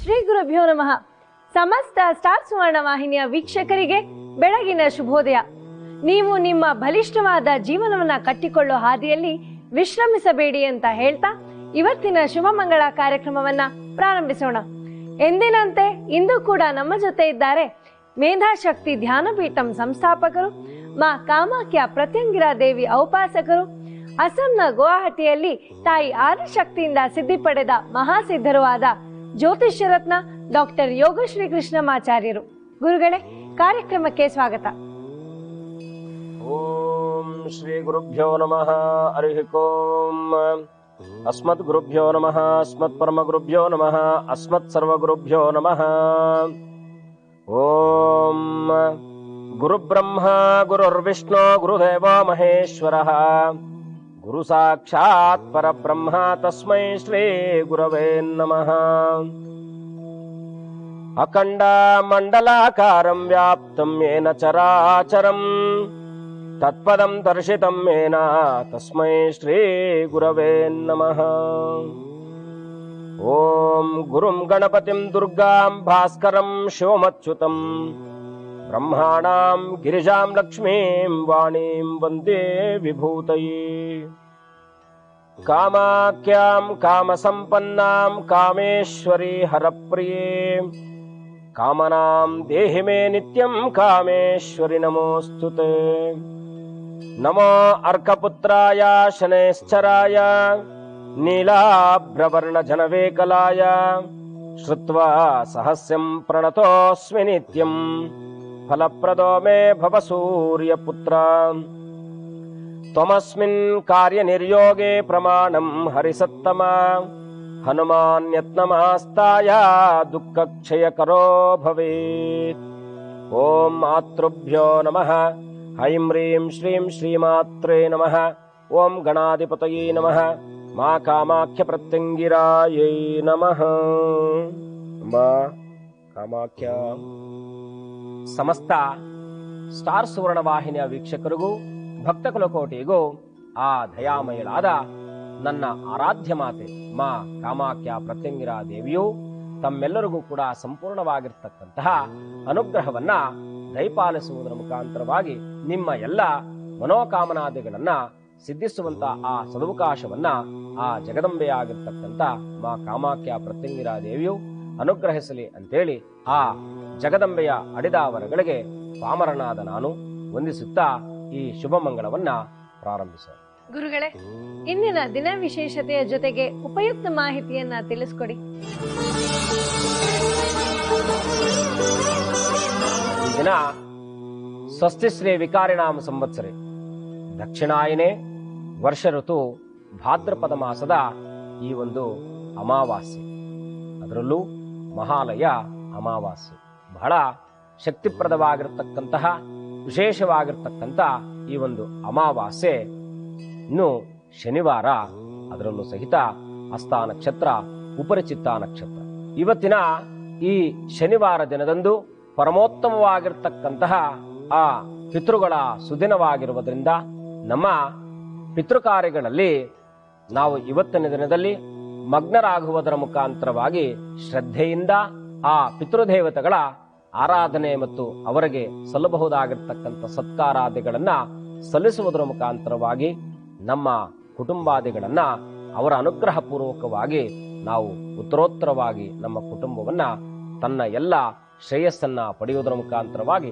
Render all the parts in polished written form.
ಶ್ರೀ ಗುರುಭ್ಯೋ ನಮಃ. ಸಮಸ್ತ ಸ್ಟಾರ್ ಸುವರ್ಣ ವಾಹಿನಿಯ ವೀಕ್ಷಕರಿಗೆ ಬೆಳಗಿನ ಶುಭೋದಯ. ನೀವು ನಿಮ್ಮ ಬಲಿಷ್ಠವಾದ ಜೀವನವನ್ನ ಕಟ್ಟಿಕೊಳ್ಳೋ ಹಾದಿಯಲ್ಲಿ ವಿಶ್ರಮಿಸಬೇಡಿ ಅಂತ ಹೇಳ್ತಾ ಇವತ್ತಿನ ಶುಭ ಮಂಗಳ ಕಾರ್ಯಕ್ರಮವನ್ನ ಪ್ರಾರಂಭಿಸೋಣ. ಎಂದಿನಂತೆ ಇಂದು ಕೂಡ ನಮ್ಮ ಜೊತೆ ಇದ್ದಾರೆ ಮೇಧಾಶಕ್ತಿ ಧ್ಯಾನಪೀಠಂ ಸಂಸ್ಥಾಪಕರು, ಮಾ ಕಾಮಾಖ್ಯ ಪ್ರತ್ಯಂಗಿರಾ ದೇವಿ ಔಪಾಸಕರು, ಅಸ್ಸಾಂನ ಗುವಾಹಟಿಯಲ್ಲಿ ತಾಯಿ ಆದಿಶಕ್ತಿಯಿಂದ ಸಿದ್ಧಿ ಪಡೆದ ಮಹಾಸಿದ್ಧರು ಆದ ಜ್ಯೋತಿಷ್ಯ ರತ್ನ ಡಾಕ್ಟರ್ ಯೋಗಶ್ರೀ ಕೃಷ್ಣಮಾಚಾರ್ಯರು. ಗುರುಗಳೇ, ಕಾರ್ಯಕ್ರಮಕ್ಕೆ ಸ್ವಾಗತ. ಓಂ ಶ್ರೀ ಗುರುಭ್ಯೋ ನಮಃ. ಹರಿ ಓಂ. ಅಸ್ಮತ್ ಗುರುಭ್ಯೋ ನಮಃ. ಅಸ್ಮತ್ ಪರಮ ಗುರುಭ್ಯೋ ನಮಃ. ಅಸ್ಮತ್ ಸರ್ವ ಗುರುಭ್ಯೋ ನಮಃ. ಓಂ ಗುರು ಬ್ರಹ್ಮ ಗುರುರ್ವಿಷ್ಣು ಗುರುದೇವೋ ಮಹೇಶ್ವರಃ, ಗುರು ಸಾಕ್ಷಾತ್ ಪರಬ್ರಹ್ಮ ತಸ್ಮೈ ಶ್ರೀ ಗುರವೇ ನಮಃ. ಅಖಂಡ ಮಂಡಲಾಕಾರಂ ವ್ಯಾಪ್ತಂ ಯೇನ ಚರಾಚರಂ ತತ್ಪದಂ ದರ್ಶಿತಂ ಯೇನ ತಸ್ಮೈ ಶ್ರೀ ಗುರವೇ ನಮಃ. ಓಂ ಗುರುಂ ಗಣಪತಿಂ ದುರ್ಗಾಂ ಭಾಸ್ಕರಂ ಶಿವಮಚ್ಯುತಂ ಬ್ರಹ್ಮಾಣಾಂ ಗಿರಿಜಾಂ ಲಕ್ಷ್ಮೀಂ ವಾಣೀಂ ವಂದೇ ವಿಭೂತಯೇ. ಕಾಮಾಖ್ಯಾಂ ಕಾಮಸಂಪನ್ನಾಂ ಕಾಮೇಶ್ವರಿ ಹರಪ್ರಿಯೇ, ಕಾಮನಾಂ ದೇಹಿ ಮೇ ನಿತ್ಯಂ ಕಾಮೇಶ್ವರಿ ನಮೋಸ್ತುತೆ. ನಮೋ ಅರ್ಕಪುತ್ರಾಯ ಶನೈಶ್ಚರಾಯ ನೀಲಾಭ್ರವರ್ಣ ಜನವೇಕಲಾಯ, ಶ್ರುತ್ವಾ ಸಹಸ್ಯಂ ಪ್ರಣತೋಸ್ಮಿ ನಿತ್ಯಂ ಫಲಪ್ರದೋ ಮೇ ಭವ ಸೂರ್ಯಪುತ್ರ. ತ್ವಮಸ್ಮಿನ್ ಕಾರ್ಯನಿರ್ಯೋಗೆ ಪ್ರಮಾಣಂ ಹರಿಸತ್ತಮ, ಹನುಮಾನ್ ಯತ್ನಮಾಸ್ತಾಯ ದುಃಖಕ್ಷಯಕರೋ ಭವೇತ್. ಓಂ ಮಾತೃಭ್ಯೋ ನಮಃ. ಐಂ ಹ್ರೀಂ ಶ್ರೀಂ ಶ್ರೀಮಾತ್ರೇ ನಮಃ. ಓಂ ಗಣಾಧಿಪತಯೇ ನಮಃ. ಮಾ ಕಾಮಾಖ್ಯ ಪ್ರತ್ಯಂಗಿರಾಯೈ ನಮಃ. ಮಾ ಕಾಮಾಖ್ಯ. ಸಮಸ್ತ ಸ್ಟಾರ್ ಸುವರ್ಣ ವಾಹಿನಿಯ ವೀಕ್ಷಕರಿಗೂ ಭಕ್ತ ಕುಲಕೋಟಿಗೂ ಆ ದಯಾಮಯಳಾದ ನನ್ನ ಆರಾಧ್ಯ ಮಾತೆ ಮಾ ಕಾಮಾಖ್ಯ ಪ್ರತ್ಯಂಗಿರಾ ದೇವಿಯು ತಮ್ಮೆಲ್ಲರಿಗೂ ಕೂಡ ಸಂಪೂರ್ಣವಾಗಿರ್ತಕ್ಕಂತಹ ಅನುಗ್ರಹವನ್ನ ದಯಪಾಲಿಸುವುದರ ಮುಖಾಂತರವಾಗಿ ನಿಮ್ಮ ಎಲ್ಲ ಮನೋಕಾಮನಾದಿಗಳನ್ನ ಸಿದ್ಧಿಸುವಂತ ಆ ಸದವಕಾಶವನ್ನ ಆ ಜಗದಂಬೆಯಾಗಿರ್ತಕ್ಕಂಥ ಮಾ ಕಾಮಾಖ್ಯ ಪ್ರತ್ಯಂಗಿರಾ ದೇವಿಯು ಅನುಗ್ರಹಿಸಲಿ ಅಂತೇಳಿ ಆ ಜಗದಂಬೆಯ ಅಡಿದಾವರಗಳಿಗೆ ಪಾಮರನಾದ ನಾನು ವಂದಿಸುತ್ತಾ ಈ ಶುಭ ಮಂಗಳವನ್ನ ಪ್ರಾರಂಭಿಸೋಣ. ಗುರುಗಳೇ, ಇಂದಿನ ದಿನ ವಿಶೇಷತೆಯ ಜೊತೆಗೆ ಉಪಯುಕ್ತ ಮಾಹಿತಿಯನ್ನ ತಿಳಿಸ್ಕೊಡಿ. ಈ ದಿನ ಸ್ವಸ್ತಿ ಶ್ರೀ ವಿಕಾರಿಣಾಮ ಸಂವತ್ಸರೆ ದಕ್ಷಿಣಾಯನೆ ವರ್ಷ ಋತು ಭಾದ್ರಪದ ಮಾಸದ ಈ ಒಂದು ಅಮಾವಾಸ್ಯೆ, ಅದರಲ್ಲೂ ಮಹಾಲಯ ಅಮಾವಾಸ್ಯೆ, ಬಹಳ ಶಕ್ತಿಪ್ರದವಾಗಿರತಕ್ಕಂತಹ ವಿಶೇಷವಾಗಿರ್ತಕ್ಕಂಥ ಈ ಒಂದು ಅಮಾವಾಸ್ಯೆ ಇನ್ನು ಶನಿವಾರ, ಅದರಲ್ಲೂ ಸಹಿತ ಹಸ್ತ ನಕ್ಷತ್ರ, ಉಪರಿಚಿತ್ತ ನಕ್ಷತ್ರ. ಇವತ್ತಿನ ಈ ಶನಿವಾರ ದಿನದಂದು ಪರಮೋತ್ತಮವಾಗಿರ್ತಕ್ಕಂತಹ ಆ ಪಿತೃಗಳ ಸುದಿನವಾಗಿರುವುದರಿಂದ ನಮ್ಮ ಪಿತೃಕಾರ್ಯಗಳಲ್ಲಿ ನಾವು ಇವತ್ತಿನ ದಿನದಲ್ಲಿ ಮಗ್ನರಾಗುವುದರ ಮುಖಾಂತರವಾಗಿ ಶ್ರದ್ಧೆಯಿಂದ ಆ ಪಿತೃದೇವತೆಗಳ ಆರಾಧನೆ ಮತ್ತು ಅವರಿಗೆ ಸಲ್ಲಬಹುದಾಗಿರ್ತಕ್ಕಂಥ ಸತ್ಕಾರಾದಿಗಳನ್ನ ಸಲ್ಲಿಸುವುದರ ಮುಖಾಂತರವಾಗಿ ನಮ್ಮ ಕುಟುಂಬಾದಿಗಳನ್ನ ಅವರ ಅನುಗ್ರಹ ಪೂರ್ವಕವಾಗಿ ನಾವು ಉತ್ತರೋತ್ತರವಾಗಿ ನಮ್ಮ ಕುಟುಂಬವನ್ನ ತನ್ನ ಎಲ್ಲ ಶ್ರೇಯಸ್ಸನ್ನ ಪಡೆಯುವುದರ ಮುಖಾಂತರವಾಗಿ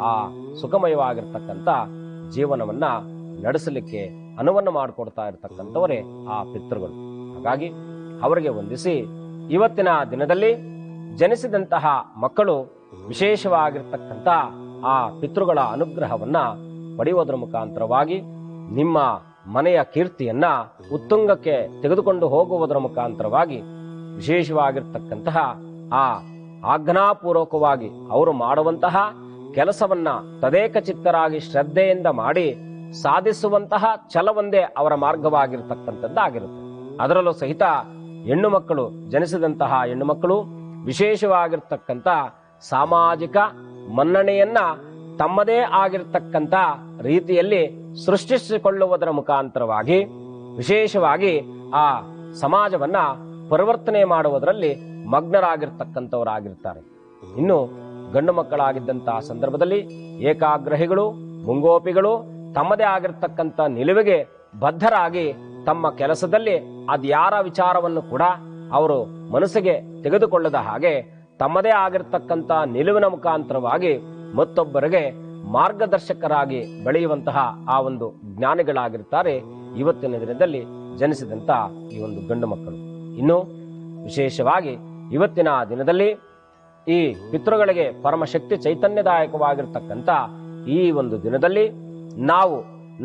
ಆ ಸುಖಮಯವಾಗಿರ್ತಕ್ಕಂಥ ಜೀವನವನ್ನ ನಡೆಸಲಿಕ್ಕೆ ಅನುವನ್ನು ಮಾಡಿಕೊಡ್ತಾ ಇರತಕ್ಕಂಥವರೇ ಆ ಪಿತೃಗಳು. ಹಾಗಾಗಿ ಅವರಿಗೆ ವಂದಿಸಿ ಇವತ್ತಿನ ದಿನದಲ್ಲಿ ಜನಿಸಿದಂತಹ ಮಕ್ಕಳು ವಿಶೇಷವಾಗಿರ್ತಕ್ಕಂಥ ಆ ಪಿತೃಗಳ ಅನುಗ್ರಹವನ್ನ ಪಡೆಯುವುದರ ಮುಖಾಂತರವಾಗಿ ನಿಮ್ಮ ಮನೆಯ ಕೀರ್ತಿಯನ್ನ ಉತ್ತುಂಗಕ್ಕೆ ತೆಗೆದುಕೊಂಡು ಹೋಗುವುದರ ಮುಖಾಂತರವಾಗಿ ವಿಶೇಷವಾಗಿರ್ತಕ್ಕಂತಹ ಆ ಆಜ್ಞಾಪೂರ್ವಕವಾಗಿ ಅವರು ಮಾಡುವಂತಹ ಕೆಲಸವನ್ನ ತದೇಕಚಿತ್ತರಾಗಿ ಶ್ರದ್ಧೆಯಿಂದ ಮಾಡಿ ಸಾಧಿಸುವಂತಹ ಛಲವೊಂದೇ ಅವರ ಮಾರ್ಗವಾಗಿರ್ತಕ್ಕಂಥದ್ದಾಗಿರುತ್ತೆ. ಅದರಲ್ಲೂ ಸಹಿತ ಹೆಣ್ಣು ಮಕ್ಕಳು, ಜನಿಸಿದಂತಹ ಹೆಣ್ಣು ಮಕ್ಕಳು ವಿಶೇಷವಾಗಿರ್ತಕ್ಕಂಥ ಸಾಮಾಜಿಕ ಮನ್ನಣೆಯನ್ನ ತಮ್ಮದೇ ಆಗಿರ್ತಕ್ಕಂಥ ರೀತಿಯಲ್ಲಿ ಸೃಷ್ಟಿಸಿಕೊಳ್ಳುವುದರ ಮುಖಾಂತರವಾಗಿ ವಿಶೇಷವಾಗಿ ಆ ಸಮಾಜವನ್ನ ಪರಿವರ್ತನೆ ಮಾಡುವುದರಲ್ಲಿ ಮಗ್ನರಾಗಿರ್ತಕ್ಕಂಥವರಾಗಿರ್ತಾರೆ. ಇನ್ನು ಗಂಡು ಮಕ್ಕಳಾಗಿದ್ದಂತಹ ಸಂದರ್ಭದಲ್ಲಿ ಏಕಾಗ್ರಹಿಗಳು, ಮುಂಗೋಪಿಗಳು, ತಮ್ಮದೇ ಆಗಿರ್ತಕ್ಕಂಥ ನಿಲುವಿಗೆ ಬದ್ಧರಾಗಿ ತಮ್ಮ ಕೆಲಸದಲ್ಲಿ ಅದ್ಯಾರ ವಿಚಾರವನ್ನು ಕೂಡ ಅವರು ಮನಸ್ಸಿಗೆ ತೆಗೆದುಕೊಳ್ಳದ ಹಾಗೆ ತಮ್ಮದೇ ಆಗಿರ್ತಕ್ಕಂಥ ನಿಲುವಿನ ಮುಖಾಂತರವಾಗಿ ಮತ್ತೊಬ್ಬರಿಗೆ ಮಾರ್ಗದರ್ಶಕರಾಗಿ ಬೆಳೆಯುವಂತಹ ಆ ಒಂದು ಜ್ಞಾನಿಗಳಾಗಿರ್ತಾರೆ ಇವತ್ತಿನ ದಿನದಲ್ಲಿ ಜನಿಸಿದಂತ ಈ ಒಂದು ಗಂಡು ಮಕ್ಕಳು. ಇನ್ನು ವಿಶೇಷವಾಗಿ ಇವತ್ತಿನ ದಿನದಲ್ಲಿ ಈ ಪಿತೃಗಳಿಗೆ ಪರಮಶಕ್ತಿ ಚೈತನ್ಯದಾಯಕವಾಗಿರ್ತಕ್ಕಂಥ ಈ ಒಂದು ದಿನದಲ್ಲಿ ನಾವು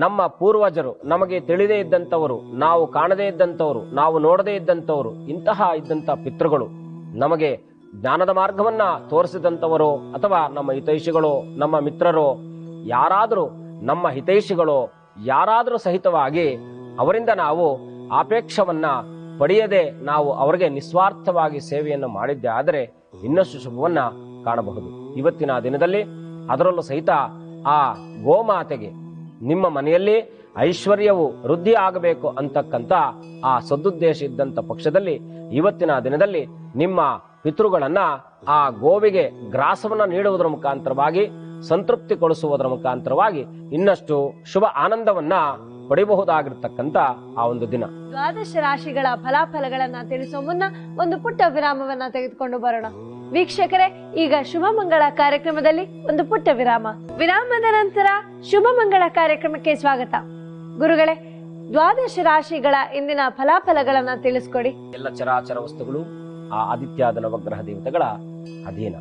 ನಮ್ಮ ಪೂರ್ವಜರು, ನಮಗೆ ತಿಳಿದೇ ಇದ್ದಂಥವರು, ನಾವು ಕಾಣದೇ ಇದ್ದಂಥವರು, ನಾವು ನೋಡದೇ ಇದ್ದಂಥವರು, ಇಂತಹ ಇದ್ದಂಥ ಪಿತೃಗಳು, ನಮಗೆ ಜ್ಞಾನದ ಮಾರ್ಗವನ್ನ ತೋರಿಸಿದಂಥವರು ಅಥವಾ ನಮ್ಮ ಹಿತೈಷಿಗಳು, ನಮ್ಮ ಮಿತ್ರರು, ಯಾರಾದರೂ ನಮ್ಮ ಹಿತೈಷಿಗಳು ಯಾರಾದರೂ ಸಹಿತವಾಗಿ ಅವರಿಂದ ನಾವು ಆಪೇಕ್ಷವನ್ನ ಪಡೆಯದೆ ನಾವು ಅವರಿಗೆ ನಿಸ್ವಾರ್ಥವಾಗಿ ಸೇವೆಯನ್ನು ಮಾಡಿದ್ದೆ ಆದರೆ ಇನ್ನಷ್ಟು ಶುಭವನ್ನ ಕಾಣಬಹುದು. ಇವತ್ತಿನ ದಿನದಲ್ಲಿ ಅದರಲ್ಲೂ ಸಹಿತ ಆ ಗೋಮಾತೆಗೆ ನಿಮ್ಮ ಮನೆಯಲ್ಲಿ ಐಶ್ವರ್ಯವು ವೃದ್ಧಿ ಆಗಬೇಕು ಅಂತಕ್ಕಂಥ ಆ ಸದುದ್ದೇಶ ಇದ್ದಂಥ ಪಕ್ಷದಲ್ಲಿ ಇವತ್ತಿನ ದಿನದಲ್ಲಿ ನಿಮ್ಮ ಪಿತೃಗಳನ್ನ ಆ ಗೋವಿಗೆ ಗ್ರಾಸವನ್ನ ನೀಡುವುದರ ಮುಖಾಂತರವಾಗಿ ಸಂತೃಪ್ತಿಗೊಳಿಸುವುದರ ಮುಖಾಂತರವಾಗಿ ಇನ್ನಷ್ಟು ಶುಭ ಆನಂದವನ್ನ ಪಡೆಯಬಹುದಾಗಿರ್ತಕ್ಕಂಥ ಆ ಒಂದು ದಿನ. ದ್ವಾದಶ ರಾಶಿಗಳ ಫಲಾಫಲಗಳನ್ನ ತಿಳಿಸುವ ಮುನ್ನ ಒಂದು ಪುಟ್ಟ ವಿರಾಮವನ್ನ ತೆಗೆದುಕೊಂಡು ಬರೋಣ. ವೀಕ್ಷಕರೇ, ಈಗ ಶುಭ ಮಂಗಳ ಕಾರ್ಯಕ್ರಮದಲ್ಲಿ ಒಂದು ಪುಟ್ಟ ವಿರಾಮದ ನಂತರ ಶುಭ ಮಂಗಳ ಕಾರ್ಯಕ್ರಮಕ್ಕೆ ಸ್ವಾಗತ. ಗುರುಗಳೇ, ದ್ವಾದಶ ರಾಶಿಗಳ ಇಂದಿನ ಫಲಾಫಲಗಳನ್ನ ತಿಳಿಸ್ಕೊಡಿ. ಎಲ್ಲ ಚರಾಚರ ವಸ್ತುಗಳು ಆ ಆದಿತ್ಯಾದ ನವಗ್ರಹ ದೇವತೆಗಳ ಅಧೀನ.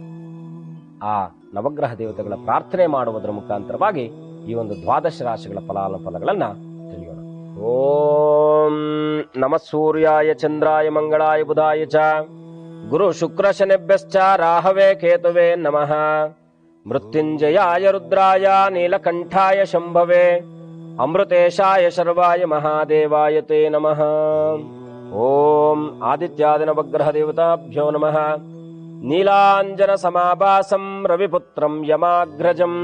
ಆ ನವಗ್ರಹ ದೇವತೆಗಳ ಪ್ರಾರ್ಥನೆ ಮಾಡುವುದರ ಮುಖಾಂತರವಾಗಿ ಈ ಒಂದು ದ್ವಾದಶ ರಾಶಿಗಳ ಫಲಾಫಲಗಳನ್ನ ತಿಳಿಯೋಣ. ಓಂ ನಮಃ ಸೂರ್ಯಾಯ ಚಂದ್ರಾಯ ಮಂಗಳಾಯ ಬುಧಾಯ ಚ ಗುರು ಶುಕ್ರ ಶನಿಭ್ಯಶ್ಚ ರಾಹವೇ ಕೇತುವೆ ನಮಃ. ಮೃತ್ಯುಂಜಯಾಯ ರುದ್ರಾಯ ನೀಲಕಂಠಾಯ ಶಂಭವೇ ಅಮೃತೇಶಾಯ ಶರ್ವಾಯ ಮಹಾದೇವಾಯ ತೇ ನಮಃ. ಓಂ ಆದಿತ್ಯಾದಿ ನವಗ್ರಹ ದೇವತಾಭ್ಯೋ ನಮಃ. ನೀಲಾಂಜನ ಸಮಾಭಾಸಂ ರವಿಪುತ್ರಂ ಯಮಾಗ್ರಜಂ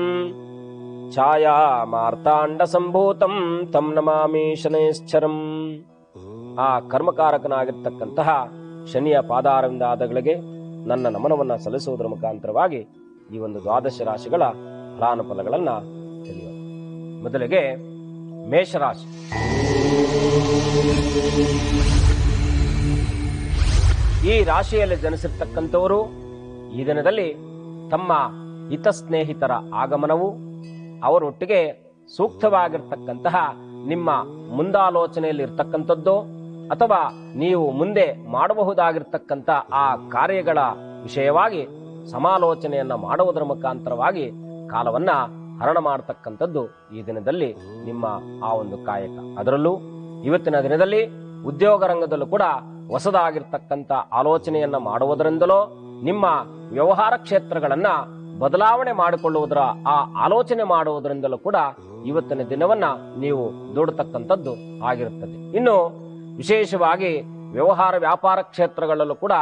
ಛಾಯಾ ಮಾರ್ತಾಂಡ ಸಂಭೂತಂ ತಂ ನಮಾಮಿ ಶನೈಶ್ಚರಂ. ಆ ಕರ್ಮಕಾರಕನಾಗಿರ್ತಕ್ಕಂತಹ ಶನಿಯ ಪಾದಾರವಿಂದಾದಗಳಿಗೆ ನನ್ನ ನಮನವನ್ನ ಸಲ್ಲಿಸುವುದರ ಮುಖಾಂತರವಾಗಿ ಈ ಒಂದು ದ್ವಾದಶ ರಾಶಿಗಳ ಫಲಾನುಫಲಗಳನ್ನ ತಿಳಿಯೋಣ. ಮೊದಲಿಗೆ ಮೇಷರಾಶಿ. ಈ ರಾಶಿಯಲ್ಲಿ ಜನಿಸಿರ್ತಕ್ಕಂಥವರು ಈ ದಿನದಲ್ಲಿ ತಮ್ಮ ಹಿತಸ್ನೇಹಿತರ ಆಗಮನವು, ಅವರೊಟ್ಟಿಗೆ ಸೂಕ್ತವಾಗಿರ್ತಕ್ಕಂತಹ ನಿಮ್ಮ ಮುಂದಾಲೋಚನೆಯಲ್ಲಿ ಇರ್ತಕ್ಕಂಥದ್ದು ಅಥವಾ ನೀವು ಮುಂದೆ ಮಾಡಬಹುದಾಗಿರ್ತಕ್ಕಂಥ ಆ ಕಾರ್ಯಗಳ ವಿಷಯವಾಗಿ ಸಮಾಲೋಚನೆಯನ್ನ ಮಾಡುವುದರ ಮುಖಾಂತರವಾಗಿ ಕಾಲವನ್ನ ಹರಣ ಮಾಡತಕ್ಕಂಥದ್ದು ಈ ದಿನದಲ್ಲಿ ನಿಮ್ಮ ಆ ಒಂದು ಕಾಯಕ. ಅದರಲ್ಲೂ ಇವತ್ತಿನ ದಿನದಲ್ಲಿ ಉದ್ಯೋಗ ರಂಗದಲ್ಲೂ ಕೂಡ ಹೊಸದಾಗಿರ್ತಕ್ಕಂಥ ಆಲೋಚನೆಯನ್ನ ಮಾಡುವುದರಿಂದಲೋ ನಿಮ್ಮ ವ್ಯವಹಾರ ಕ್ಷೇತ್ರಗಳನ್ನ ಬದಲಾವಣೆ ಮಾಡಿಕೊಳ್ಳುವುದರ ಆ ಆಲೋಚನೆ ಮಾಡುವುದರಿಂದಲೂ ಕೂಡ ಇವತ್ತಿನ ದಿನವನ್ನ ನೀವು ದೂಡತಕ್ಕಂಥದ್ದು ಆಗಿರುತ್ತದೆ. ಇನ್ನು ವಿಶೇಷವಾಗಿ ವ್ಯವಹಾರ ವ್ಯಾಪಾರ ಕ್ಷೇತ್ರಗಳಲ್ಲೂ ಕೂಡ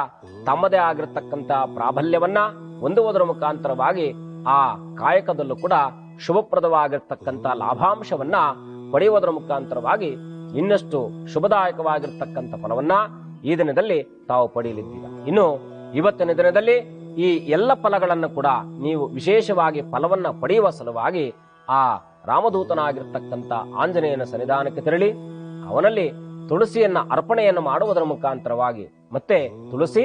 ತಮ್ಮದೇ ಆಗಿರತಕ್ಕಂಥ ಪ್ರಾಬಲ್ಯವನ್ನ ಹೊಂದುವುದರ ಮುಖಾಂತರವಾಗಿ ಆ ಕಾಯಕದಲ್ಲೂ ಕೂಡ ಶುಭಪ್ರದವಾಗಿರ್ತಕ್ಕಂಥ ಲಾಭಾಂಶವನ್ನ ಪಡೆಯುವುದರ ಮುಖಾಂತರವಾಗಿ ಇನ್ನಷ್ಟು ಶುಭದಾಯಕವಾಗಿರ್ತಕ್ಕಂಥ ಫಲವನ್ನ ಈ ದಿನದಲ್ಲಿ ತಾವು ಪಡೆಯಲಿದ್ದೀರ. ಇನ್ನು ಇವತ್ತಿನ ದಿನದಲ್ಲಿ ಈ ಎಲ್ಲ ಫಲಗಳನ್ನು ಕೂಡ ನೀವು ವಿಶೇಷವಾಗಿ ಫಲವನ್ನ ಪಡೆಯುವ ಸಲುವಾಗಿ ಆ ರಾಮದೂತನಾಗಿರ್ತಕ್ಕಂಥ ಆಂಜನೇಯನ ಸನ್ನಿಧಾನಕ್ಕೆ ತೆರಳಿ ಅವನಲ್ಲಿ ತುಳಸಿಯನ್ನ ಅರ್ಪಣೆಯನ್ನು ಮಾಡುವುದರ ಮುಖಾಂತರವಾಗಿ ಮತ್ತೆ ತುಳಸಿ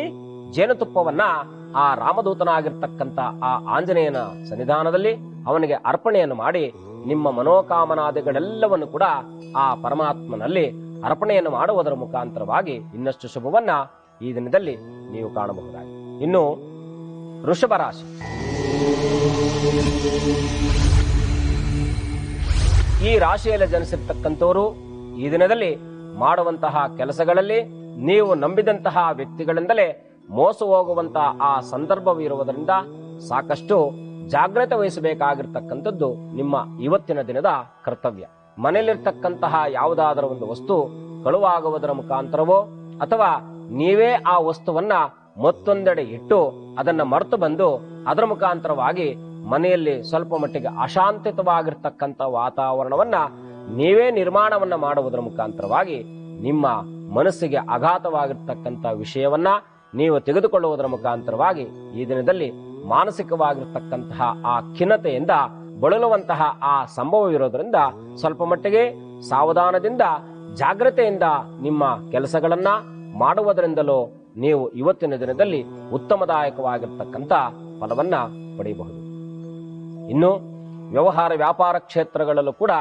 ಜೇನುತುಪ್ಪವನ್ನ ಆ ರಾಮದೂತನಾಗಿರ್ತಕ್ಕಂಥ ಆ ಆಂಜನೇಯನ ಸನ್ನಿಧಾನದಲ್ಲಿ ಅವನಿಗೆ ಅರ್ಪಣೆಯನ್ನು ಮಾಡಿ ನಿಮ್ಮ ಮನೋಕಾಮನಾದಿಗಳೆಲ್ಲವನ್ನು ಕೂಡ ಆ ಪರಮಾತ್ಮನಲ್ಲಿ ಅರ್ಪಣೆಯನ್ನು ಮಾಡುವುದರ ಮುಖಾಂತರವಾಗಿ ಇನ್ನಷ್ಟು ಶುಭವನ್ನ ಈ ದಿನದಲ್ಲಿ ನೀವು ಕಾಣಬಹುದಾಗಿದೆ. ಇನ್ನು ವೃಷಭ ರಾಶಿ. ಈ ರಾಶಿಯಲ್ಲಿ ಜನಿಸಿರ್ತಕ್ಕಂಥವರು ಈ ದಿನದಲ್ಲಿ ಮಾಡುವಂತಹ ಕೆಲಸಗಳಲ್ಲಿ ನೀವು ನಂಬಿದಂತಹ ವ್ಯಕ್ತಿಗಳಿಂದಲೇ ಮೋಸ ಹೋಗುವಂತಹ ಆ ಸಂದರ್ಭವಿರುವುದರಿಂದ ಸಾಕಷ್ಟು ಜಾಗ್ರತೆ ವಹಿಸಬೇಕಾಗಿರ್ತಕ್ಕಂಥದ್ದು ನಿಮ್ಮ ಇವತ್ತಿನ ದಿನದ ಕರ್ತವ್ಯ. ಮನೆಯಲ್ಲಿರ್ತಕ್ಕಂತಹ ಯಾವುದಾದರೂ ಒಂದು ವಸ್ತು ಕಳುವಾಗುವುದರ ಮುಖಾಂತರವೋ ಅಥವಾ ನೀವೇ ಆ ವಸ್ತುವನ್ನ ಮತ್ತೊಂದೆಡೆ ಇಟ್ಟು ಅದನ್ನ ಮರೆತು ಬಂದು ಅದರ ಮುಖಾಂತರವಾಗಿ ಮನೆಯಲ್ಲಿ ಸ್ವಲ್ಪ ಮಟ್ಟಿಗೆ ಅಶಾಂತಿತವಾಗಿರ್ತಕ್ಕಂಥ ವಾತಾವರಣವನ್ನ ನೀವೇ ನಿರ್ಮಾಣವನ್ನ ಮಾಡುವುದರ ಮುಖಾಂತರವಾಗಿ ನಿಮ್ಮ ಮನಸ್ಸಿಗೆ ಆಘಾತವಾಗಿರ್ತಕ್ಕಂಥ ವಿಷಯವನ್ನ ನೀವು ತೆಗೆದುಕೊಳ್ಳುವುದರ ಮುಖಾಂತರವಾಗಿ ಈ ದಿನದಲ್ಲಿ ಮಾನಸಿಕವಾಗಿರ್ತಕ್ಕಂತಹ ಆ ಖಿನ್ನತೆಯಿಂದ ಬಳಲುವಂತಹ ಆ ಸಂಭವವಿರೋದ್ರಿಂದ ಸ್ವಲ್ಪ ಮಟ್ಟಿಗೆ ಸಾವಧಾನದಿಂದ ಜಾಗ್ರತೆಯಿಂದ ನಿಮ್ಮ ಕೆಲಸಗಳನ್ನ ಮಾಡುವುದರಿಂದಲೂ ನೀವು ಇವತ್ತಿನ ದಿನದಲ್ಲಿ ಉತ್ತಮದಾಯಕವಾಗಿರ್ತಕ್ಕಂಥ ಫಲವನ್ನ ಪಡೆಯಬಹುದು. ಇನ್ನು ವ್ಯವಹಾರ ವ್ಯಾಪಾರ ಕ್ಷೇತ್ರಗಳಲ್ಲೂ ಕೂಡ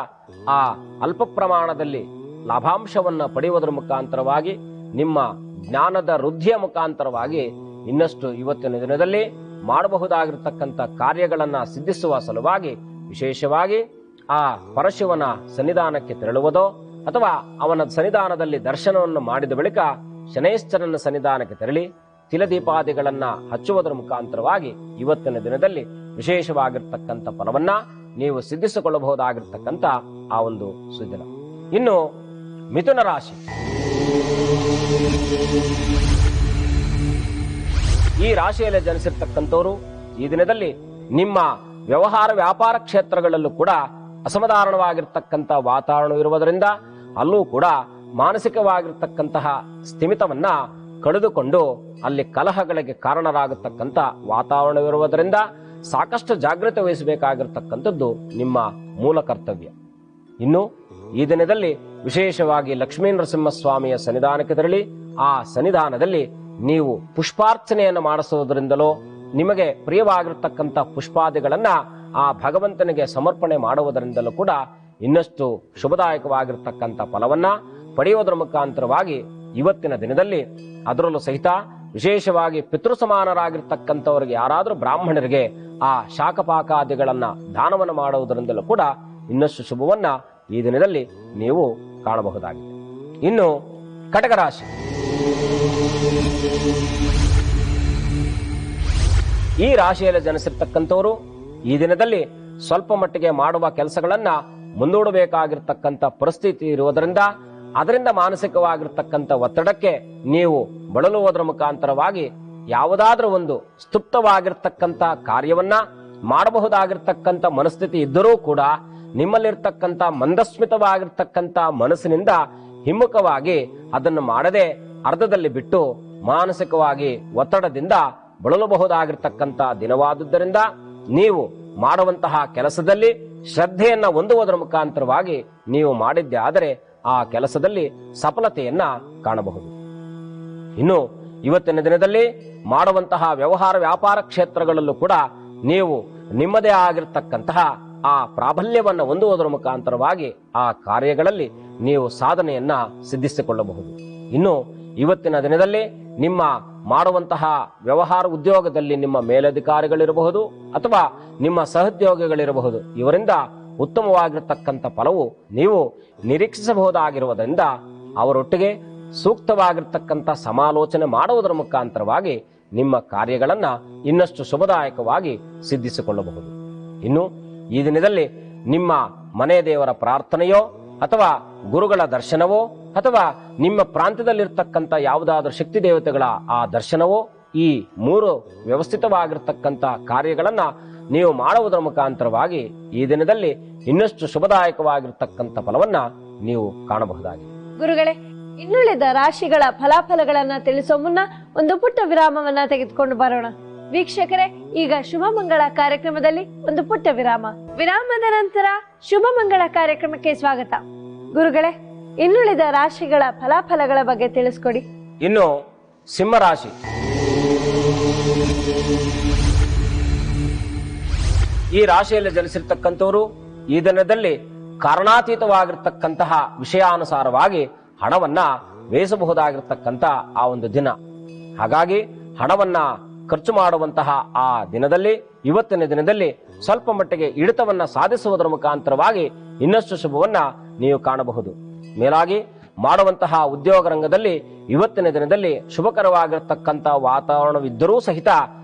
ಆ ಅಲ್ಪ ಪ್ರಮಾಣದಲ್ಲಿ ಲಾಭಾಂಶವನ್ನ ಪಡೆಯುವುದರ ಮುಖಾಂತರವಾಗಿ ನಿಮ್ಮ ಜ್ಞಾನದ ವೃದ್ಧಿಯ ಮುಖಾಂತರವಾಗಿ ಇನ್ನಷ್ಟು ಇವತ್ತಿನ ದಿನದಲ್ಲಿ ಮಾಡಬಹುದಾಗಿರ್ತಕ್ಕಂಥ ಕಾರ್ಯಗಳನ್ನ ಸಿದ್ಧಿಸುವ ಸಲುವಾಗಿ ವಿಶೇಷವಾಗಿ ಆ ಪರಶಿವನ ಸನ್ನಿಧಾನಕ್ಕೆ ತೆರಳುವುದೋ ಅಥವಾ ಅವನ ಸನ್ನಿಧಾನದಲ್ಲಿ ದರ್ಶನವನ್ನು ಮಾಡಿದ ಬಳಿಕ ಶನೈಶ್ಚರನ ಸನ್ನಿಧಾನಕ್ಕೆ ತೆರಳಿ ತಿಲದೀಪಾದಿಗಳನ್ನ ಹಚ್ಚುವುದರ ಮುಖಾಂತರವಾಗಿ ಇವತ್ತಿನ ದಿನದಲ್ಲಿ ವಿಶೇಷವಾಗಿರ್ತಕ್ಕಂಥ ಫಲವನ್ನ ನೀವು ಸಿದ್ಧಿಸಿಕೊಳ್ಳಬಹುದಾಗಿರ್ತಕ್ಕಂಥ ಆ ಒಂದು ಸುದಿನ. ಇನ್ನು ಮಿಥುನ ರಾಶಿ, ಈ ರಾಶಿಯಲ್ಲಿ ಜನಿಸಿರ್ತಕ್ಕಂಥವರು ಈ ದಿನದಲ್ಲಿ ನಿಮ್ಮ ವ್ಯವಹಾರ ವ್ಯಾಪಾರ ಕ್ಷೇತ್ರಗಳಲ್ಲೂ ಕೂಡ ಅಸಮಾಧಾನವಾಗಿರ್ತಕ್ಕಂಥ ವಾತಾವರಣವಿರುವುದರಿಂದ ಅಲ್ಲೂ ಕೂಡ ಮಾನಸಿಕವಾಗಿರ್ತಕ್ಕಂತಹ ಸ್ಥಿಮಿತವನ್ನ ಕಳೆದುಕೊಂಡು ಅಲ್ಲಿ ಕಲಹಗಳಿಗೆ ಕಾರಣರಾಗತಕ್ಕಂಥ ವಾತಾವರಣವಿರುವುದರಿಂದ ಸಾಕಷ್ಟು ಜಾಗೃತಿ ವಹಿಸಬೇಕಾಗಿರ್ತಕ್ಕಂಥದ್ದು ನಿಮ್ಮ ಮೂಲ ಕರ್ತವ್ಯ. ಇನ್ನು ಈ ದಿನದಲ್ಲಿ ವಿಶೇಷವಾಗಿ ಲಕ್ಷ್ಮೀ ನರಸಿಂಹಸ್ವಾಮಿಯ ಸನ್ನಿಧಾನಕ್ಕೆ ತೆರಳಿ ಆ ಸನ್ನಿಧಾನದಲ್ಲಿ ನೀವು ಪುಷ್ಪಾರ್ಚನೆಯನ್ನು ಮಾಡಿಸುವುದರಿಂದಲೋ ನಿಮಗೆ ಪ್ರಿಯವಾಗಿರ್ತಕ್ಕಂಥ ಪುಷ್ಪಾದಿಗಳನ್ನ ಆ ಭಗವಂತನಿಗೆ ಸಮರ್ಪಣೆ ಮಾಡುವುದರಿಂದಲೂ ಕೂಡ ಇನ್ನಷ್ಟು ಶುಭದಾಯಕವಾಗಿರ್ತಕ್ಕಂಥ ಫಲವನ್ನ ಪಡೆಯುವುದರ ಮುಖಾಂತರವಾಗಿ ಇವತ್ತಿನ ದಿನದಲ್ಲಿ ಅದರಲ್ಲೂ ಸಹಿತ ವಿಶೇಷವಾಗಿ ಪಿತೃ ಸಮಾನರಾಗಿರ್ತಕ್ಕಂಥವರಿಗೆ ಯಾರಾದರೂ ಬ್ರಾಹ್ಮಣರಿಗೆ ಆ ಶಾಖಪಾಕಾದಿಗಳನ್ನ ದಾನವನ್ನು ಮಾಡುವುದರಿಂದಲೂ ಕೂಡ ಇನ್ನಷ್ಟು ಶುಭವನ್ನ ಈ ದಿನದಲ್ಲಿ ನೀವು ಕಾಣಬಹುದಾಗಿದೆ. ಇನ್ನು ಕಟಕ ರಾಶಿ, ಈ ರಾಶಿಯಲ್ಲಿ ಜನಿಸಿರ್ತಕ್ಕಂಥವರು ಈ ದಿನದಲ್ಲಿ ಸ್ವಲ್ಪ ಮಟ್ಟಿಗೆ ಮಾಡುವ ಕೆಲಸಗಳನ್ನ ಮುಂದೂಡಬೇಕಾಗಿರ್ತಕ್ಕಂಥ ಪರಿಸ್ಥಿತಿ ಇರುವುದರಿಂದ ಅದರಿಂದ ಮಾನಸಿಕವಾಗಿರ್ತಕ್ಕಂಥ ಒತ್ತಡಕ್ಕೆ ನೀವು ಬಳಲುವುದರ ಮುಖಾಂತರವಾಗಿ ಯಾವುದಾದ್ರೂ ಒಂದು ಸ್ತುಪ್ತವಾಗಿರ್ತಕ್ಕಂಥ ಕಾರ್ಯವನ್ನ ಮಾಡಬಹುದಾಗಿರ್ತಕ್ಕಂಥ ಮನಸ್ಥಿತಿ ಇದ್ದರೂ ಕೂಡ ನಿಮ್ಮಲ್ಲಿರ್ತಕ್ಕಂಥ ಮಂದಸ್ಮಿತವಾಗಿರ್ತಕ್ಕಂಥ ಮನಸ್ಸಿನಿಂದ ಹಿಮ್ಮುಖವಾಗಿ ಅದನ್ನು ಮಾಡದೆ ಅರ್ಧದಲ್ಲಿ ಬಿಟ್ಟು ಮಾನಸಿಕವಾಗಿ ಒತ್ತಡದಿಂದ ಬಳಲಬಹುದಾಗಿರ್ತಕ್ಕಂಥ ದಿನವಾದುದರಿಂದ ನೀವು ಮಾಡುವಂತಹ ಕೆಲಸದಲ್ಲಿ ಶ್ರದ್ಧೆಯನ್ನ ಹೊಂದುವುದರ ಮುಖಾಂತರವಾಗಿ ನೀವು ಮಾಡಿದ್ದೆ ಆದರೆ ಆ ಕೆಲಸದಲ್ಲಿ ಸಫಲತೆಯನ್ನ ಕಾಣಬಹುದು. ಇನ್ನು ಇವತ್ತಿನ ದಿನದಲ್ಲಿ ಮಾಡುವಂತಹ ವ್ಯವಹಾರ ವ್ಯಾಪಾರ ಕ್ಷೇತ್ರಗಳಲ್ಲೂ ಕೂಡ ನೀವು ನಿಮ್ಮದೇ ಆಗಿರ್ತಕ್ಕಂತಹ ಆ ಪ್ರಾಬಲ್ಯವನ್ನ ಹೊಂದುವುದರ ಮುಖಾಂತರವಾಗಿ ಆ ಕಾರ್ಯಗಳಲ್ಲಿ ನೀವು ಸಾಧನೆಯನ್ನ ಸಿದ್ಧಿಸಿಕೊಳ್ಳಬಹುದು. ಇನ್ನು ಇವತ್ತಿನ ದಿನದಲ್ಲಿ ನಿಮ್ಮ ಮಾಡುವಂತಹ ವ್ಯವಹಾರ ಉದ್ಯೋಗದಲ್ಲಿ ನಿಮ್ಮ ಮೇಲಧಿಕಾರಿಗಳಿರಬಹುದು ಅಥವಾ ನಿಮ್ಮ ಸಹೋದ್ಯೋಗಿಗಳಿರಬಹುದು, ಇವರಿಂದ ಉತ್ತಮವಾಗಿರತಕ್ಕಂಥ ಫಲವು ನೀವು ನಿರೀಕ್ಷಿಸಬಹುದಾಗಿರುವುದರಿಂದ ಅವರೊಟ್ಟಿಗೆ ಸೂಕ್ತವಾಗಿರ್ತಕ್ಕಂಥ ಸಮಾಲೋಚನೆ ಮಾಡುವುದರ ಮುಖಾಂತರವಾಗಿ ನಿಮ್ಮ ಕಾರ್ಯಗಳನ್ನ ಇನ್ನಷ್ಟು ಶುಭದಾಯಕವಾಗಿ ಸಿದ್ಧಿಸಿಕೊಳ್ಳಬಹುದು. ಇನ್ನು ಈ ದಿನದಲ್ಲಿ ನಿಮ್ಮ ಮನೆ ದೇವರ ಪ್ರಾರ್ಥನೆಯೋ ಅಥವಾ ಗುರುಗಳ ದರ್ಶನವೋ ಅಥವಾ ನಿಮ್ಮ ಪ್ರಾಂತ್ಯದಲ್ಲಿರ್ತಕ್ಕಂಥ ಯಾವುದಾದ್ರೂ ಶಕ್ತಿ ದೇವತೆಗಳ ಆ ದರ್ಶನವೋ, ಈ ಮೂರು ವ್ಯವಸ್ಥಿತವಾಗಿರ್ತಕ್ಕಂಥ ಕಾರ್ಯಗಳನ್ನ ನೀವು ಮಾಡುವುದರ ಮುಖಾಂತರವಾಗಿ ಈ ದಿನದಲ್ಲಿ ಇನ್ನಷ್ಟು ಶುಭದಾಯಕವಾಗಿರ್ತಕ್ಕಂಥ ಫಲವನ್ನ ನೀವು ಕಾಣಬಹುದಾಗಿದೆ. ಗುರುಗಳೇ, ಇನ್ನುಳಿದ ರಾಶಿಗಳ ಫಲಾಫಲಗಳನ್ನ ತಿಳಿಸೋ ಮುನ್ನ ಒಂದು ಪುಟ್ಟ ವಿರಾಮವನ್ನ ತೆಗೆದುಕೊಂಡು ಬರೋಣ. ವೀಕ್ಷಕರೇ, ಈಗ ಶುಭ ಮಂಗಳ ಕಾರ್ಯಕ್ರಮದಲ್ಲಿ ಒಂದು ಪುಟ್ಟ ವಿರಾಮದ ನಂತರ ಶುಭ ಮಂಗಳ ಕಾರ್ಯಕ್ರಮಕ್ಕೆ ಸ್ವಾಗತ. ಗುರುಗಳೇ, ಇನ್ನುಳಿದ ರಾಶಿಗಳ ಫಲಾಫಲಗಳ ಬಗ್ಗೆ ತಿಳಿಸ್ಕೊಡಿ. ಇನ್ನು ಸಿಂಹರಾಶಿ, ಈ ರಾಶಿಯಲ್ಲಿ ಜನಿಸಿರ್ತಕ್ಕಂಥವರು ಈ ದಿನದಲ್ಲಿ ಕಾರಣಾತೀತವಾಗಿರ್ತಕ್ಕಂತಹ ವಿಷಯಾನುಸಾರವಾಗಿ ಹಣವನ್ನ ವ್ಯಯಿಸಬಹುದಾಗಿರ್ತಕ್ಕಂಥ ಆ ಒಂದು ದಿನ. ಹಾಗಾಗಿ ಹಣವನ್ನ ಖರ್ಚು ಮಾಡುವಂತಹ ಆ ದಿನದಲ್ಲಿ ಇವತ್ತಿನ ದಿನದಲ್ಲಿ ಸ್ವಲ್ಪ ಮಟ್ಟಿಗೆ ಹಿಡಿತವನ್ನ ಸಾಧಿಸುವುದರ ಮುಖಾಂತರವಾಗಿ ಇನ್ನಷ್ಟು ಶುಭವನ್ನ ನೀವು ಕಾಣಬಹುದು. ಮೇಲಾಗಿ ಮಾಡುವಂತಹ ಉದ್ಯೋಗ ರಂಗದಲ್ಲಿ ಇವತ್ತಿನ ದಿನದಲ್ಲಿ ಶುಭಕರವಾಗಿರ್ತಕ್ಕಂಥ ವಾತಾವರಣವಿದ್ದರೂ ಸಹಿತ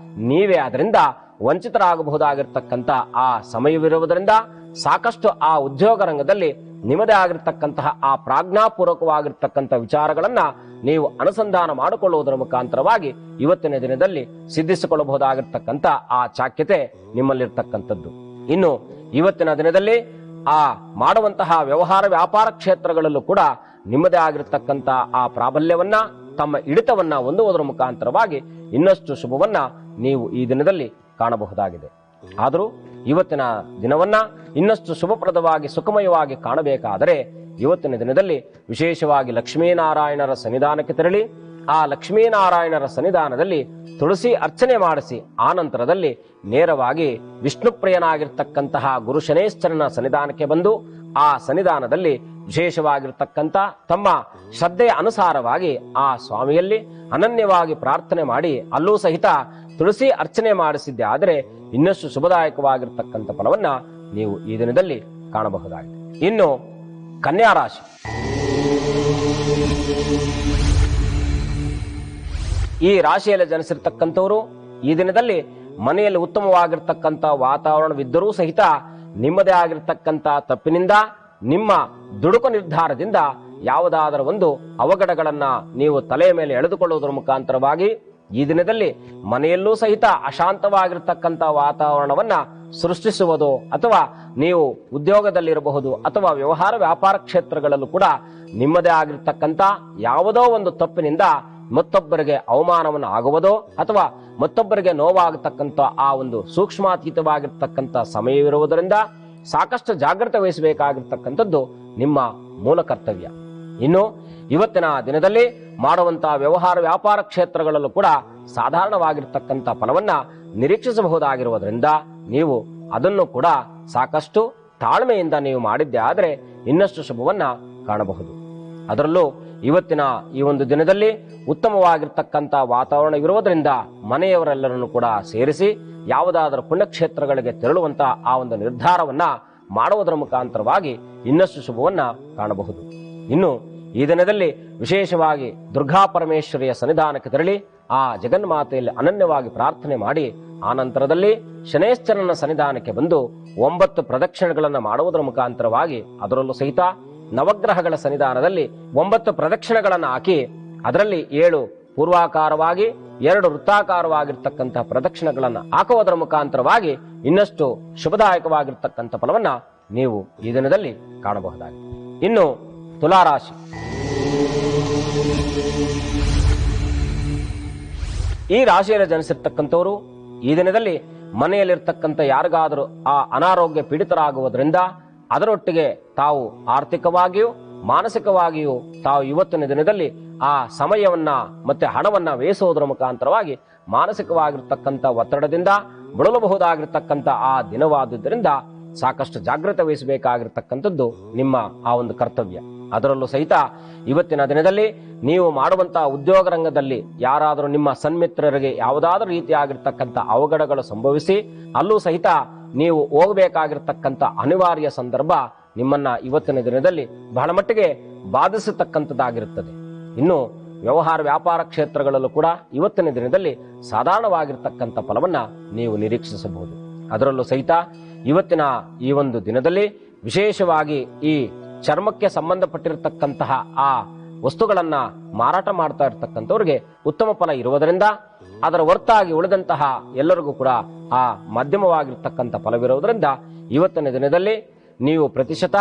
ನೀವೇ ಅದರಿಂದ ವಂಚಿತರಾಗಬಹುದಾಗಿರ್ತಕ್ಕಂಥ ಆ ಸಮಯವಿರುವುದರಿಂದ ಸಾಕಷ್ಟು ಆ ಉದ್ಯೋಗ ರಂಗದಲ್ಲಿ ನಿಮ್ಮದೇ ಆಗಿರ್ತಕ್ಕಂತಹ ಆ ಪ್ರಾಜ್ಞಾಪೂರ್ವಕವಾಗಿರ್ತಕ್ಕಂಥ ವಿಚಾರಗಳನ್ನ ನೀವು ಅನುಸಂಧಾನ ಮಾಡಿಕೊಳ್ಳುವುದರ ಮುಖಾಂತರವಾಗಿ ಇವತ್ತಿನ ದಿನದಲ್ಲಿ ಸಿದ್ಧಿಸಿಕೊಳ್ಳಬಹುದಾಗಿರ್ತಕ್ಕಂಥ ಆ ಚಾಕ್ಯತೆ ನಿಮ್ಮಲ್ಲಿರ್ತಕ್ಕಂಥದ್ದು. ಇನ್ನು ಇವತ್ತಿನ ದಿನದಲ್ಲಿ ಆ ಮಾಡುವಂತಹ ವ್ಯವಹಾರ ವ್ಯಾಪಾರ ಕ್ಷೇತ್ರಗಳಲ್ಲೂ ಕೂಡ ನಿಮ್ಮದೇ ಆಗಿರ್ತಕ್ಕಂಥ ಆ ಪ್ರಾಬಲ್ಯವನ್ನ ತಮ್ಮ ಹಿಡಿತವನ್ನ ಹೊಂದುವುದರ ಮುಖಾಂತರವಾಗಿ ಇನ್ನಷ್ಟು ಶುಭವನ್ನ ನೀವು ಈ ದಿನದಲ್ಲಿ ಕಾಣಬಹುದಾಗಿದೆ. ಆದರೂ ಇವತ್ತಿನ ದಿನವನ್ನ ಇನ್ನಷ್ಟು ಶುಭಪ್ರದವಾಗಿ ಸುಖಮಯವಾಗಿ ಕಾಣಬೇಕಾದರೆ ಇವತ್ತಿನ ದಿನದಲ್ಲಿ ವಿಶೇಷವಾಗಿ ಲಕ್ಷ್ಮೀನಾರಾಯಣರ ಸನ್ನಿಧಾನಕ್ಕೆ ತೆರಳಿ ಆ ಲಕ್ಷ್ಮೀನಾರಾಯಣರ ಸನ್ನಿಧಾನದಲ್ಲಿ ತುಳಸಿ ಅರ್ಚನೆ ಮಾಡಿಸಿ ಆ ನಂತರದಲ್ಲಿ ನೇರವಾಗಿ ವಿಷ್ಣುಪ್ರಿಯನಾಗಿರ್ತಕ್ಕಂತಹ ಗುರು ಶನೇಶ್ವರನ ಸನ್ನಿಧಾನಕ್ಕೆ ಬಂದು ಆ ಸನ್ನಿಧಾನದಲ್ಲಿ ವಿಶೇಷವಾಗಿರ್ತಕ್ಕಂಥ ತಮ್ಮ ಶ್ರದ್ಧೆಯ ಅನುಸಾರವಾಗಿ ಆ ಸ್ವಾಮಿಯಲ್ಲಿ ಅನನ್ಯವಾಗಿ ಪ್ರಾರ್ಥನೆ ಮಾಡಿ ಅಲ್ಲೂ ಸಹಿತ ತುಳಸಿ ಅರ್ಚನೆ ಮಾಡಿಸಿದ್ದೆ ಆದರೆ ಇನ್ನಷ್ಟು ಶುಭದಾಯಕವಾಗಿರ್ತಕ್ಕಂಥ ಫಲವನ್ನ ನೀವು ಈ ದಿನದಲ್ಲಿ ಕಾಣಬಹುದಾಗಿದೆ. ಇನ್ನು ಕನ್ಯಾ ರಾಶಿ. ಈ ರಾಶಿಯಲ್ಲಿ ಜನಿಸಿರ್ತಕ್ಕಂಥವರು ಈ ದಿನದಲ್ಲಿ ಮನೆಯಲ್ಲಿ ಉತ್ತಮವಾಗಿರ್ತಕ್ಕಂಥ ವಾತಾವರಣವಿದ್ದರೂ ಸಹಿತ ನಿಮ್ಮದೇ ಆಗಿರ್ತಕ್ಕಂಥ ತಪ್ಪಿನಿಂದ ನಿಮ್ಮ ದುಡುಕು ನಿರ್ಧಾರದಿಂದ ಯಾವುದಾದರೂ ಒಂದು ಅವಘಡಗಳನ್ನ ನೀವು ತಲೆಯ ಮೇಲೆ ಎಳೆದುಕೊಳ್ಳುವುದರ ಮುಖಾಂತರವಾಗಿ ಈ ದಿನದಲ್ಲಿ ಮನೆಯಲ್ಲೂ ಸಹಿತ ಅಶಾಂತವಾಗಿರ್ತಕ್ಕಂಥ ವಾತಾವರಣವನ್ನ ಸೃಷ್ಟಿಸುವುದು ಅಥವಾ ನೀವು ಉದ್ಯೋಗದಲ್ಲಿರಬಹುದು ಅಥವಾ ವ್ಯವಹಾರ ವ್ಯಾಪಾರ ಕ್ಷೇತ್ರಗಳಲ್ಲೂ ಕೂಡ ನಿಮ್ಮದೇ ಆಗಿರ್ತಕ್ಕಂಥ ಯಾವುದೋ ಒಂದು ತಪ್ಪಿನಿಂದ ಮತ್ತೊಬ್ಬರಿಗೆ ಅವಮಾನವನ್ನು ಆಗುವುದೋ ಅಥವಾ ಮತ್ತೊಬ್ಬರಿಗೆ ನೋವಾಗತಕ್ಕಂಥ ಆ ಒಂದು ಸೂಕ್ಷ್ಮಾತೀತವಾಗಿರ್ತಕ್ಕಂಥ ಸಮಯವಿರುವುದರಿಂದ ಸಾಕಷ್ಟು ಜಾಗ್ರತೆ ವಹಿಸಬೇಕಾಗಿರ್ತಕ್ಕಂಥದ್ದು ನಿಮ್ಮ ಮೂಲ ಕರ್ತವ್ಯ. ಇನ್ನು ಇವತ್ತಿನ ದಿನದಲ್ಲಿ ಮಾಡುವಂತಹ ವ್ಯವಹಾರ ವ್ಯಾಪಾರ ಕ್ಷೇತ್ರಗಳಲ್ಲೂ ಕೂಡ ಸಾಧಾರಣವಾಗಿರ್ತಕ್ಕಂಥ ಫಲವನ್ನ ನಿರೀಕ್ಷಿಸಬಹುದಾಗಿರುವುದರಿಂದ ನೀವು ಅದನ್ನು ಕೂಡ ಸಾಕಷ್ಟು ತಾಳ್ಮೆಯಿಂದ ನೀವು ಮಾಡಿದ್ದೆ ಆದರೆ ಇನ್ನಷ್ಟು ಶುಭವನ್ನ ಕಾಣಬಹುದು. ಅದರಲ್ಲೂ ಇವತ್ತಿನ ಈ ಒಂದು ದಿನದಲ್ಲಿ ಉತ್ತಮವಾಗಿರ್ತಕ್ಕಂಥ ವಾತಾವರಣವಿರುವುದರಿಂದ ಮನೆಯವರೆಲ್ಲರನ್ನು ಕೂಡ ಸೇರಿಸಿ ಯಾವುದಾದರೂ ಪುಣ್ಯಕ್ಷೇತ್ರಗಳಿಗೆ ತೆರಳುವಂತಹ ಆ ಒಂದು ನಿರ್ಧಾರವನ್ನ ಮಾಡುವುದರ ಮುಖಾಂತರವಾಗಿ ಇನ್ನಷ್ಟು ಶುಭವನ್ನ ಕಾಣಬಹುದು. ಇನ್ನು ಈ ದಿನದಲ್ಲಿ ವಿಶೇಷವಾಗಿ ದುರ್ಗಾ ಪರಮೇಶ್ವರಿಯ ಸನ್ನಿಧಾನಕ್ಕೆ ತೆರಳಿ ಆ ಜಗನ್ಮಾತೆಯಲ್ಲಿ ಅನನ್ಯವಾಗಿ ಪ್ರಾರ್ಥನೆ ಮಾಡಿ ಆ ನಂತರದಲ್ಲಿ ಶನೇಶ್ವರನ ಸನ್ನಿಧಾನಕ್ಕೆ ಬಂದು 9 ಪ್ರದಕ್ಷಿಣೆಗಳನ್ನು ಮಾಡುವುದರ ಮುಖಾಂತರವಾಗಿ ಅದರಲ್ಲೂ ಸಹಿತ ನವಗ್ರಹಗಳ ಸನ್ನಿಧಾನದಲ್ಲಿ 9 ಪ್ರದಕ್ಷಿಣೆಗಳನ್ನು ಹಾಕಿ ಅದರಲ್ಲಿ 7 ಪೂರ್ವಾಕಾರವಾಗಿ 2 ವೃತ್ತಾಕಾರವಾಗಿರ್ತಕ್ಕಂತಹ ಪ್ರದಕ್ಷಿಣೆಗಳನ್ನು ಹಾಕುವುದರ ಮುಖಾಂತರವಾಗಿ ಇನ್ನಷ್ಟು ಶುಭದಾಯಕವಾಗಿರ್ತಕ್ಕಂಥ ಫಲವನ್ನ ನೀವು ಈ ದಿನದಲ್ಲಿ ಕಾಣಬಹುದಾಗಿದೆ. ಇನ್ನು ತುಲಾರಾಶಿ. ಈ ರಾಶಿಯಲ್ಲಿ ಜನಿಸಿರ್ತಕ್ಕಂಥವರು ಈ ದಿನದಲ್ಲಿ ಮನೆಯಲ್ಲಿರ್ತಕ್ಕಂಥ ಯಾರಿಗಾದರೂ ಆ ಅನಾರೋಗ್ಯ ಪೀಡಿತರಾಗುವುದರಿಂದ ಅದರೊಟ್ಟಿಗೆ ತಾವು ಆರ್ಥಿಕವಾಗಿಯೂ ಮಾನಸಿಕವಾಗಿಯೂ ತಾವು ಇವತ್ತಿನ ದಿನದಲ್ಲಿ ಆ ಸಮಯವನ್ನ ಮತ್ತೆ ಹಣವನ್ನ ವ್ಯಯಿಸುವುದರ ಮುಖಾಂತರವಾಗಿ ಮಾನಸಿಕವಾಗಿರ್ತಕ್ಕಂಥ ಒತ್ತಡದಿಂದ ಬಳಲಬಹುದಾಗಿರ್ತಕ್ಕಂಥ ಆ ದಿನವಾದುದರಿಂದ ಸಾಕಷ್ಟು ಜಾಗೃತೆ ವಹಿಸಬೇಕಾಗಿರ್ತಕ್ಕಂಥದ್ದು ನಿಮ್ಮ ಆ ಒಂದು ಕರ್ತವ್ಯ. ಅದರಲ್ಲೂ ಸಹಿತ ಇವತ್ತಿನ ದಿನದಲ್ಲಿ ನೀವು ಮಾಡುವಂತಹ ಉದ್ಯೋಗ ರಂಗದಲ್ಲಿ ಯಾರಾದರೂ ನಿಮ್ಮ ಸನ್ಮಿತ್ರರಿಗೆ ಯಾವುದಾದ್ರೂ ರೀತಿಯಾಗಿರ್ತಕ್ಕಂಥ ಅವಘಡಗಳು ಸಂಭವಿಸಿ ಅಲ್ಲೂ ಸಹಿತ ನೀವು ಹೋಗಬೇಕಾಗಿರ್ತಕ್ಕಂಥ ಅನಿವಾರ್ಯ ಸಂದರ್ಭ ನಿಮ್ಮನ್ನ ಇವತ್ತಿನ ದಿನದಲ್ಲಿ ಬಹಳ ಮಟ್ಟಿಗೆ ಬಾಧಿಸತಕ್ಕಂಥದ್ದಾಗಿರುತ್ತದೆ. ಇನ್ನು ವ್ಯವಹಾರ ವ್ಯಾಪಾರ ಕ್ಷೇತ್ರಗಳಲ್ಲೂ ಕೂಡ ಇವತ್ತಿನ ದಿನದಲ್ಲಿ ಸಾಧಾರಣವಾಗಿರ್ತಕ್ಕಂಥ ಫಲವನ್ನ ನೀವು ನಿರೀಕ್ಷಿಸಬಹುದು. ಅದರಲ್ಲೂ ಸಹಿತ ಇವತ್ತಿನ ಈ ಒಂದು ದಿನದಲ್ಲಿ ವಿಶೇಷವಾಗಿ ಈ ಚರ್ಮಕ್ಕೆ ಸಂಬಂಧಪಟ್ಟಿರತಕ್ಕಂತಹ ಆ ವಸ್ತುಗಳನ್ನ ಮಾರಾಟ ಮಾಡ್ತಾ ಇರತಕ್ಕಂಥವ್ರಿಗೆ ಉತ್ತಮ ಫಲ ಇರುವುದರಿಂದ ಅದರ ಹೊರತಾಗಿ ಉಳಿದಂತಹ ಎಲ್ಲರಿಗೂ ಕೂಡ ಆ ಮಧ್ಯಮವಾಗಿರ್ತಕ್ಕಂಥ ಫಲವಿರುವುದರಿಂದ ಇವತ್ತಿನ ದಿನದಲ್ಲಿ ನೀವು ಪ್ರತಿಶತ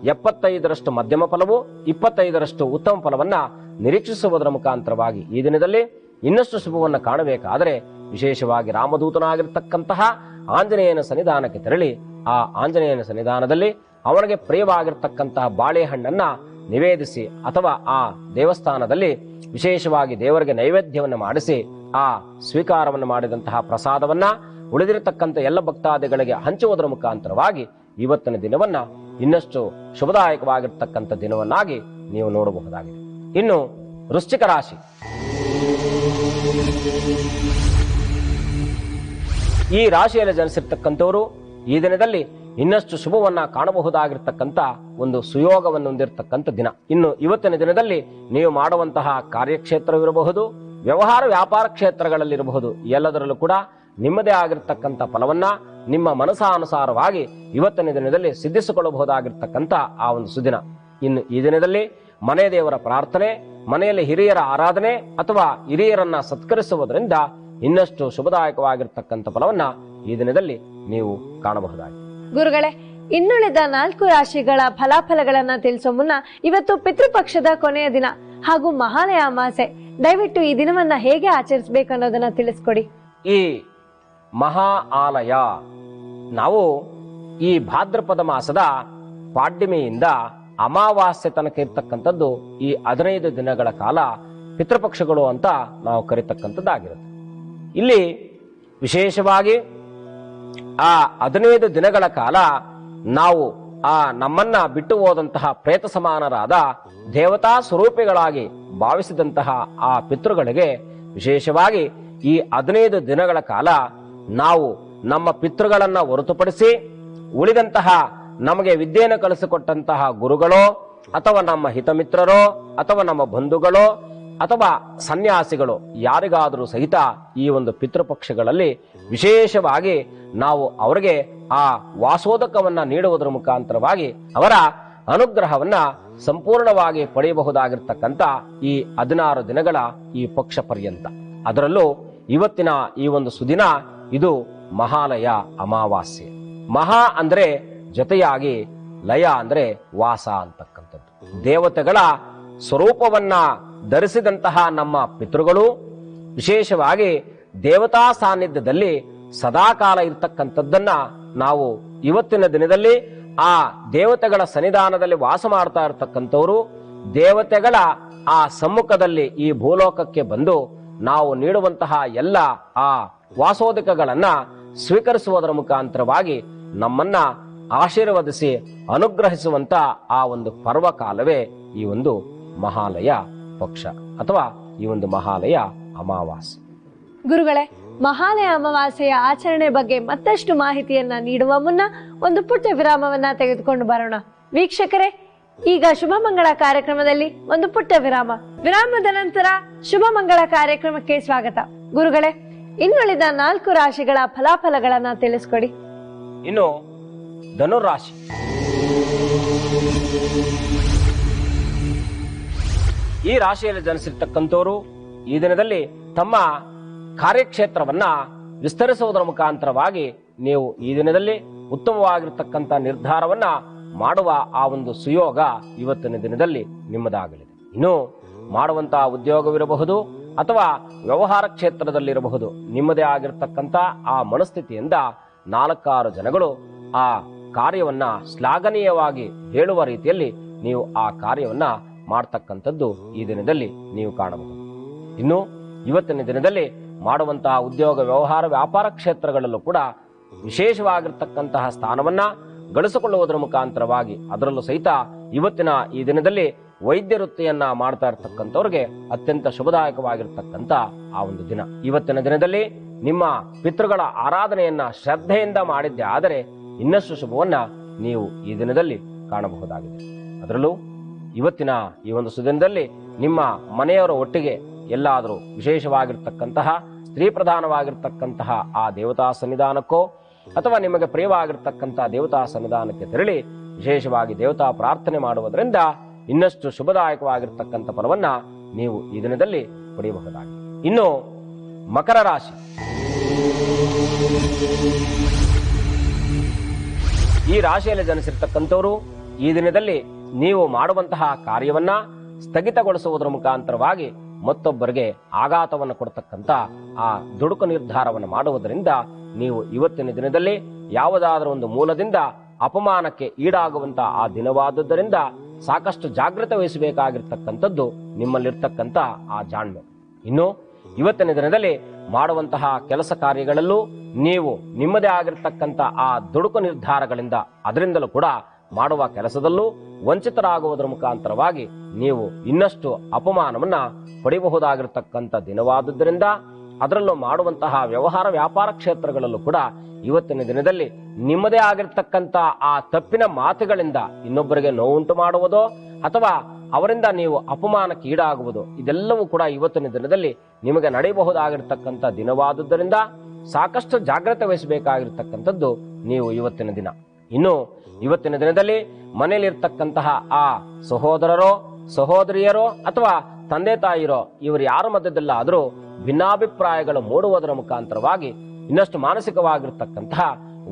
75ರಷ್ಟು ಮಧ್ಯಮ ಫಲವು 25ರಷ್ಟು ಉತ್ತಮ ಫಲವನ್ನ ನಿರೀಕ್ಷಿಸುವುದರ ಮುಖಾಂತರವಾಗಿ ಈ ದಿನದಲ್ಲಿ ಇನ್ನಷ್ಟು ಶುಭವನ್ನ ಕಾಣಬೇಕಾದರೆ ವಿಶೇಷವಾಗಿ ರಾಮದೂತನಾಗಿರ್ತಕ್ಕಂತಹ ಆಂಜನೇಯನ ಸನ್ನಿಧಾನಕ್ಕೆ ತೆರಳಿ ಆ ಆಂಜನೇಯನ ಸನ್ನಿಧಾನದಲ್ಲಿ ಅವನಿಗೆ ಪ್ರಿಯವಾಗಿರ್ತಕ್ಕಂತಹ ಬಾಳೆಹಣ್ಣನ್ನ ನಿವೇದಿಸಿ ಅಥವಾ ಆ ದೇವಸ್ಥಾನದಲ್ಲಿ ವಿಶೇಷವಾಗಿ ದೇವರಿಗೆ ನೈವೇದ್ಯವನ್ನು ಮಾಡಿಸಿ ಆ ಸ್ವೀಕಾರವನ್ನು ಮಾಡಿದಂತಹ ಪ್ರಸಾದವನ್ನ ಉಳಿದಿರತಕ್ಕಂಥ ಎಲ್ಲ ಭಕ್ತಾದಿಗಳಿಗೆ ಹಂಚುವುದರ ಮುಖಾಂತರವಾಗಿ ಇವತ್ತಿನ ದಿನವನ್ನ ಇನ್ನಷ್ಟು ಶುಭದಾಯಕವಾಗಿರ್ತಕ್ಕಂಥ ದಿನವನ್ನಾಗಿ ನೀವು ನೋಡಬಹುದಾಗಿದೆ. ಇನ್ನು ವೃಶ್ಚಿಕ ರಾಶಿ. ಈ ರಾಶಿಯಲ್ಲಿ ಜನಿಸಿರ್ತಕ್ಕಂಥವರು ಈ ದಿನದಲ್ಲಿ ಇನ್ನಷ್ಟು ಶುಭವನ್ನ ಕಾಣಬಹುದಾಗಿರ್ತಕ್ಕಂಥ ಒಂದು ಸುಯೋಗವನ್ನು ಹೊಂದಿರತಕ್ಕಂಥ ದಿನ. ಇನ್ನು ಇವತ್ತಿನ ದಿನದಲ್ಲಿ ನೀವು ಮಾಡುವಂತಹ ಕಾರ್ಯಕ್ಷೇತ್ರವಿರಬಹುದು, ವ್ಯವಹಾರ ವ್ಯಾಪಾರ ಕ್ಷೇತ್ರಗಳಲ್ಲಿರಬಹುದು, ಎಲ್ಲದರಲ್ಲೂ ಕೂಡ ನಿಮ್ಮದೇ ಆಗಿರ್ತಕ್ಕಂಥ ಫಲವನ್ನ ನಿಮ್ಮ ಮನಸ್ಸಾನುಸಾರವಾಗಿ ಇವತ್ತಿನ ದಿನದಲ್ಲಿ ಸಿದ್ಧಿಸಿಕೊಳ್ಳಬಹುದಾಗಿರ್ತಕ್ಕಂಥ ಆ ಒಂದು ಸುದಿನ. ಇನ್ನು ಈ ದಿನದಲ್ಲಿ ಮನೆ ದೇವರ ಪ್ರಾರ್ಥನೆ, ಮನೆಯಲ್ಲಿ ಹಿರಿಯರ ಆರಾಧನೆ ಅಥವಾ ಹಿರಿಯರನ್ನ ಸತ್ಕರಿಸುವುದರಿಂದ ಇನ್ನಷ್ಟು ಶುಭದಾಯಕವಾಗಿರ್ತಕ್ಕಂಥ ಫಲವನ್ನ ಈ ದಿನದಲ್ಲಿ ನೀವು ಕಾಣಬಹುದಾಗಿದೆ. ಗುರುಗಳೇ, ಇನ್ನುಳಿದ 4 ರಾಶಿಗಳ ಫಲಾಫಲಗಳನ್ನ ತಿಳಿಸೋ ಮುನ್ನ ಇವತ್ತು ಪಿತೃಪಕ್ಷದ ಕೊನೆಯ ದಿನ ಹಾಗೂ ಮಹಾಲಯ ಅಮಾಸೆ. ದಯವಿಟ್ಟು ಈ ದಿನವನ್ನ ಹೇಗೆ ಆಚರಿಸಬೇಕು ಅನ್ನೋದನ್ನ ತಿಳಿಸ್ಕೊಡಿ. ಈ ಮಹಾ ಆಲಯ ನಾವು ಈ ಭಾದ್ರಪದ ಮಾಸದ ಪಾಡ್ಯಮಿಯಿಂದ ಅಮಾವಾಸ್ಯೆ ತನಕ ಇರ್ತಕ್ಕಂಥದ್ದು ಈ 15 ದಿನಗಳ ಕಾಲ ಪಿತೃಪಕ್ಷಗಳು ಅಂತ ನಾವು ಕರೀತಕ್ಕಂಥದ್ದಾಗಿರುತ್ತೆ. ಇಲ್ಲಿ ವಿಶೇಷವಾಗಿ ಆ 15 ದಿನಗಳ ಕಾಲ ನಾವು ನಮ್ಮನ್ನ ಬಿಟ್ಟು ಹೋದಂತಹ ಪ್ರೇತ ಸಮಾನರಾದ ದೇವತಾ ಸ್ವರೂಪಿಗಳಾಗಿ ಭಾವಿಸಿದಂತಹ ಆ ಪಿತೃಗಳಿಗೆ ವಿಶೇಷವಾಗಿ ಈ 15 ದಿನಗಳ ಕಾಲ ನಾವು ನಮ್ಮ ಪಿತೃಗಳನ್ನ ಹೊರತುಪಡಿಸಿ ಉಳಿದಂತಹ ನಮಗೆ ವಿದ್ಯೆಯನ್ನು ಕಲಿಸಿಕೊಟ್ಟಂತಹ ಗುರುಗಳೋ ಅಥವಾ ನಮ್ಮ ಹಿತಮಿತ್ರರೋ ಅಥವಾ ನಮ್ಮ ಬಂಧುಗಳೋ ಅಥವಾ ಸನ್ಯಾಸಿಗಳು ಯಾರಿಗಾದರೂ ಸಹಿತ ಈ ಒಂದು ಪಿತೃಪಕ್ಷಗಳಲ್ಲಿ ವಿಶೇಷವಾಗಿ ನಾವು ಅವರಿಗೆ ಆ ವಾಸೋದಕವನ್ನ ನೀಡುವುದರ ಮುಖಾಂತರವಾಗಿ ಅವರ ಅನುಗ್ರಹವನ್ನ ಸಂಪೂರ್ಣವಾಗಿ ಪಡೆಯಬಹುದಾಗಿರ್ತಕ್ಕಂಥ ಈ 16 ದಿನಗಳ ಈ ಪಕ್ಷ ಪರ್ಯಂತ. ಅದರಲ್ಲೂ ಇವತ್ತಿನ ಈ ಒಂದು ಸುದಿನ ಇದು ಮಹಾಲಯ ಅಮಾವಾಸ್ಯೆ. ಮಹಾ ಅಂದ್ರೆ ಜೊತೆಯಾಗಿ, ಲಯ ಅಂದ್ರೆ ವಾಸ ಅಂತಕ್ಕಂಥದ್ದು. ದೇವತೆಗಳ ಸ್ವರೂಪವನ್ನ ಧರಿಸಿದಂತಹ ನಮ್ಮ ಪಿತೃಗಳು ವಿಶೇಷವಾಗಿ ದೇವತಾ ಸಾನ್ನಿಧ್ಯದಲ್ಲಿ ಸದಾಕಾಲ ಇರ್ತಕ್ಕಂಥದ್ದನ್ನ ನಾವು ಇವತ್ತಿನ ದಿನದಲ್ಲಿ ಆ ದೇವತೆಗಳ ಸನ್ನಿಧಾನದಲ್ಲಿ ವಾಸ ಮಾಡ್ತಾ ಇರತಕ್ಕಂಥವರು ದೇವತೆಗಳ ಆ ಸಮ್ಮುಖದಲ್ಲಿ ಈ ಭೂಲೋಕಕ್ಕೆ ಬಂದು ನಾವು ನೀಡುವಂತಹ ಎಲ್ಲ ಆ ವಾಸೋದಕಗಳನ್ನ ಸ್ವೀಕರಿಸುವುದರ ಮುಖಾಂತರವಾಗಿ ನಮ್ಮನ್ನ ಆಶೀರ್ವದಿಸಿ ಅನುಗ್ರಹಿಸುವಂತ ಆ ಒಂದು ಪರ್ವಕಾಲವೇ ಈ ಒಂದು ಮಹಾಲಯ ಪಕ್ಷ ಅಥವಾ ಈ ಒಂದು ಮಹಾಲಯ ಅಮಾವಾಸ್ಯೆ. ಗುರುಗಳೇ, ಮಹಾಲಯ ಅಮಾವಾಸ್ಯೆಯ ಆಚರಣೆ ಬಗ್ಗೆ ಮತ್ತಷ್ಟು ಮಾಹಿತಿಯನ್ನ ನೀಡುವ ಮುನ್ನ ಒಂದು ಪುಟ್ಟ ವಿರಾಮವನ್ನ ತೆಗೆದುಕೊಂಡು ಬರೋಣ. ವೀಕ್ಷಕರೇ, ಈಗ ಶುಭ ಮಂಗಳ ಕಾರ್ಯಕ್ರಮದಲ್ಲಿ ಒಂದು ಪುಟ್ಟ ವಿರಾಮದ ನಂತರ ಶುಭ ಮಂಗಳ ಕಾರ್ಯಕ್ರಮಕ್ಕೆ ಸ್ವಾಗತ. ಗುರುಗಳೇ, ಇನ್ನುಳಿದ 4 ರಾಶಿಗಳ ಫಲಾಫಲಗಳನ್ನ ತಿಳಿಸ್ಕೊಡಿ. ಇನ್ನು ಧನುರಾಶಿ. ಈ ರಾಶಿಯಲ್ಲಿ ಜನಿಸಿರ್ತಕ್ಕಂಥವರು ಈ ದಿನದಲ್ಲಿ ತಮ್ಮ ಕಾರ್ಯಕ್ಷೇತ್ರವನ್ನ ವಿಸ್ತರಿಸುವುದರ ಮುಖಾಂತರವಾಗಿ ನೀವು ಈ ದಿನದಲ್ಲಿ ಉತ್ತಮವಾಗಿರ್ತಕ್ಕಂಥ ನಿರ್ಧಾರವನ್ನ ಮಾಡುವ ಆ ಒಂದು ಸುಯೋಗ ಇವತ್ತಿನ ದಿನದಲ್ಲಿ ನಿಮ್ಮದಾಗಲಿದೆ. ಇನ್ನು ಮಾಡುವಂತಹ ಉದ್ಯೋಗವಿರಬಹುದು ಅಥವಾ ವ್ಯವಹಾರ ಕ್ಷೇತ್ರದಲ್ಲಿರಬಹುದು, ನಿಮ್ಮದೇ ಆಗಿರ್ತಕ್ಕಂಥ ಆ ಮನಸ್ಥಿತಿಯಿಂದ 4-6 ಜನಗಳು ಆ ಕಾರ್ಯವನ್ನ ಶ್ಲಾಘನೀಯವಾಗಿ ಹೇಳುವ ರೀತಿಯಲ್ಲಿ ನೀವು ಆ ಕಾರ್ಯವನ್ನ ಮಾಡ್ತಕ್ಕಂಥದ್ದು ಈ ದಿನದಲ್ಲಿ ನೀವು ಕಾಣಬಹುದು. ಇನ್ನು ಇವತ್ತಿನ ದಿನದಲ್ಲಿ ಮಾಡುವಂತಹ ಉದ್ಯೋಗ ವ್ಯವಹಾರ ವ್ಯಾಪಾರ ಕ್ಷೇತ್ರಗಳಲ್ಲೂ ಕೂಡ ವಿಶೇಷವಾಗಿರ್ತಕ್ಕಂತಹ ಸ್ಥಾನವನ್ನ ಗಳಿಸಿಕೊಳ್ಳುವುದರ ಮುಖಾಂತರವಾಗಿ ಅದರಲ್ಲೂ ಸಹಿತ ಇವತ್ತಿನ ಈ ದಿನದಲ್ಲಿ ವೈದ್ಯ ವೃತ್ತಿಯನ್ನ ಮಾಡ್ತಾ ಇರ್ತಕ್ಕಂಥವ್ರಿಗೆ ಅತ್ಯಂತ ಶುಭದಾಯಕವಾಗಿರ್ತಕ್ಕಂಥ ಆ ಒಂದು ದಿನ. ಇವತ್ತಿನ ದಿನದಲ್ಲಿ ನಿಮ್ಮ ಪಿತೃಗಳ ಆರಾಧನೆಯನ್ನ ಶ್ರದ್ಧೆಯಿಂದ ಮಾಡಿದ್ದೆ ಆದರೆ ಇನ್ನಷ್ಟು ಶುಭವನ್ನ ನೀವು ಈ ದಿನದಲ್ಲಿ ಕಾಣಬಹುದಾಗಿದೆ. ಅದರಲ್ಲೂ ಇವತ್ತಿನ ಈ ಒಂದು ಸುದಿನದಲ್ಲಿ ನಿಮ್ಮ ಮನೆಯವರ ಒಟ್ಟಿಗೆ ಎಲ್ಲಾದರೂ ವಿಶೇಷವಾಗಿರ್ತಕ್ಕಂತಹ ಸ್ತ್ರೀ ಪ್ರಧಾನವಾಗಿರ್ತಕ್ಕಂತಹ ಆ ದೇವತಾ ಸನ್ನಿಧಾನಕ್ಕೋ ಅಥವಾ ನಿಮಗೆ ಪ್ರಿಯವಾಗಿರ್ತಕ್ಕಂತಹ ದೇವತಾ ಸನ್ನಿಧಾನಕ್ಕೆ ತೆರಳಿ ವಿಶೇಷವಾಗಿ ದೇವತಾ ಪ್ರಾರ್ಥನೆ ಮಾಡುವುದರಿಂದ ಇನ್ನಷ್ಟು ಶುಭದಾಯಕವಾಗಿರ್ತಕ್ಕಂಥ ಫಲವನ್ನ ನೀವು ಈ ದಿನದಲ್ಲಿ ಪಡೆಯಬಹುದಾಗಿದೆ. ಇನ್ನು ಮಕರ ರಾಶಿ. ಈ ರಾಶಿಯಲ್ಲಿ ಜನಿಸಿರ್ತಕ್ಕಂಥವರು ಈ ದಿನದಲ್ಲಿ ನೀವು ಮಾಡುವಂತಹ ಕಾರ್ಯವನ್ನ ಸ್ಥಗಿತಗೊಳಿಸುವುದರ ಮುಖಾಂತರವಾಗಿ ಮತ್ತೊಬ್ಬರಿಗೆ ಆಘಾತವನ್ನು ಕೊಡ್ತಕ್ಕಂಥ ಆ ದುಡುಕು ನಿರ್ಧಾರವನ್ನು ಮಾಡುವುದರಿಂದ ನೀವು ಇವತ್ತಿನ ದಿನದಲ್ಲಿ ಯಾವುದಾದರೂ ಒಂದು ಮೂಲದಿಂದ ಅಪಮಾನಕ್ಕೆ ಈಡಾಗುವಂತ ಆ ದಿನವಾದುದರಿಂದ ಸಾಕಷ್ಟು ಜಾಗೃತೆ ವಹಿಸಬೇಕಾಗಿರ್ತಕ್ಕಂಥದ್ದು ನಿಮ್ಮಲ್ಲಿರ್ತಕ್ಕಂಥ ಆ ಜಾಣ್ಮೆ. ಇನ್ನು ಇವತ್ತಿನ ದಿನದಲ್ಲಿ ಮಾಡುವಂತಹ ಕೆಲಸ ಕಾರ್ಯಗಳಲ್ಲೂ ನೀವು ನಿಮ್ಮದೇ ಆಗಿರ್ತಕ್ಕಂಥ ಆ ದುಡುಕು ನಿರ್ಧಾರಗಳಿಂದ ಅದರಿಂದಲೂ ಕೂಡ ಮಾಡುವ ಕೆಲಸದಲ್ಲೂ ವಂಚಿತರಾಗುವುದರ ಮುಖಾಂತರವಾಗಿ ನೀವು ಇನ್ನಷ್ಟು ಅಪಮಾನವನ್ನ ಪಡೆಯಬಹುದಾಗಿರ್ತಕ್ಕಂಥ ದಿನವಾದುದರಿಂದ ಅದರಲ್ಲೂ ಮಾಡುವಂತಹ ವ್ಯವಹಾರ ವ್ಯಾಪಾರ ಕ್ಷೇತ್ರಗಳಲ್ಲೂ ಕೂಡ ಇವತ್ತಿನ ದಿನದಲ್ಲಿ ನಿಮ್ಮದೇ ಆಗಿರ್ತಕ್ಕಂಥ ಆ ತಪ್ಪಿನ ಮಾತುಗಳಿಂದ ಇನ್ನೊಬ್ಬರಿಗೆ ನೋವುಂಟು ಮಾಡುವುದೋ ಅಥವಾ ಅವರಿಂದ ನೀವು ಅಪಮಾನಕ್ಕೆ ಈಡಾಗುವುದು ಇದೆಲ್ಲವೂ ಕೂಡ ಇವತ್ತಿನ ದಿನದಲ್ಲಿ ನಿಮಗೆ ನಡೆಯಬಹುದಾಗಿರ್ತಕ್ಕಂಥ ದಿನವಾದುದರಿಂದ ಸಾಕಷ್ಟು ಜಾಗ್ರತೆ ವಹಿಸಬೇಕಾಗಿರ್ತಕ್ಕಂಥದ್ದು ನೀವು ಇವತ್ತಿನ ದಿನ. ಇನ್ನು ಇವತ್ತಿನ ದಿನದಲ್ಲಿ ಮನೆಯಲ್ಲಿರ್ತಕ್ಕಂತಹ ಆ ಸಹೋದರರೋ ಸಹೋದರಿಯರೋ ಅಥವಾ ತಂದೆ ತಾಯಿರೋ ಇವರು ಯಾರ ಮಧ್ಯದಲ್ಲಾದರೂ ಭಿನ್ನಾಭಿಪ್ರಾಯಗಳು ಮೂಡುವುದರ ಮುಖಾಂತರವಾಗಿ ಇನ್ನಷ್ಟು ಮಾನಸಿಕವಾಗಿರ್ತಕ್ಕಂತಹ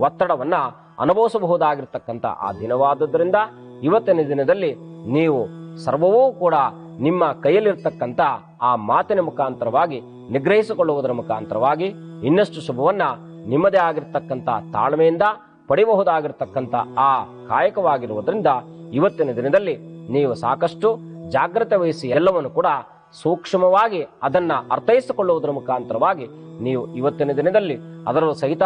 ಒತ್ತಡವನ್ನ ಅನುಭವಿಸಬಹುದಾಗಿರ್ತಕ್ಕಂಥ ಆ ದಿನವಾದುದರಿಂದ ಇವತ್ತಿನ ದಿನದಲ್ಲಿ ನೀವು ಸರ್ವವೂ ಕೂಡ ನಿಮ್ಮ ಕೈಯಲ್ಲಿರ್ತಕ್ಕಂಥ ಆ ಮಾತಿನ ಮುಖಾಂತರವಾಗಿ ನಿಗ್ರಹಿಸಿಕೊಳ್ಳುವುದರ ಮುಖಾಂತರವಾಗಿ ಇನ್ನಷ್ಟು ಶುಭವನ್ನ ನಿಮ್ಮದೇ ಆಗಿರ್ತಕ್ಕಂಥ ತಾಳ್ಮೆಯಿಂದ ಪಡೆಯಬಹುದಾಗಿರ್ತಕ್ಕಂಥ ಆ ಕಾಯಕವಾಗಿರುವುದರಿಂದ ಇವತ್ತಿನ ದಿನದಲ್ಲಿ ನೀವು ಸಾಕಷ್ಟು ಜಾಗ್ರತೆ ವಹಿಸಿ ಎಲ್ಲವನ್ನು ಕೂಡ ಸೂಕ್ಷ್ಮವಾಗಿ ಅದನ್ನ ಅರ್ಥೈಸಿಕೊಳ್ಳುವುದರ ಮುಖಾಂತರವಾಗಿ ನೀವು ಇವತ್ತಿನ ದಿನದಲ್ಲಿ ಅದರಲ್ಲೂ ಸಹಿತ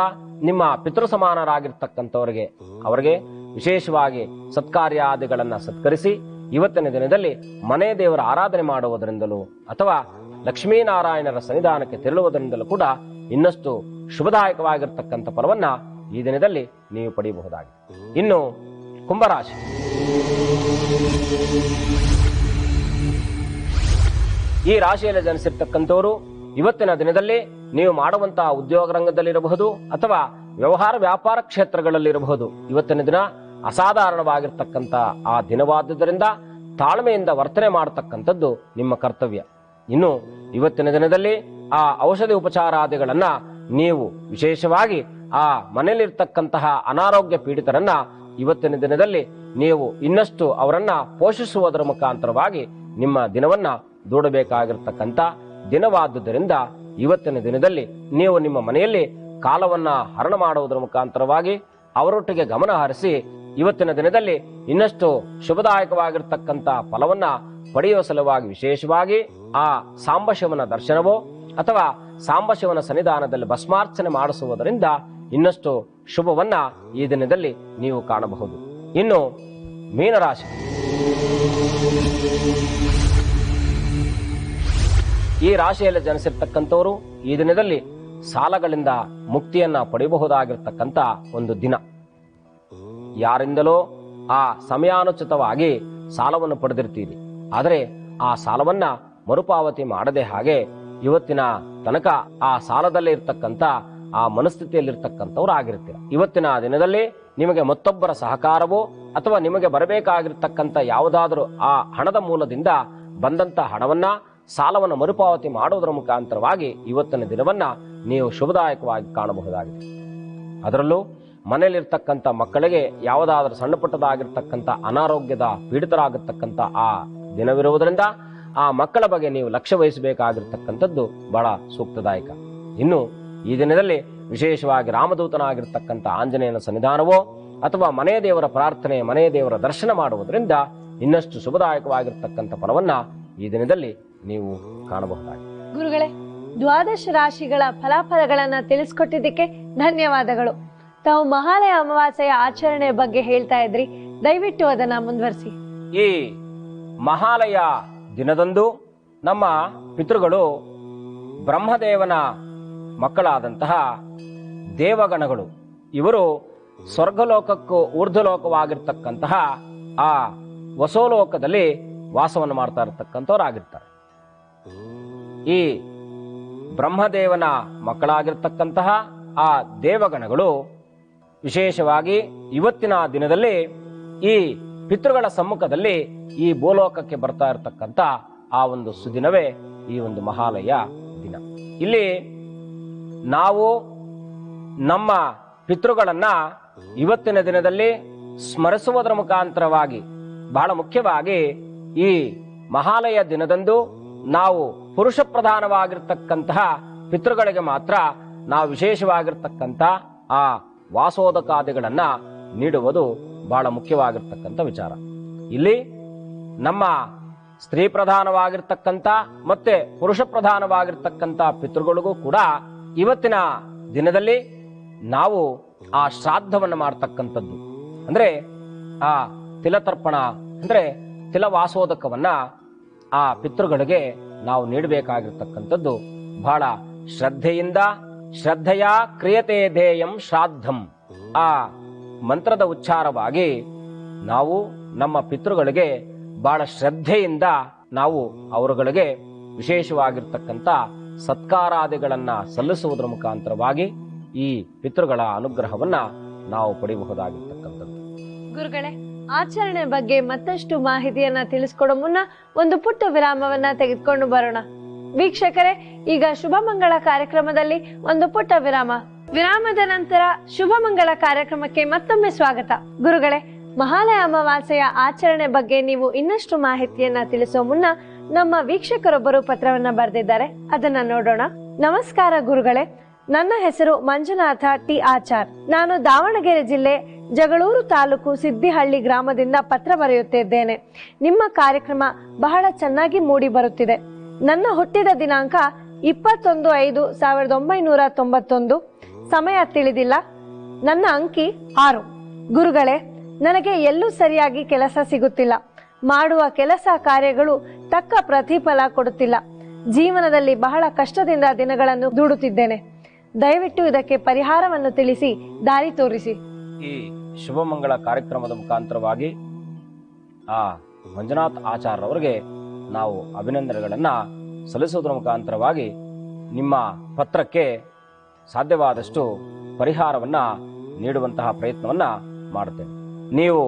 ನಿಮ್ಮ ಪಿತೃ ಸಮಾನರಾಗಿರ್ತಕ್ಕಂಥವರಿಗೆ ಅವರಿಗೆ ವಿಶೇಷವಾಗಿ ಸತ್ಕಾರ್ಯಾದಿಗಳನ್ನ ಸತ್ಕರಿಸಿ ಇವತ್ತಿನ ದಿನದಲ್ಲಿ ಮನೆ ದೇವರ ಆರಾಧನೆ ಮಾಡುವುದರಿಂದಲೂ ಅಥವಾ ಲಕ್ಷ್ಮೀನಾರಾಯಣರ ಸನ್ನಿಧಾನಕ್ಕೆ ತೆರಳುವುದರಿಂದಲೂ ಕೂಡ ಇನ್ನಷ್ಟು ಶುಭದಾಯಕವಾಗಿರ್ತಕ್ಕಂಥ ಫಲವನ್ನ ಈ ದಿನದಲ್ಲಿ ನೀವು ಪಡೆಯಬಹುದಾಗಿದೆ. ಇನ್ನು ಕುಂಭರಾಶಿ. ಈ ರಾಶಿಯಲ್ಲಿ ಜನಿಸಿರ್ತಕ್ಕಂಥವರು ಇವತ್ತಿನ ದಿನದಲ್ಲಿ ನೀವು ಮಾಡುವಂತಹ ಉದ್ಯೋಗ ರಂಗದಲ್ಲಿರಬಹುದು ಅಥವಾ ವ್ಯವಹಾರ ವ್ಯಾಪಾರ ಕ್ಷೇತ್ರಗಳಲ್ಲಿರಬಹುದು ಇವತ್ತಿನ ದಿನ ಅಸಾಧಾರಣವಾಗಿರ್ತಕ್ಕಂಥ ಆ ದಿನವಾದುದರಿಂದ ತಾಳ್ಮೆಯಿಂದ ವರ್ತನೆ ಮಾಡತಕ್ಕಂಥದ್ದು ನಿಮ್ಮ ಕರ್ತವ್ಯ. ಇನ್ನು ಇವತ್ತಿನ ದಿನದಲ್ಲಿ ಆ ಔಷಧಿ ಉಪಚಾರಾದಿಗಳನ್ನ ನೀವು ವಿಶೇಷವಾಗಿ ಆ ಮನೆಯಲ್ಲಿರ್ತಕ್ಕಂತಹ ಅನಾರೋಗ್ಯ ಪೀಡಿತರನ್ನ ಇವತ್ತಿನ ದಿನದಲ್ಲಿ ನೀವು ಇನ್ನಷ್ಟು ಅವರನ್ನ ಪೋಷಿಸುವುದರ ಮುಖಾಂತರವಾಗಿ ನಿಮ್ಮ ದಿನವನ್ನ ದೂಡಬೇಕಾಗಿರ್ತಕ್ಕಂಥ ದಿನವಾದುದರಿಂದ ಇವತ್ತಿನ ದಿನದಲ್ಲಿ ನೀವು ನಿಮ್ಮ ಮನೆಯಲ್ಲಿ ಕಾಲವನ್ನ ಹರಣ ಮಾಡುವುದರ ಮುಖಾಂತರವಾಗಿ ಅವರೊಟ್ಟಿಗೆ ಗಮನ ಹರಿಸಿ ಇವತ್ತಿನ ದಿನದಲ್ಲಿ ಇನ್ನಷ್ಟು ಶುಭದಾಯಕವಾಗಿರ್ತಕ್ಕಂಥ ಫಲವನ್ನ ಪಡೆಯುವ ಸಲುವಾಗಿ ವಿಶೇಷವಾಗಿ ಆ ಸಾಂಬಶಿವನ ದರ್ಶನವೋ ಅಥವಾ ಸಾಂಬಶಿವನ ಸನ್ನಿಧಾನದಲ್ಲಿ ಭಸ್ಮಾರ್ಚನೆ ಮಾಡಿಸುವುದರಿಂದ ಇನ್ನಷ್ಟು ಶುಭವನ್ನ ಈ ದಿನದಲ್ಲಿ ನೀವು ಕಾಣಬಹುದು. ಇನ್ನು ಮೀನರಾಶಿ. ಈ ರಾಶಿಯಲ್ಲಿ ಜನಿಸಿರ್ತಕ್ಕಂಥವರು ಈ ದಿನದಲ್ಲಿ ಸಾಲಗಳಿಂದ ಮುಕ್ತಿಯನ್ನ ಪಡೆಯಬಹುದಾಗಿರ್ತಕ್ಕಂಥ ಒಂದು ದಿನ. ಯಾರಿಂದಲೋ ಆ ಸಮಯಾನುಚಿತವಾಗಿ ಸಾಲವನ್ನು ಪಡೆದಿರ್ತೀರಿ, ಆದರೆ ಆ ಸಾಲವನ್ನ ಮರುಪಾವತಿ ಮಾಡದೆ ಹಾಗೆ ಇವತ್ತಿನ ತನಕ ಆ ಸಾಲದಲ್ಲೇ ಇರ್ತಕ್ಕಂಥ ಆ ಮನಸ್ಥಿತಿಯಲ್ಲಿರ್ತಕ್ಕಂಥವ್ರು ಆಗಿರ್ತೀರ. ಇವತ್ತಿನ ದಿನದಲ್ಲಿ ನಿಮಗೆ ಮತ್ತೊಬ್ಬರ ಸಹಕಾರವೋ ಅಥವಾ ನಿಮಗೆ ಬರಬೇಕಾಗಿರ್ತಕ್ಕಂಥ ಯಾವುದಾದರೂ ಆ ಹಣದ ಮೂಲದಿಂದ ಬಂದಂತ ಹಣವನ್ನ ಸಾಲವನ್ನು ಮರುಪಾವತಿ ಮಾಡುವುದರ ಮುಖಾಂತರವಾಗಿ ಇವತ್ತಿನ ದಿನವನ್ನ ನೀವು ಶುಭದಾಯಕವಾಗಿ ಕಾಣಬಹುದಾಗಿದೆ. ಅದರಲ್ಲೂ ಮನೆಯಲ್ಲಿರ್ತಕ್ಕಂಥ ಮಕ್ಕಳಿಗೆ ಯಾವುದಾದ್ರೂ ಸಣ್ಣ ಪುಟ್ಟದಾಗಿರ್ತಕ್ಕಂಥ ಅನಾರೋಗ್ಯದ ಪೀಡಿತರಾಗಿರ್ತಕ್ಕಂಥ ಆ ದಿನವಿರುವುದರಿಂದ ಆ ಮಕ್ಕಳ ಬಗ್ಗೆ ನೀವು ಲಕ್ಷ್ಯ ವಹಿಸಬೇಕಾಗಿರ್ತಕ್ಕಂಥದ್ದು ಬಹಳ ಸೂಕ್ತದಾಯಕ. ಇನ್ನು ಈ ದಿನದಲ್ಲಿ ವಿಶೇಷವಾಗಿ ರಾಮದೂತನಾಗಿರ್ತಕ್ಕಂಥ ಆಂಜನೇಯನ ಸನ್ನಿಧಾನವೋ ಅಥವಾ ಮನೆಯ ದೇವರ ಪ್ರಾರ್ಥನೆ, ಮನೆಯ ದೇವರ ದರ್ಶನ ಮಾಡುವುದರಿಂದ ಇನ್ನಷ್ಟು ಶುಭದಾಯಕವಾಗಿರ್ತಕ್ಕಂಥ ಫಲವನ್ನ ಈ ದಿನದಲ್ಲಿ ನೀವು ಕಾಣಬಹುದಾಗಿದೆ. ಗುರುಗಳೇ, ದ್ವಾದಶ ರಾಶಿಗಳ ಫಲಾಫಲಗಳನ್ನ ತಿಳಿಸ್ಕೊಟ್ಟಿದ್ದಕ್ಕೆ ಧನ್ಯವಾದಗಳು. ತಾವು ಮಹಾಲಯ ಅಮಾವಾಸ್ಯೆಯ ಆಚರಣೆ ಬಗ್ಗೆ ಹೇಳ್ತಾ ಇದ್ರಿ, ದಯವಿಟ್ಟು ಅದನ್ನ ಮುಂದುವರಿಸಿ. ಈ ಮಹಾಲಯ ದಿನದಂದು ನಮ್ಮ ಪಿತೃಗಳು ಬ್ರಹ್ಮದೇವನ ಮಕ್ಕಳಾದಂತಹ ದೇವಗಣಗಳು ಇವರು ಸ್ವರ್ಗಲೋಕಕ್ಕೂ ಊರ್ಧ್ವಲೋಕವಾಗಿರ್ತಕ್ಕಂತಹ ಆ ವಸೋಲೋಕದಲ್ಲಿ ವಾಸವನ್ನು ಮಾಡ್ತಾ ಇರತಕ್ಕಂಥವ್ರಾಗಿರ್ತಾರೆ. ಈ ಬ್ರಹ್ಮದೇವನ ಮಕ್ಕಳಾಗಿರ್ತಕ್ಕಂತಹ ಆ ದೇವಗಣಗಳು ವಿಶೇಷವಾಗಿ ಇವತ್ತಿನ ದಿನದಲ್ಲಿ ಈ ಪಿತೃಗಳ ಸಮ್ಮುಖದಲ್ಲಿ ಈ ಭೂಲೋಕಕ್ಕೆ ಬರ್ತಾ ಇರತಕ್ಕಂಥ ಆ ಒಂದು ಸುದಿನವೇ ಈ ಒಂದು ಮಹಾಲಯ ದಿನ. ಇಲ್ಲಿ ನಾವು ನಮ್ಮ ಪಿತೃಗಳನ್ನ ಇವತ್ತಿನ ದಿನದಲ್ಲಿ ಸ್ಮರಿಸುವುದರ ಮುಖಾಂತರವಾಗಿ ಬಹಳ ಮುಖ್ಯವಾಗಿ ಈ ಮಹಾಲಯ ದಿನದಂದು ನಾವು ಪುರುಷ ಪ್ರಧಾನವಾಗಿರ್ತಕ್ಕಂತಹ ಪಿತೃಗಳಿಗೆ ಮಾತ್ರ ನಾವು ವಿಶೇಷವಾಗಿರ್ತಕ್ಕಂಥ ಆ ವಾಸೋದಕಾದಿಗಳನ್ನ ನೀಡುವುದು ಬಹಳ ಮುಖ್ಯವಾಗಿರ್ತಕ್ಕಂಥ ವಿಚಾರ. ಇಲ್ಲಿ ನಮ್ಮ ಸ್ತ್ರೀ ಪ್ರಧಾನವಾಗಿರ್ತಕ್ಕಂಥ ಮತ್ತೆ ಪುರುಷ ಪ್ರಧಾನವಾಗಿರ್ತಕ್ಕಂಥ ಪಿತೃಗಳಿಗೂ ಕೂಡ ಇವತ್ತಿನ ದಿನದಲ್ಲಿ ನಾವು ಆ ಶ್ರಾದ್ದವನ್ನು ಮಾಡ್ತಕ್ಕಂಥದ್ದು ಅಂದ್ರೆ ಆ ತಿಲತರ್ಪಣ ಅಂದ್ರೆ ತಿಲವಾಸೋದಕವನ್ನ ಆ ಪಿತೃಗಳಿಗೆ ನಾವು ನೀಡಬೇಕಾಗಿರ್ತಕ್ಕಂಥದ್ದು ಬಹಳ ಶ್ರದ್ಧೆಯ ಕ್ರಿಯತೆ ಧ್ಯೇಯಂ ಶ್ರಾದ್ದಂ ಆ ಮಂತ್ರದ ಉಚ್ಚಾರವಾಗಿ ನಾವು ನಮ್ಮ ಪಿತೃಗಳಿಗೆ ಬಹಳ ಶ್ರದ್ಧೆಯಿಂದ ನಾವು ಅವರುಗಳಿಗೆ ವಿಶೇಷವಾಗಿರ್ತಕ್ಕಂಥ ಸತ್ಕಾರಾದಿಗಳನ್ನ ಸಲ್ಲಿಸುವುದರ ಮುಖಾಂತರವಾಗಿ ಈ ಪಿತೃಗಳ ಅನುಗ್ರಹವನ್ನ ನಾವು ಪಡೆಯಬಹುದಾಗಿರ್ತಕ್ಕಂಥದ್ದು. ಗುರುಗಳೇ, ಆಚರಣೆ ಬಗ್ಗೆ ಮತ್ತಷ್ಟು ಮಾಹಿತಿಯನ್ನ ತಿಳಿಸ್ಕೊಡೋ ಮುನ್ನ ಒಂದು ಪುಟ್ಟ ವಿರಾಮವನ್ನ ತೆಗೆದುಕೊಂಡು ಬರೋಣ. ವೀಕ್ಷಕರೇ, ಈಗ ಶುಭ ಮಂಗಳ ಕಾರ್ಯಕ್ರಮದಲ್ಲಿ ಒಂದು ಪುಟ್ಟ ವಿರಾಮ. ವಿರಾಮದ ನಂತರ ಶುಭ ಮಂಗಳ ಕಾರ್ಯಕ್ರಮಕ್ಕೆ ಮತ್ತೊಮ್ಮೆ ಸ್ವಾಗತ. ಗುರುಗಳೇ, ಮಹಾಲಯ ಅಮಾವಾಸ್ಯೆಯ ಆಚರಣೆ ಬಗ್ಗೆ ನೀವು ಇನ್ನಷ್ಟು ಮಾಹಿತಿಯನ್ನ ತಿಳಿಸೋ ಮುನ್ನ ನಮ್ಮ ವೀಕ್ಷಕರೊಬ್ಬರು ಪತ್ರವನ್ನ ಬರೆದಿದ್ದಾರೆ, ಅದನ್ನ ನೋಡೋಣ. ನಮಸ್ಕಾರ ಗುರುಗಳೇ, ನನ್ನ ಹೆಸರು ಮಂಜುನಾಥ ಟಿ ಆಚಾರ್. ನಾನು ದಾವಣಗೆರೆ ಜಿಲ್ಲೆ ಜಗಳೂರು ತಾಲೂಕು ಸಿದ್ದಿಹಳ್ಳಿ ಗ್ರಾಮದಿಂದ ಪತ್ರ ಬರೆಯುತ್ತಿದ್ದೇನೆ. ನಿಮ್ಮ ಕಾರ್ಯಕ್ರಮ ಬಹಳ ಚೆನ್ನಾಗಿ ಮೂಡಿ ಬರುತ್ತಿದೆ. ನನ್ನ ಹುಟ್ಟಿದ ದಿನಾಂಕ 21/5/1991. ಸಮಯ ತಿಳಿದಿಲ್ಲ. ನನ್ನ ಅಂಕಿ 6. ಗುರುಗಳೇ, ನನಗೆ ಎಲ್ಲೂ ಸರಿಯಾಗಿ ಕೆಲಸ ಸಿಗುತ್ತಿಲ್ಲ. ಮಾಡುವ ಕೆಲಸ ಕಾರ್ಯಗಳು ತಕ್ಕ ಪ್ರತಿಫಲ ಕೊಡುತ್ತಿಲ್ಲ. ಜೀವನದಲ್ಲಿ ಬಹಳ ಕಷ್ಟದಿಂದ ದಿನಗಳನ್ನು ದೂಡುತ್ತಿದ್ದೇನೆ. ದಯವಿಟ್ಟು ಇದಕ್ಕೆ ಪರಿಹಾರವನ್ನು ತಿಳಿಸಿ ದಾರಿ ತೋರಿಸಿ. ಈ ಶುಭಮಂಗಳ ಕಾರ್ಯಕ್ರಮದ ಮುಖಾಂತರವಾಗಿ ಆ ಮಂಜುನಾಥ್ ಆಚಾರ್ಯ ಅವರಿಗೆ ನಾವು ಅಭಿನಂದನೆಗಳನ್ನ ಸಲ್ಲಿಸುವುದರ ಮುಖಾಂತರವಾಗಿ ನಿಮ್ಮ ಪತ್ರಕ್ಕೆ ಸಾಧ್ಯವಾದಷ್ಟು ಪರಿಹಾರವನ್ನ ನೀಡುವಂತಹ ಪ್ರಯತ್ನವನ್ನ ಮಾಡುತ್ತೇನೆ. ನೀವು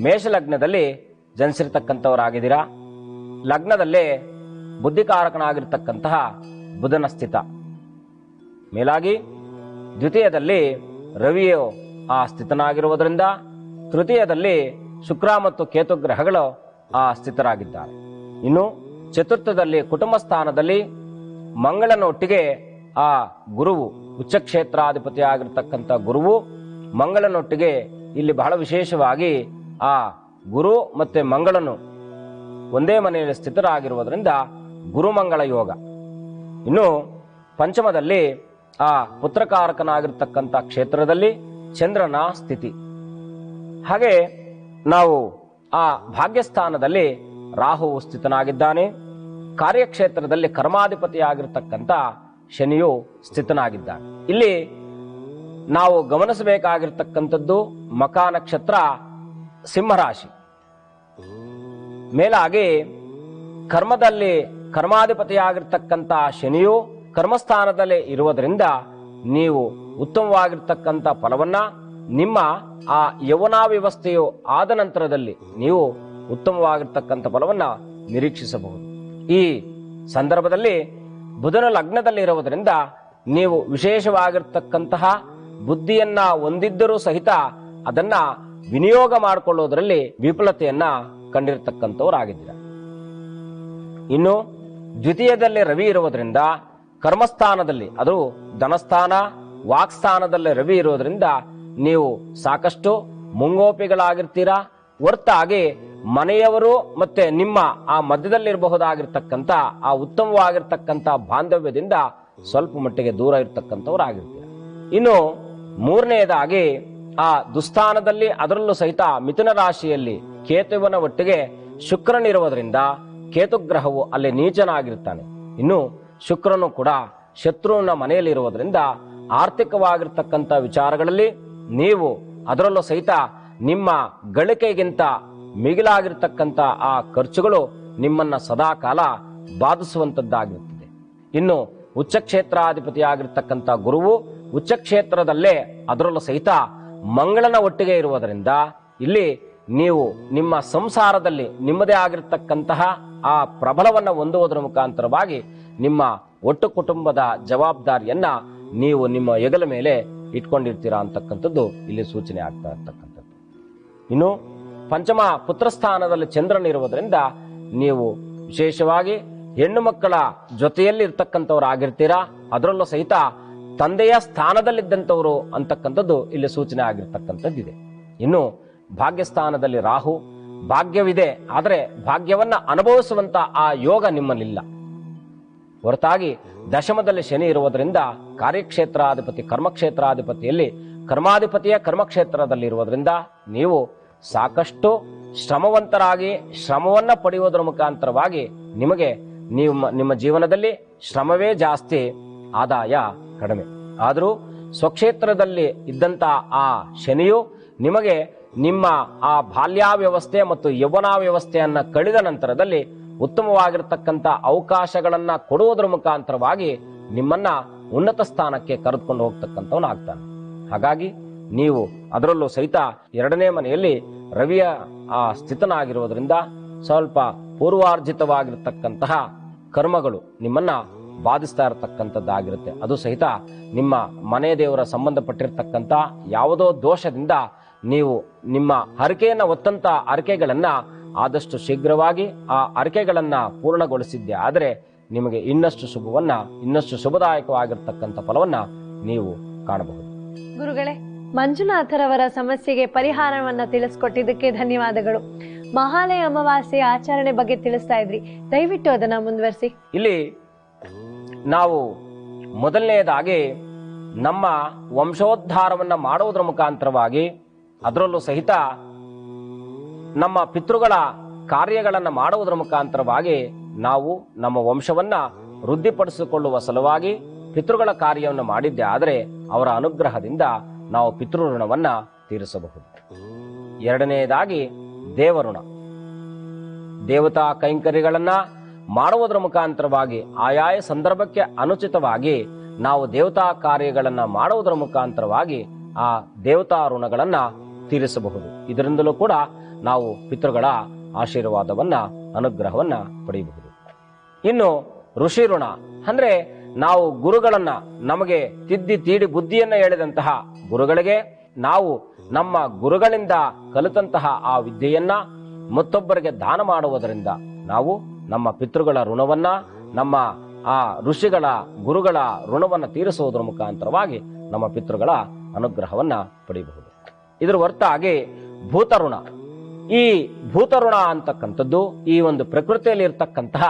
ಮೇಷಲಗ್ನದಲ್ಲಿ ಜನಿಸಿರ್ತಕ್ಕಂಥವರಾಗಿದ್ದೀರಾ. ಲಗ್ನದಲ್ಲೇ ಬುದ್ಧಿಕಾರಕನಾಗಿರ್ತಕ್ಕಂತಹ ಬುಧನ ಸ್ಥಿತ, ಮೇಲಾಗಿ ದ್ವಿತೀಯದಲ್ಲಿ ರವಿಯು ಆ ಸ್ಥಿತನಾಗಿರುವುದರಿಂದ ತೃತೀಯದಲ್ಲಿ ಶುಕ್ರ ಮತ್ತು ಕೇತು ಗ್ರಹಗಳು ಆ ಸ್ಥಿತರಾಗಿದ್ದಾರೆ. ಇನ್ನು ಚತುರ್ಥದಲ್ಲಿ ಕುಟುಂಬ ಸ್ಥಾನದಲ್ಲಿ ಮಂಗಳನೊಟ್ಟಿಗೆ ಆ ಗುರುವು ಉಚ್ಚಕ್ಷೇತ್ರಾಧಿಪತಿ ಆಗಿರ್ತಕ್ಕಂಥ ಗುರುವು ಮಂಗಳನೊಟ್ಟಿಗೆ ಇಲ್ಲಿ ಬಹಳ ವಿಶೇಷವಾಗಿ ಆ ಗುರು ಮತ್ತೆ ಮಂಗಳನು ಒಂದೇ ಮನೆಯಲ್ಲಿ ಸ್ಥಿತರಾಗಿರುವುದರಿಂದ ಗುರುಮಂಗಳ ಯೋಗ. ಇನ್ನು ಪಂಚಮದಲ್ಲಿ ಆ ಪುತ್ರಕಾರಕನಾಗಿರ್ತಕ್ಕಂಥ ಕ್ಷೇತ್ರದಲ್ಲಿ ಚಂದ್ರನ ಸ್ಥಿತಿ. ಹಾಗೆ ನಾವು ಆ ಭಾಗ್ಯಸ್ಥಾನದಲ್ಲಿ ರಾಹುವು ಸ್ಥಿತನಾಗಿದ್ದಾನೆ. ಕಾರ್ಯಕ್ಷೇತ್ರದಲ್ಲಿ ಕರ್ಮಾಧಿಪತಿಯಾಗಿರ್ತಕ್ಕಂಥ ಶನಿಯು ಸ್ಥಿತನಾಗಿದ್ದಾನೆ. ಇಲ್ಲಿ ನಾವು ಗಮನಿಸಬೇಕಾಗಿರ್ತಕ್ಕಂಥದ್ದು ಮಖ ನಕ್ಷತ್ರ ಸಿಂಹರಾಶಿ. ಮೇಲಾಗಿ ಕರ್ಮದಲ್ಲಿ ಕರ್ಮಾಧಿಪತಿಯಾಗಿರ್ತಕ್ಕಂಥ ಶನಿಯು ಕರ್ಮಸ್ಥಾನದಲ್ಲಿ ಇರುವುದರಿಂದ ನೀವು ಉತ್ತಮವಾಗಿರ್ತಕ್ಕಂಥ ಫಲವನ್ನ ನಿಮ್ಮ ಆ ಯೌವನಾವ್ಯವಸ್ಥೆಯು ಆದ ನಂತರದಲ್ಲಿ ನೀವು ಉತ್ತಮವಾಗಿರ್ತಕ್ಕಂಥ ಫಲವನ್ನ ನಿರೀಕ್ಷಿಸಬಹುದು. ಈ ಸಂದರ್ಭದಲ್ಲಿ ಬುಧನ ಲಗ್ನದಲ್ಲಿ ಇರುವುದರಿಂದ ನೀವು ವಿಶೇಷವಾಗಿರ್ತಕ್ಕಂತಹ ಬುದ್ಧಿಯನ್ನ ಹೊಂದಿದ್ದರೂ ಸಹಿತ ಅದನ್ನ ವಿನಿಯೋಗ ಮಾಡಿಕೊಳ್ಳುವುದರಲ್ಲಿ ವಿಫಲತೆಯನ್ನ ಕಂಡಿರತಕ್ಕಂಥವರಾಗಿದ್ದೀರ. ಇನ್ನು ದ್ವಿತೀಯದಲ್ಲಿ ರವಿ ಇರುವುದರಿಂದ ಕರ್ಮಸ್ಥಾನದಲ್ಲಿ, ಅದು ಧನಸ್ಥಾನ ವಾಕ್ಸ್ಥಾನದಲ್ಲಿ ರವಿ ಇರುವುದರಿಂದ ನೀವು ಸಾಕಷ್ಟು ಮುಂಗೋಪಿಗಳಾಗಿರ್ತೀರಾ. ಹೊರತಾಗಿ ಮನೆಯವರು ಮತ್ತೆ ನಿಮ್ಮ ಆ ಮಧ್ಯದಲ್ಲಿರಬಹುದಾಗಿರ್ತಕ್ಕಂಥ ಆ ಉತ್ತಮವಾಗಿರ್ತಕ್ಕಂಥ ಬಾಂಧವ್ಯದಿಂದ ಸ್ವಲ್ಪ ಮಟ್ಟಿಗೆ ದೂರ ಇರ್ತಕ್ಕಂಥವರಾಗಿರ್ತೀರ. ಇನ್ನು ಮೂರನೆಯದಾಗಿ ಆ ದುಸ್ಥಾನದಲ್ಲಿ ಅದರಲ್ಲೂ ಸಹಿತ ಮಿಥುನ ರಾಶಿಯಲ್ಲಿ ಕೇತುವಿನ ಒಟ್ಟಿಗೆ ಶುಕ್ರನಿರುವುದರಿಂದ ಕೇತು ಗ್ರಹವು ಅಲ್ಲಿ ನೀಚನಾಗಿರ್ತಾನೆ. ಇನ್ನು ಶುಕ್ರನು ಕೂಡ ಶತ್ರುವಿನ ಮನೆಯಲ್ಲಿರುವುದರಿಂದ ಆರ್ಥಿಕವಾಗಿರ್ತಕ್ಕಂಥ ವಿಚಾರಗಳಲ್ಲಿ ನೀವು ಅದರಲ್ಲೂ ಸಹಿತ ನಿಮ್ಮ ಗಳಿಕೆಗಿಂತ ಮಿಗಿಲಾಗಿರ್ತಕ್ಕಂಥ ಆ ಖರ್ಚುಗಳು ನಿಮ್ಮನ್ನ ಸದಾಕಾಲ ಬಾಧಿಸುವಂತದ್ದಾಗಿರುತ್ತದೆ. ಇನ್ನು ಉಚ್ಚಕ್ಷೇತ್ರಾಧಿಪತಿಯಾಗಿರ್ತಕ್ಕಂಥ ಗುರುವು ಉಚ್ಚಕ್ಷೇತ್ರದಲ್ಲೇ ಅದರಲ್ಲೂ ಸಹಿತ ಮಂಗಳನ ಒಟ್ಟಿಗೆ ಇರುವುದರಿಂದ ಇಲ್ಲಿ ನೀವು ನಿಮ್ಮ ಸಂಸಾರದಲ್ಲಿ ನಿಮ್ಮದೇ ಆಗಿರ್ತಕ್ಕಂತಹ ಆ ಪ್ರಬಲವನ್ನ ಹೊಂದುವುದರ ಮುಖಾಂತರವಾಗಿ ನಿಮ್ಮ ಒಟ್ಟು ಕುಟುಂಬದ ಜವಾಬ್ದಾರಿಯನ್ನ ನೀವು ನಿಮ್ಮ ಹೆಗಲ ಮೇಲೆ ಇಟ್ಕೊಂಡಿರ್ತೀರಾ ಅಂತಕ್ಕಂಥದ್ದು ಇಲ್ಲಿ ಸೂಚನೆ ಆಗ್ತಾ ಇರ್ತಕ್ಕಂಥದ್ದು. ಇನ್ನು ಪಂಚಮ ಪುತ್ರಸ್ಥಾನದಲ್ಲಿ ಚಂದ್ರನಿರುವುದರಿಂದ ನೀವು ವಿಶೇಷವಾಗಿ ಹೆಣ್ಣು ಮಕ್ಕಳ ಜೊತೆಯಲ್ಲಿ ಇರ್ತಕ್ಕಂಥವ್ರಾಗಿರ್ತೀರಾ. ಅದರಲ್ಲೂ ಸಹಿತ ತಂದೆಯ ಸ್ಥಾನದಲ್ಲಿದ್ದಂಥವರು ಅಂತಕ್ಕಂಥದ್ದು ಇಲ್ಲಿ ಸೂಚನೆ ಆಗಿರ್ತಕ್ಕಂಥದ್ದಿದೆ. ಇನ್ನು ಭಾಗ್ಯಸ್ಥಾನದಲ್ಲಿ ರಾಹು, ಭಾಗ್ಯವಿದೆ, ಆದರೆ ಭಾಗ್ಯವನ್ನ ಅನುಭವಿಸುವಂತ ಆ ಯೋಗ ನಿಮ್ಮಲ್ಲಿಲ್ಲ. ಹೊರತಾಗಿ ದಶಮದಲ್ಲಿ ಶನಿ ಇರುವುದರಿಂದ ಕಾರ್ಯಕ್ಷೇತ್ರಾಧಿಪತಿ ಕರ್ಮಕ್ಷೇತ್ರಾಧಿಪತಿಯಲ್ಲಿ ಕರ್ಮಾಧಿಪತಿಯ ಕರ್ಮಕ್ಷೇತ್ರದಲ್ಲಿ ಇರುವುದರಿಂದ ನೀವು ಸಾಕಷ್ಟು ಶ್ರಮವಂತರಾಗಿ ಶ್ರಮವನ್ನ ಪಡೆಯುವುದರ ಮುಖಾಂತರವಾಗಿ ನಿಮಗೆ ನಿಮ್ಮ ಜೀವನದಲ್ಲಿ ಶ್ರಮವೇ ಜಾಸ್ತಿ, ಆದಾಯ ಕಡಿಮೆ. ಆದರೂ ಸ್ವಕ್ಷೇತ್ರದಲ್ಲಿ ಇದ್ದಂತ ಆ ಶನಿಯು ನಿಮಗೆ ನಿಮ್ಮ ಆ ಬಾಲ್ಯಾವ್ಯವಸ್ಥೆ ಮತ್ತು ಯೌವನಾವ್ಯವಸ್ಥೆಯನ್ನ ಕಳೆದ ನಂತರದಲ್ಲಿ ಉತ್ತಮವಾಗಿರ್ತಕ್ಕಂಥ ಅವಕಾಶಗಳನ್ನ ಕೊಡುವುದರ ಮುಖಾಂತರವಾಗಿ ನಿಮ್ಮನ್ನ ಉನ್ನತ ಸ್ಥಾನಕ್ಕೆ ಕರೆದುಕೊಂಡು ಹೋಗ್ತಕ್ಕಂಥವನಾಗ್ತಾನೆ. ಹಾಗಾಗಿ ನೀವು ಅದರಲ್ಲೂ ಸಹಿತ ಎರಡನೇ ಮನೆಯಲ್ಲಿ ರವಿಯ ಆ ಸ್ಥಿತನಾಗಿರುವುದರಿಂದ ಸ್ವಲ್ಪ ಪೂರ್ವಾರ್ಜಿತವಾಗಿರ್ತಕ್ಕಂತಹ ಕರ್ಮಗಳು ನಿಮ್ಮನ್ನ ಬಾಧಿಸ್ತಾ ಇರತಕ್ಕಂಥದ್ದಾಗಿರುತ್ತೆ. ಅದು ಸಹಿತ ನಿಮ್ಮ ಮನೆ ದೇವರ ಸಂಬಂಧಪಟ್ಟಿರ್ತಕ್ಕಂಥ ಯಾವುದೋ ದೋಷದಿಂದ ನೀವು ನಿಮ್ಮ ಹರಕೆಯನ್ನ ಹೊತ್ತಂತ ಹರಕೆಗಳನ್ನ ಆದಷ್ಟು ಶೀಘ್ರವಾಗಿ ಆ ಅರಿಕೆಗಳನ್ನ ಪೂರ್ಣಗೊಳಿಸಿದ್ದೆ ಆದರೆ ನಿಮಗೆ ಇನ್ನಷ್ಟು ಶುಭವನ್ನ, ಇನ್ನಷ್ಟು ಶುಭದಾಯಕವಾಗಿರ್ತಕ್ಕಂಥ ಫಲವನ್ನ ನೀವು ಕಾಣಬಹುದು. ಗುರುಗಳೇ, ಮಂಜುನಾಥರವರ ಸಮಸ್ಯೆಗೆ ಪರಿಹಾರವನ್ನ ತಿಳಿಸ್ಕೊಟ್ಟಿದ್ದಕ್ಕೆ ಧನ್ಯವಾದಗಳು. ಮಹಾಲಯ ಅಮಾವಾಸ್ಯೆ ಆಚರಣೆ ಬಗ್ಗೆ ತಿಳಿಸ್ತಾ ಇದ್ರಿ, ದಯವಿಟ್ಟು ಅದನ್ನ ಮುಂದುವರಿಸಿ. ಇಲ್ಲಿ ನಾವು ಮೊದಲನೆಯದಾಗಿ ನಮ್ಮ ವಂಶೋದ್ಧಾರವನ್ನ ಮಾಡುವುದರ ಮುಖಾಂತರವಾಗಿ, ಅದರಲ್ಲೂ ಸಹಿತ ನಮ್ಮ ಪಿತೃಗಳ ಕಾರ್ಯಗಳನ್ನ ಮಾಡುವುದರ ಮುಖಾಂತರವಾಗಿ ನಾವು ನಮ್ಮ ವಂಶವನ್ನ ವೃದ್ಧಿಪಡಿಸಿಕೊಳ್ಳುವ ಸಲುವಾಗಿ ಪಿತೃಗಳ ಕಾರ್ಯವನ್ನು ಮಾಡಿದ್ದೆ ಆದರೆ ಅವರ ಅನುಗ್ರಹದಿಂದ ನಾವು ಪಿತೃಋಣವನ್ನ ತೀರಿಸಬಹುದು. ಎರಡನೆಯದಾಗಿ ದೇವಋಣ, ದೇವತಾ ಕೈಂಕರ್ಯಗಳನ್ನ ಮಾಡುವುದರ ಮುಖಾಂತರವಾಗಿ ಆಯಾಯ ಸಂದರ್ಭಕ್ಕೆ ಅನುಚಿತವಾಗಿ ನಾವು ದೇವತಾ ಕಾರ್ಯಗಳನ್ನ ಮಾಡುವುದರ ಮುಖಾಂತರವಾಗಿ ಆ ದೇವತಾ ಋಣಗಳನ್ನ ತೀರಿಸಬಹುದು. ಇದರಿಂದಲೂ ಕೂಡ ನಾವು ಪಿತೃಗಳ ಆಶೀರ್ವಾದವನ್ನ, ಅನುಗ್ರಹವನ್ನ ಪಡೆಯಬಹುದು. ಇನ್ನು ಋಷಿ ಋಣ ಅಂದ್ರೆ ನಾವು ಗುರುಗಳನ್ನ, ನಮಗೆ ತಿದ್ದಿ ತೀಡಿ ಬುದ್ಧಿಯನ್ನ ಹೇಳಿದಂತಹ ಗುರುಗಳಿಗೆ ನಾವು ನಮ್ಮ ಗುರುಗಳಿಂದ ಕಲಿತಂತಹ ಆ ವಿದ್ಯೆಯನ್ನ ಮತ್ತೊಬ್ಬರಿಗೆ ದಾನ ಮಾಡುವುದರಿಂದ ನಾವು ನಮ್ಮ ಪಿತೃಗಳ ಋಣವನ್ನ, ನಮ್ಮ ಆ ಋಷಿಗಳ ಗುರುಗಳ ಋಣವನ್ನ ತೀರಿಸುವುದರ ಮುಖಾಂತರವಾಗಿ ನಮ್ಮ ಪಿತೃಗಳ ಅನುಗ್ರಹವನ್ನ ಪಡೆಯಬಹುದು. ಇದರ ಹೊರತಾಗಿ ಭೂತಋಣ, ಈ ಭೂತಋಣ ಅಂತಕ್ಕಂಥದ್ದು ಈ ಒಂದು ಪ್ರಕೃತಿಯಲ್ಲಿ ಇರತಕ್ಕಂತಹ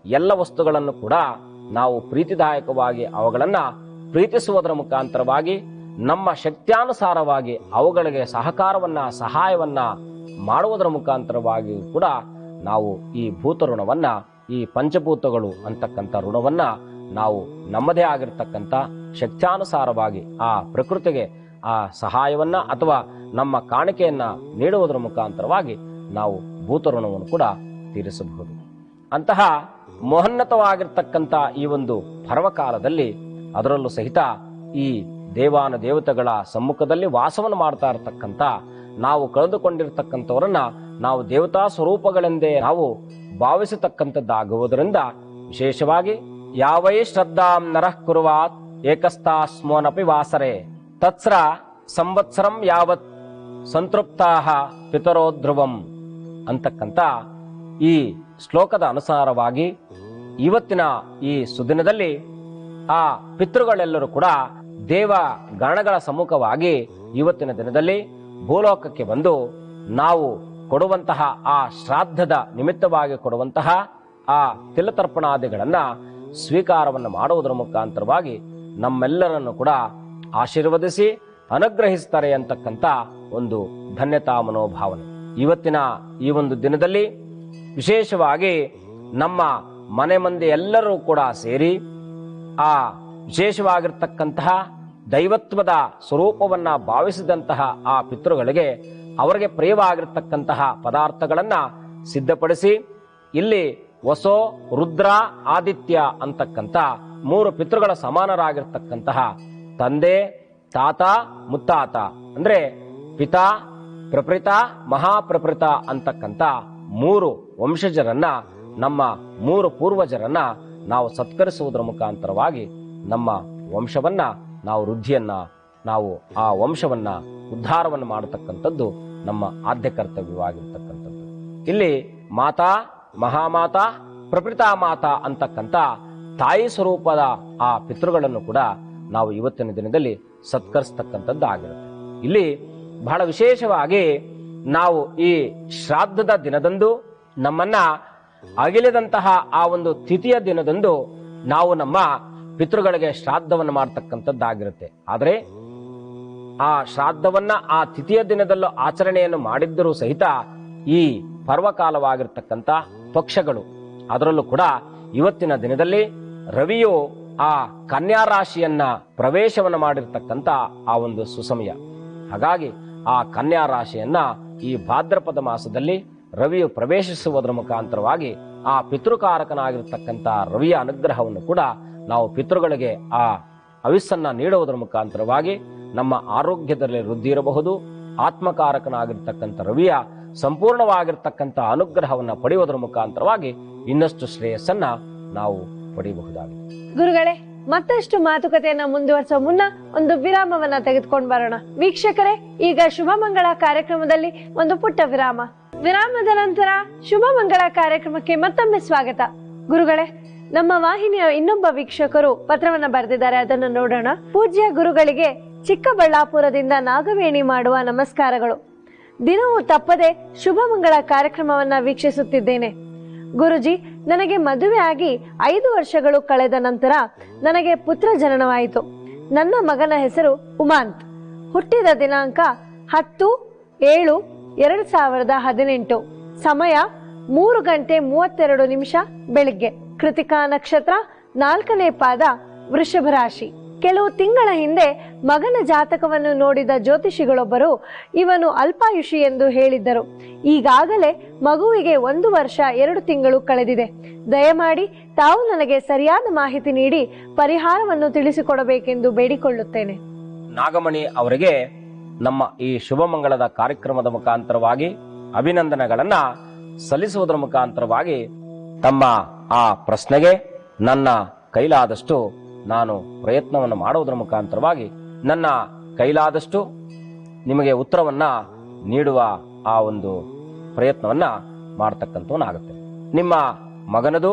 ಎಲ್ಲ ವಸ್ತುಗಳನ್ನು ಕೂಡ ನಾವು ಪ್ರೀತಿದಾಯಕವಾಗಿ ಅವುಗಳನ್ನ ಪ್ರೀತಿಸುವುದರ ಮುಖಾಂತರವಾಗಿ ನಮ್ಮ ಶಕ್ತ್ಯಾನುಸಾರವಾಗಿ ಅವುಗಳಿಗೆ ಸಹಕಾರವನ್ನ, ಸಹಾಯವನ್ನ ಮಾಡುವುದರ ಮುಖಾಂತರವಾಗಿ ಕೂಡ ನಾವು ಈ ಭೂತ ಋಣವನ್ನ, ಈ ಪಂಚಭೂತಗಳು ಅಂತಕ್ಕಂಥ ಋಣವನ್ನ ನಾವು ನಮ್ಮದೇ ಆಗಿರ್ತಕ್ಕಂಥ ಶಕ್ತ್ಯಾನುಸಾರವಾಗಿ ಆ ಪ್ರಕೃತಿಗೆ ಆ ಸಹಾಯವನ್ನ ಅಥವಾ ನಮ್ಮ ಕಾಣಿಕೆಯನ್ನ ನೀಡುವುದರ ಮುಖಾಂತರವಾಗಿ ನಾವು ಭೂತ ಋಣವನ್ನು ಕೂಡ ತೀರಿಸಬಹುದು. ಅಂತಹ ಮಹೋನ್ನತವಾಗಿರ್ತಕ್ಕಂಥ ಈ ಒಂದು ಪರ್ವಕಾಲದಲ್ಲಿ, ಅದರಲ್ಲೂ ಸಹಿತ ಈ ದೇವಾನ ದೇವತೆಗಳ ಸಮ್ಮುಖದಲ್ಲಿ ವಾಸವನ್ನು ಮಾಡ್ತಾ ಇರತಕ್ಕಂಥ ನಾವು ಕಳೆದುಕೊಂಡಿರ್ತಕ್ಕಂಥವರನ್ನ ನಾವು ದೇವತಾ ಸ್ವರೂಪಗಳೆಂದೇ ನಾವು ಭಾವಿಸತಕ್ಕಂಥದ್ದಾಗುವುದರಿಂದ ವಿಶೇಷವಾಗಿ ಯಾವೈ ಶ್ರದ್ಧಾಂ ನರಃ ಕುರುವಾತ್ ಏಕಸ್ತಾಸ್ಮೋನಪಿ ವಾಸರೆ ತತ್ಸ್ರ ಸಂವತ್ಸರಂ ಯಾವತ್ ಸಂತೃಪ್ತಾಹ ಪಿತರೋಧ್ರುವಂ ಅಂತಕ್ಕಂಥ ಈ ಶ್ಲೋಕದ ಅನುಸಾರವಾಗಿ ಇವತ್ತಿನ ಈ ಸುದಿನದಲ್ಲಿ ಆ ಪಿತೃಗಳೆಲ್ಲರೂ ಕೂಡ ದೇವ ಗಣಗಳ ಸಮ್ಮುಖವಾಗಿ ಇವತ್ತಿನ ದಿನದಲ್ಲಿ ಭೂಲೋಕಕ್ಕೆ ಬಂದು ನಾವು ಕೊಡುವಂತಹ ಆ ಶ್ರಾದ್ದದ ನಿಮಿತ್ತವಾಗಿ ಕೊಡುವಂತಹ ಆ ತಿಲತರ್ಪಣಾದಿಗಳನ್ನ ಸ್ವೀಕಾರವನ್ನು ಮಾಡುವುದರ ಮುಖಾಂತರವಾಗಿ ನಮ್ಮೆಲ್ಲರನ್ನು ಕೂಡ ಆಶೀರ್ವದಿಸಿ ಅನುಗ್ರಹಿಸ್ತಾರೆ ಅಂತಕ್ಕಂಥ ಒಂದು ಧನ್ಯತಾ ಮನೋಭಾವನೆ. ಇವತ್ತಿನ ಈ ಒಂದು ದಿನದಲ್ಲಿ ವಿಶೇಷವಾಗಿ ನಮ್ಮ ಮನೆ ಮಂದಿ ಎಲ್ಲರೂ ಕೂಡ ಸೇರಿ ಆ ವಿಶೇಷವಾಗಿರ್ತಕ್ಕಂತಹ ದೈವತ್ವದ ಸ್ವರೂಪವನ್ನ ಭಾವಿಸಿದಂತಹ ಆ ಪಿತೃಗಳಿಗೆ ಅವರಿಗೆ ಪ್ರಿಯವಾಗಿರ್ತಕ್ಕಂತಹ ಪದಾರ್ಥಗಳನ್ನ ಸಿದ್ಧಪಡಿಸಿ ಇಲ್ಲಿ ವಸೋ, ರುದ್ರ, ಆದಿತ್ಯ ಅಂತಕ್ಕಂಥ 3 ಪಿತೃಗಳ ಸಮಾನರಾಗಿರ್ತಕ್ಕಂತಹ ತಂದೆ, ತಾತ, ಮುತ್ತಾತ ಅಂದ್ರೆ ಪಿತಾ, ಪ್ರಪ್ರಿತ, ಮಹಾಪ್ರಪ್ರಿತ ಅಂತಕ್ಕಂಥ 3 ವಂಶಜರನ್ನ, ನಮ್ಮ 3 ಪೂರ್ವಜರನ್ನ ನಾವು ಸತ್ಕರಿಸುವುದರ ಮುಖಾಂತರವಾಗಿ ನಮ್ಮ ವಂಶವನ್ನ ನಾವು ವೃದ್ಧಿಯನ್ನ, ನಾವು ಆ ವಂಶವನ್ನ ಉದ್ಧಾರವನ್ನು ಮಾಡತಕ್ಕಂಥದ್ದು ನಮ್ಮ ಆದ್ಯ ಕರ್ತವ್ಯವಾಗಿರ್ತಕ್ಕಂಥದ್ದು. ಇಲ್ಲಿ ಮಾತಾ, ಮಹಾಮಾತಾ, ಪ್ರಪ್ರಿತಾ ಮಾತಾ ಅಂತಕ್ಕಂಥ ತಾಯಿ ಸ್ವರೂಪದ ಆ ಪಿತೃಗಳನ್ನು ಕೂಡ ನಾವು ಇವತ್ತಿನ ದಿನದಲ್ಲಿ ಸತ್ಕರಿಸ್ತಕ್ಕಂಥದ್ದು ಆಗಿರುತ್ತೆ. ಇಲ್ಲಿ ಬಹಳ ವಿಶೇಷವಾಗಿ ನಾವು ಈ ಶ್ರಾದ್ದದ ದಿನದಂದು ನಮ್ಮನ್ನ ಅಗಿಲಿದಂತಹ ಆ ಒಂದು ತಿಥಿಯ ದಿನದಂದು ನಾವು ನಮ್ಮ ಪಿತೃಗಳಿಗೆ ಶ್ರಾದ್ದವನ್ನು ಮಾಡತಕ್ಕಂಥದ್ದಾಗಿರುತ್ತೆ. ಆದರೆ ಆ ಶ್ರಾದ್ದವನ್ನ ಆ ತಿಥಿಯ ದಿನದಲ್ಲೂ ಆಚರಣೆಯನ್ನು ಮಾಡಿದ್ದರೂ ಸಹಿತ ಈ ಪರ್ವಕಾಲವಾಗಿರ್ತಕ್ಕಂಥ ಪಕ್ಷಗಳು, ಅದರಲ್ಲೂ ಕೂಡ ಇವತ್ತಿನ ದಿನದಲ್ಲಿ ರವಿಯು ಆ ಕನ್ಯಾ ರಾಶಿಯನ್ನ ಪ್ರವೇಶವನ್ನು ಮಾಡಿರ್ತಕ್ಕಂಥ ಆ ಒಂದು ಸುಸಮಯ. ಹಾಗಾಗಿ ಆ ಕನ್ಯಾ ರಾಶಿಯನ್ನ ಈ ಭಾದ್ರಪದ ಮಾಸದಲ್ಲಿ ರವಿಯು ಪ್ರವೇಶಿಸುವುದರ ಮುಖಾಂತರವಾಗಿ ಆ ಪಿತೃಕಾರಕನಾಗಿರ್ತಕ್ಕಂಥ ರವಿಯ ಅನುಗ್ರಹವನ್ನು ಕೂಡ ನಾವು ಪಿತೃಗಳಿಗೆ ಆ ಹವಿಸ್ಸನ್ನ ನೀಡುವುದರ ಮುಖಾಂತರವಾಗಿ ನಮ್ಮ ಆರೋಗ್ಯದಲ್ಲಿ ವೃದ್ಧಿ ಇರಬಹುದು. ಆತ್ಮಕಾರಕನಾಗಿರ್ತಕ್ಕಂಥ ರವಿಯ ಸಂಪೂರ್ಣವಾಗಿರ್ತಕ್ಕಂಥ ಅನುಗ್ರಹವನ್ನು ಪಡೆಯುವುದರ ಮುಖಾಂತರವಾಗಿ ಇನ್ನಷ್ಟು ಶ್ರೇಯಸ್ಸನ್ನ ನಾವು ಪಡೆಯಬಹುದಾಗಿದೆ. ಗುರುಗಳೇ, ಮತ್ತಷ್ಟು ಮಾತುಕತೆಯನ್ನ ಮುಂದುವರಿಸುವ ಮುನ್ನ ಒಂದು ವಿರಾಮವನ್ನ ತೆಗೆದುಕೊಂಡು ಬರೋಣ. ವೀಕ್ಷಕರೇ, ಈಗ ಶುಭ ಮಂಗಳ ಕಾರ್ಯಕ್ರಮದಲ್ಲಿ ಒಂದು ಪುಟ್ಟ ವಿರಾಮ. ವಿರಾಮದ ನಂತರ ಶುಭ ಮಂಗಳ ಕಾರ್ಯಕ್ರಮಕ್ಕೆ ಮತ್ತೊಮ್ಮೆ ಸ್ವಾಗತ. ಗುರುಗಳೇ, ನಮ್ಮ ವಾಹಿನಿಯ ಇನ್ನೊಬ್ಬ ವೀಕ್ಷಕರು ಪತ್ರವನ್ನ ಬರೆದಿದ್ದಾರೆ, ಅದನ್ನು ನೋಡೋಣ. ಪೂಜ್ಯ ಗುರುಗಳಿಗೆ ಚಿಕ್ಕಬಳ್ಳಾಪುರದಿಂದ ನಾಗವೇಣಿ ಮಾಡುವ ನಮಸ್ಕಾರಗಳು. ದಿನವೂ ತಪ್ಪದೆ ಶುಭ ಮಂಗಳ ಕಾರ್ಯಕ್ರಮವನ್ನ ವೀಕ್ಷಿಸುತ್ತಿದ್ದೇನೆ. ಗುರುಜಿ, ನನಗೆ ಮದುವೆ ಆಗಿ 5 ವರ್ಷಗಳು ಕಳೆದ ನಂತರ ನನಗೆ ಪುತ್ರ ಜನನವಾಯಿತು. ನನ್ನ ಮಗನ ಹೆಸರು ಉಮಾಂತ್. ಹುಟ್ಟಿದ ದಿನಾಂಕ 10/7/2018. ಸಮಯ 3:32 ಬೆಳಿಗ್ಗೆ. ಕೃತಿಕಾ ನಕ್ಷತ್ರ, 4ನೇ ಪಾದ, ವೃಷಭ ರಾಶಿ. ಕೆಲವು ತಿಂಗಳ ಹಿಂದೆ ಮಗನ ಜಾತಕವನ್ನು ನೋಡಿದ ಜ್ಯೋತಿಷಿಗಳೊಬ್ಬರು ಇವನು ಅಲ್ಪಾಯುಷಿ ಎಂದು ಹೇಳಿದ್ದರು. ಈಗಾಗಲೇ ಮಗುವಿಗೆ 1 ವರ್ಷ 2 ತಿಂಗಳು ಕಳೆದಿದೆ. ದಯಮಾಡಿ ತಾವು ನನಗೆ ಸರಿಯಾದ ಮಾಹಿತಿ ನೀಡಿ ಪರಿಹಾರವನ್ನು ತಿಳಿಸಿಕೊಡಬೇಕೆಂದು ಬೇಡಿಕೊಳ್ಳುತ್ತೇನೆ. ನಾಗಮಣಿ ಅವರಿಗೆ ನಮ್ಮ ಈ ಶುಭ ಮಂಗಳದ ಕಾರ್ಯಕ್ರಮದ ಮುಖಾಂತರವಾಗಿ ಅಭಿನಂದನೆಗಳನ್ನ ಸಲ್ಲಿಸುವುದರ ಮುಖಾಂತರವಾಗಿ ತಮ್ಮ ಆ ಪ್ರಶ್ನೆಗೆ ನನ್ನ ಕೈಲಾದಷ್ಟು ನಾನು ಪ್ರಯತ್ನವನ್ನು ಮಾಡುವುದರ ಮುಖಾಂತರವಾಗಿ ನನ್ನ ಕೈಲಾದಷ್ಟು ನಿಮಗೆ ಉತ್ತರವನ್ನ ನೀಡುವ ಆ ಒಂದು ಪ್ರಯತ್ನವನ್ನ ಮಾಡತಕ್ಕಂಥವನಾಗುತ್ತೆ. ನಿಮ್ಮ ಮಗನದು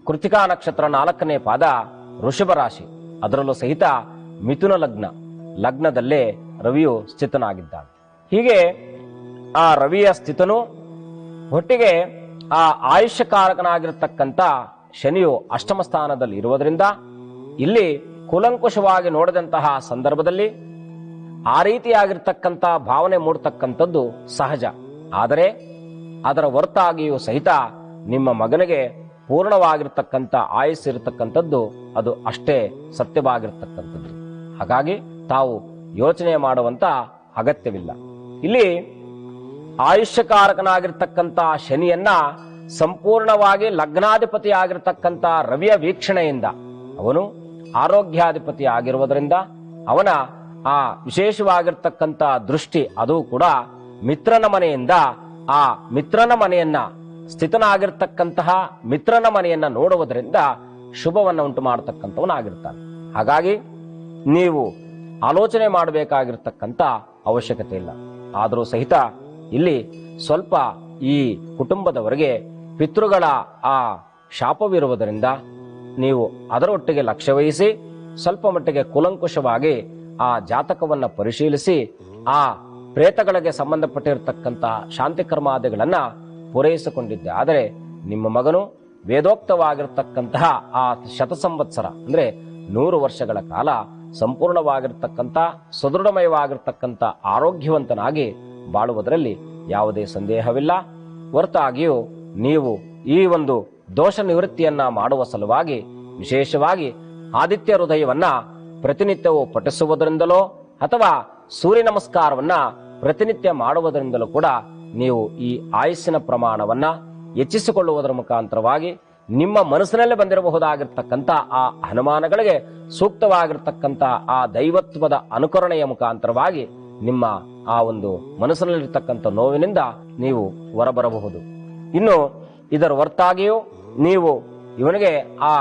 ಕೃತಿಕಾ ನಕ್ಷತ್ರ, 4ನೇ ಪಾದ, ವೃಷಭ ರಾಶಿ. ಅದರಲ್ಲೂ ಸಹಿತ ಮಿಥುನ ಲಗ್ನದಲ್ಲೇ ರವಿಯು ಸ್ಥಿತನಾಗಿದ್ದಾನೆ. ಹೀಗೆ ಆ ರವಿಯ ಸ್ಥಿತನು ಒಟ್ಟಿಗೆ ಆ ಆಯುಷ್ಯಕಾರಕನಾಗಿರತಕ್ಕಂಥ ಶನಿಯು ಅಷ್ಟಮ ಸ್ಥಾನದಲ್ಲಿ ಇರುವುದರಿಂದ ಇಲ್ಲಿ ಕೂಲಂಕುಷವಾಗಿ ನೋಡಿದಂತಹ ಸಂದರ್ಭದಲ್ಲಿ ಆ ರೀತಿಯಾಗಿರ್ತಕ್ಕಂಥ ಭಾವನೆ ಮೂಡತಕ್ಕಂಥದ್ದು ಸಹಜ. ಆದರೆ ಅದರ ಹೊರತಾಗಿಯೂ ಸಹಿತ ನಿಮ್ಮ ಮಗನಿಗೆ ಪೂರ್ಣವಾಗಿರ್ತಕ್ಕಂಥ ಆಯುಸ್ಸು ಇರತಕ್ಕಂಥದ್ದು ಅದು ಅಷ್ಟೇ ಸತ್ಯವಾಗಿರ್ತಕ್ಕಂಥದ್ದು. ಹಾಗಾಗಿ ತಾವು ಯೋಚನೆ ಮಾಡುವಂತ ಅಗತ್ಯವಿಲ್ಲ. ಇಲ್ಲಿ ಆಯುಷ್ಯಕಾರಕನಾಗಿರ್ತಕ್ಕಂಥ ಶನಿಯನ್ನ ಸಂಪೂರ್ಣವಾಗಿ ಲಗ್ನಾಧಿಪತಿ ಆಗಿರ್ತಕ್ಕಂಥ ರವಿಯ ವೀಕ್ಷಣೆಯಿಂದ ಅವನು ಆರೋಗ್ಯಾಧಿಪತಿ ಆಗಿರುವುದರಿಂದ ಅವನ ಆ ವಿಶೇಷವಾಗಿರ್ತಕ್ಕಂಥ ದೃಷ್ಟಿ ಅದು ಕೂಡ ಮಿತ್ರನ ಮನೆಯಿಂದ ಆ ಮಿತ್ರನ ಮನೆಯನ್ನ ಸ್ಥಿತನಾಗಿರ್ತಕ್ಕಂತಹ ಮಿತ್ರನ ಮನೆಯನ್ನ ನೋಡುವುದರಿಂದ ಶುಭವನ್ನು ಉಂಟು ಮಾಡತಕ್ಕಂಥವನಾಗಿರ್ತಾನೆ. ಹಾಗಾಗಿ ನೀವು ಆಲೋಚನೆ ಮಾಡಬೇಕಾಗಿರ್ತಕ್ಕಂಥ ಅವಶ್ಯಕತೆ ಇಲ್ಲ. ಆದರೂ ಸಹಿತ ಇಲ್ಲಿ ಸ್ವಲ್ಪ ಈ ಕುಟುಂಬದವರಿಗೆ ಪಿತೃಗಳ ಆ ಶಾಪವಿರುವುದರಿಂದ ನೀವು ಅದರೊಟ್ಟಿಗೆ ಲಕ್ಷ್ಯ ವಹಿಸಿ ಸ್ವಲ್ಪ ಮಟ್ಟಿಗೆ ಕೂಲಂಕುಷವಾಗಿ ಆ ಜಾತಕವನ್ನ ಪರಿಶೀಲಿಸಿ ಆ ಪ್ರೇತಗಳಿಗೆ ಸಂಬಂಧಪಟ್ಟಿರತಕ್ಕಂಥ ಶಾಂತಿ ಕರ್ಮಾದಿಗಳನ್ನ ಪೂರೈಸಿಕೊಂಡಿದ್ದೆ ಆದರೆ ನಿಮ್ಮ ಮಗನು ವೇದೋಕ್ತವಾಗಿರ್ತಕ್ಕಂತಹ ಆ ಶತಸಂವತ್ಸರ ಅಂದ್ರೆ 100 ವರ್ಷಗಳ ಕಾಲ ಸಂಪೂರ್ಣವಾಗಿರ್ತಕ್ಕಂಥ ಸದೃಢಮಯವಾಗಿರ್ತಕ್ಕಂಥ ಆರೋಗ್ಯವಂತನಾಗಿ ಬಾಳುವುದರಲ್ಲಿ ಯಾವುದೇ ಸಂದೇಹವಿಲ್ಲ. ಹೊರತಾಗಿಯೂ ನೀವು ಈ ಒಂದು ದೋಷ ನಿವೃತ್ತಿಯನ್ನ ಮಾಡುವ ಸಲುವಾಗಿ ವಿಶೇಷವಾಗಿ ಆದಿತ್ಯ ಹೃದಯವನ್ನ ಪ್ರತಿನಿತ್ಯವೂ ಪಠಿಸುವುದರಿಂದಲೋ ಅಥವಾ ಸೂರ್ಯ ನಮಸ್ಕಾರವನ್ನ ಪ್ರತಿನಿತ್ಯ ಮಾಡುವುದರಿಂದಲೂ ಕೂಡ ನೀವು ಈ ಆಯುಸ್ಸಿನ ಪ್ರಮಾಣವನ್ನ ಹೆಚ್ಚಿಸಿಕೊಳ್ಳುವುದರ ಮುಖಾಂತರವಾಗಿ ನಿಮ್ಮ ಮನಸ್ಸಿನಲ್ಲೇ ಬಂದಿರಬಹುದಾಗಿರ್ತಕ್ಕಂಥ ಆ ಅನುಮಾನಗಳಿಗೆ ಸೂಕ್ತವಾಗಿರ್ತಕ್ಕಂಥ ಆ ದೈವತ್ವದ ಅನುಕರಣೆಯ ಮುಖಾಂತರವಾಗಿ ನಿಮ್ಮ ಆ ಒಂದು ಮನಸ್ಸಿನಲ್ಲಿರ್ತಕ್ಕಂಥ ನೋವಿನಿಂದ ನೀವು ಹೊರಬರಬಹುದು. ಇನ್ನು ಇದರ ಹೊರತಾಗಿಯೂ ನೀವು ಇವನಿಗೆ ಆ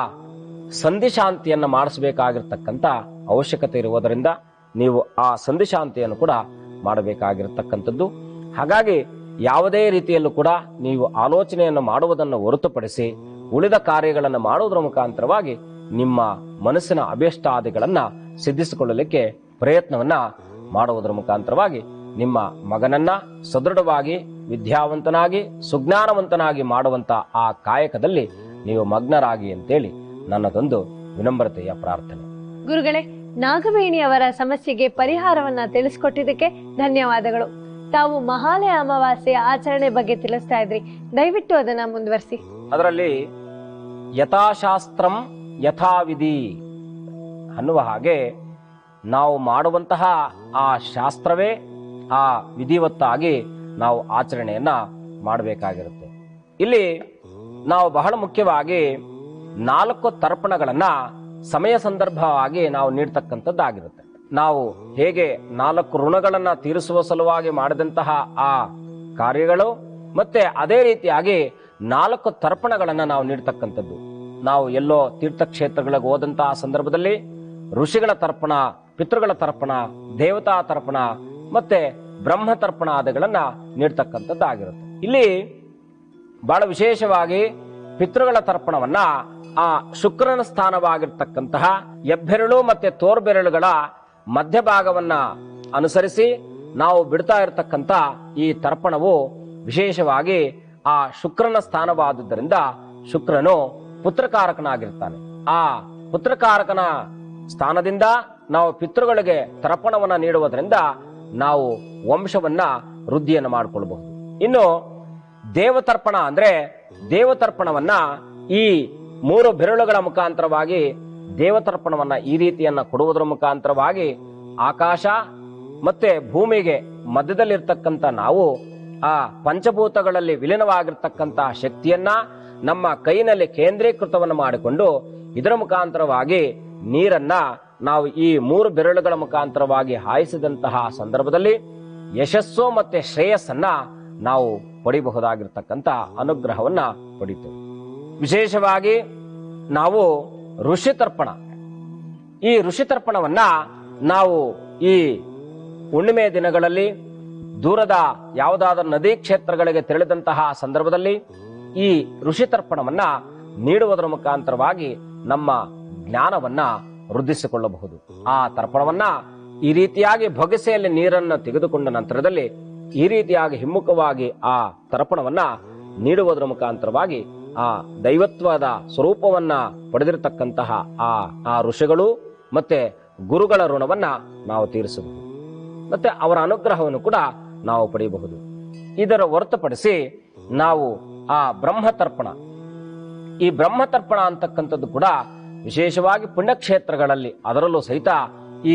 ಸಂಧಿಶಾಂತಿಯನ್ನು ಮಾಡಿಸಬೇಕಾಗಿರ್ತಕ್ಕಂಥ ಅವಶ್ಯಕತೆ ಇರುವುದರಿಂದ ನೀವು ಆ ಸಂಧಿಶಾಂತಿಯನ್ನು ಕೂಡ ಮಾಡಬೇಕಾಗಿರ್ತಕ್ಕಂಥದ್ದು. ಹಾಗಾಗಿ ಯಾವುದೇ ರೀತಿಯಲ್ಲೂ ಕೂಡ ನೀವು ಆಲೋಚನೆಯನ್ನು ಮಾಡುವುದನ್ನು ಹೊರತುಪಡಿಸಿ ಉಳಿದ ಕಾರ್ಯಗಳನ್ನು ಮಾಡುವುದರ ಮುಖಾಂತರವಾಗಿ ನಿಮ್ಮ ಮನಸ್ಸಿನ ಅಭೀಷ್ಟಾದಿಗಳನ್ನ ಸಿದ್ಧಿಸಿಕೊಳ್ಳಲಿಕ್ಕೆ ಪ್ರಯತ್ನವನ್ನ ಮಾಡುವುದರ ಮುಖಾಂತರವಾಗಿ ನಿಮ್ಮ ಮಗನನ್ನ ಸದೃಢವಾಗಿ ವಿದ್ಯಾವಂತನಾಗಿ ಸುಜ್ಞಾನವಂತನಾಗಿ ಮಾಡುವಂತ ಆ ಕಾಯಕದಲ್ಲಿ ನೀವು ಮಗ್ನರಾಗಿ ಅಂತೇಳಿ ನನ್ನದೊಂದು ವಿನಮ್ರತೆಯ ಪ್ರಾರ್ಥನೆ. ಗುರುಗಳೇ, ನಾಗವೇಣಿ ಅವರ ಸಮಸ್ಯೆಗೆ ಪರಿಹಾರವನ್ನ ತಿಳಿಸ್ಕೊಟ್ಟಿದ್ದಕ್ಕೆ ಧನ್ಯವಾದಗಳು. ತಾವು ಮಹಾಲಯ ಅಮಾವಾಸ್ಯೆಯ ಆಚರಣೆ ಬಗ್ಗೆ ತಿಳಿಸ್ತಾ ಇದ್ರಿ, ದಯವಿಟ್ಟು ಅದನ್ನ ಮುಂದುವರಿಸಿ. ಅದರಲ್ಲಿ ಯಥಾಶಾಸ್ತ್ರಂ ಯಥಾವಿಧಿ ಅನ್ನುವ ಹಾಗೆ ನಾವು ಮಾಡುವಂತಹ ಆ ಶಾಸ್ತ್ರವೇ ಆ ವಿಧಿವತ್ತಾಗಿ ನಾವು ಆಚರಣೆಯನ್ನ ಮಾಡಬೇಕಾಗಿರುತ್ತೆ. ಇಲ್ಲಿ ನಾವು ಬಹಳ ಮುಖ್ಯವಾಗಿ 4 ತರ್ಪಣಗಳನ್ನ ಸಮಯ ಸಂದರ್ಭವಾಗಿ ನಾವು ನೀಡ್ತಕ್ಕಂಥದ್ದಾಗಿರುತ್ತೆ. ನಾವು ಹೇಗೆ 4 ಋಣಗಳನ್ನ ತೀರಿಸುವ ಸಲುವಾಗಿ ಮಾಡಿದಂತಹ ಆ ಕಾರ್ಯಗಳು ಮತ್ತೆ ಅದೇ ರೀತಿಯಾಗಿ 4 ತರ್ಪಣಗಳನ್ನ ನಾವು ನೀಡ್ತಕ್ಕಂಥದ್ದು. ನಾವು ಎಲ್ಲೋ ತೀರ್ಥಕ್ಷೇತ್ರಗಳಿಗೆ ಹೋದಂತಹ ಸಂದರ್ಭದಲ್ಲಿ ಋಷಿಗಳ ತರ್ಪಣ, ಪಿತೃಗಳ ತರ್ಪಣ, ದೇವತಾ ತರ್ಪಣ ಮತ್ತೆ ಬ್ರಹ್ಮ ತರ್ಪಣ ಆದಿಗಳನ್ನ ನೀಡ್ತಕ್ಕಂಥದ್ದಾಗಿರುತ್ತೆ. ಇಲ್ಲಿ ಬಹಳ ವಿಶೇಷವಾಗಿ ಪಿತೃಗಳ ತರ್ಪಣವನ್ನ ಆ ಶುಕ್ರನ ಸ್ಥಾನವಾಗಿರ್ತಕ್ಕಂತಹ ಹೆಬ್ಬೆರಳು ಮತ್ತೆ ತೋರ್ಬೆರಳುಗಳ ಮಧ್ಯಭಾಗವನ್ನ ಅನುಸರಿಸಿ ನಾವು ಬಿಡ್ತಾ ಇರತಕ್ಕಂತ ಈ ತರ್ಪಣವು ವಿಶೇಷವಾಗಿ ಆ ಶುಕ್ರನ ಸ್ಥಾನವಾದುದರಿಂದ ಶುಕ್ರನು ಪುತ್ರಕಾರಕನಾಗಿರ್ತಾನೆ. ಆ ಪುತ್ರಕಾರಕನ ಸ್ಥಾನದಿಂದ ನಾವು ಪಿತೃಗಳಿಗೆ ತರ್ಪಣವನ್ನ ನೀಡುವುದರಿಂದ ನಾವು ವಂಶವನ್ನ ವೃದ್ಧಿಯನ್ನು ಮಾಡಿಕೊಳ್ಳಬಹುದು. ಇನ್ನು ದೇವತರ್ಪಣ ಅಂದ್ರೆ ದೇವತರ್ಪಣವನ್ನ ಈ 3 ಬೆರಳುಗಳ ಮುಖಾಂತರವಾಗಿ ದೇವತರ್ಪಣವನ್ನ ಈ ರೀತಿಯನ್ನ ಕೊಡುವುದರ ಮುಖಾಂತರವಾಗಿ ಆಕಾಶ ಮತ್ತೆ ಭೂಮಿಗೆ ಮಧ್ಯದಲ್ಲಿರ್ತಕ್ಕಂಥ ನಾವು ಆ ಪಂಚಭೂತಗಳಲ್ಲಿ ವಿಲೀನವಾಗಿರ್ತಕ್ಕಂತಹ ಶಕ್ತಿಯನ್ನ ನಮ್ಮ ಕೈನಲ್ಲಿ ಕೇಂದ್ರೀಕೃತವನ್ನು ಮಾಡಿಕೊಂಡು ಇದರ ಮುಖಾಂತರವಾಗಿ ನೀರನ್ನ ನಾವು ಈ 3 ಬೆರಳುಗಳ ಮುಖಾಂತರವಾಗಿ ಹಾಯಿಸಿದಂತಹ ಸಂದರ್ಭದಲ್ಲಿ ಯಶಸ್ಸು ಮತ್ತೆ ಶ್ರೇಯಸ್ಸನ್ನ ನಾವು ಪಡಿಬಹುದಾಗಿರ್ತಕ್ಕಂಥ ಅನುಗ್ರಹವನ್ನ ಪಡಿತೇವೆ. ವಿಶೇಷವಾಗಿ ನಾವು ಋಷಿತರ್ಪಣ, ಈ ಋಷಿತರ್ಪಣವನ್ನ ನಾವು ಈ ಹುಣ್ಣಿಮೆ ದಿನಗಳಲ್ಲಿ ದೂರದ ಯಾವುದಾದರೂ ನದಿ ಕ್ಷೇತ್ರಗಳಿಗೆ ತೆರಳಿದಂತಹ ಸಂದರ್ಭದಲ್ಲಿ ಈ ಋಷಿತರ್ಪಣವನ್ನ ನೀಡುವುದರ ಮುಖಾಂತರವಾಗಿ ನಮ್ಮ ಜ್ಞಾನವನ್ನ ವೃದ್ಧಿಸಿಕೊಳ್ಳಬಹುದು. ಆ ತರ್ಪಣವನ್ನ ಈ ರೀತಿಯಾಗಿ ಬೊಗಸೆಯಲ್ಲಿ ನೀರನ್ನು ತೆಗೆದುಕೊಂಡ ನಂತರದಲ್ಲಿ ಈ ರೀತಿಯಾಗಿ ಹಿಮ್ಮುಖವಾಗಿ ಆ ತರ್ಪಣವನ್ನ ನೀಡುವುದರ ಮುಖಾಂತರವಾಗಿ ಆ ದೈವತ್ವದ ಸ್ವರೂಪವನ್ನ ಪಡೆದಿರತಕ್ಕಂತಹ ಆ ಋಷಿಗಳು ಮತ್ತೆ ಗುರುಗಳ ಋಣವನ್ನ ನಾವು ತೀರಿಸಬಹುದು, ಮತ್ತೆ ಅವರ ಅನುಗ್ರಹವನ್ನು ಕೂಡ ನಾವು ಪಡೆಯಬಹುದು. ಇದರ ಹೊರತುಪಡಿಸಿ ನಾವು ಆ ಬ್ರಹ್ಮತರ್ಪಣ, ಈ ಬ್ರಹ್ಮತರ್ಪಣ ಅಂತಕ್ಕಂಥದ್ದು ಕೂಡ ವಿಶೇಷವಾಗಿ ಪುಣ್ಯಕ್ಷೇತ್ರಗಳಲ್ಲಿ, ಅದರಲ್ಲೂ ಸಹಿತ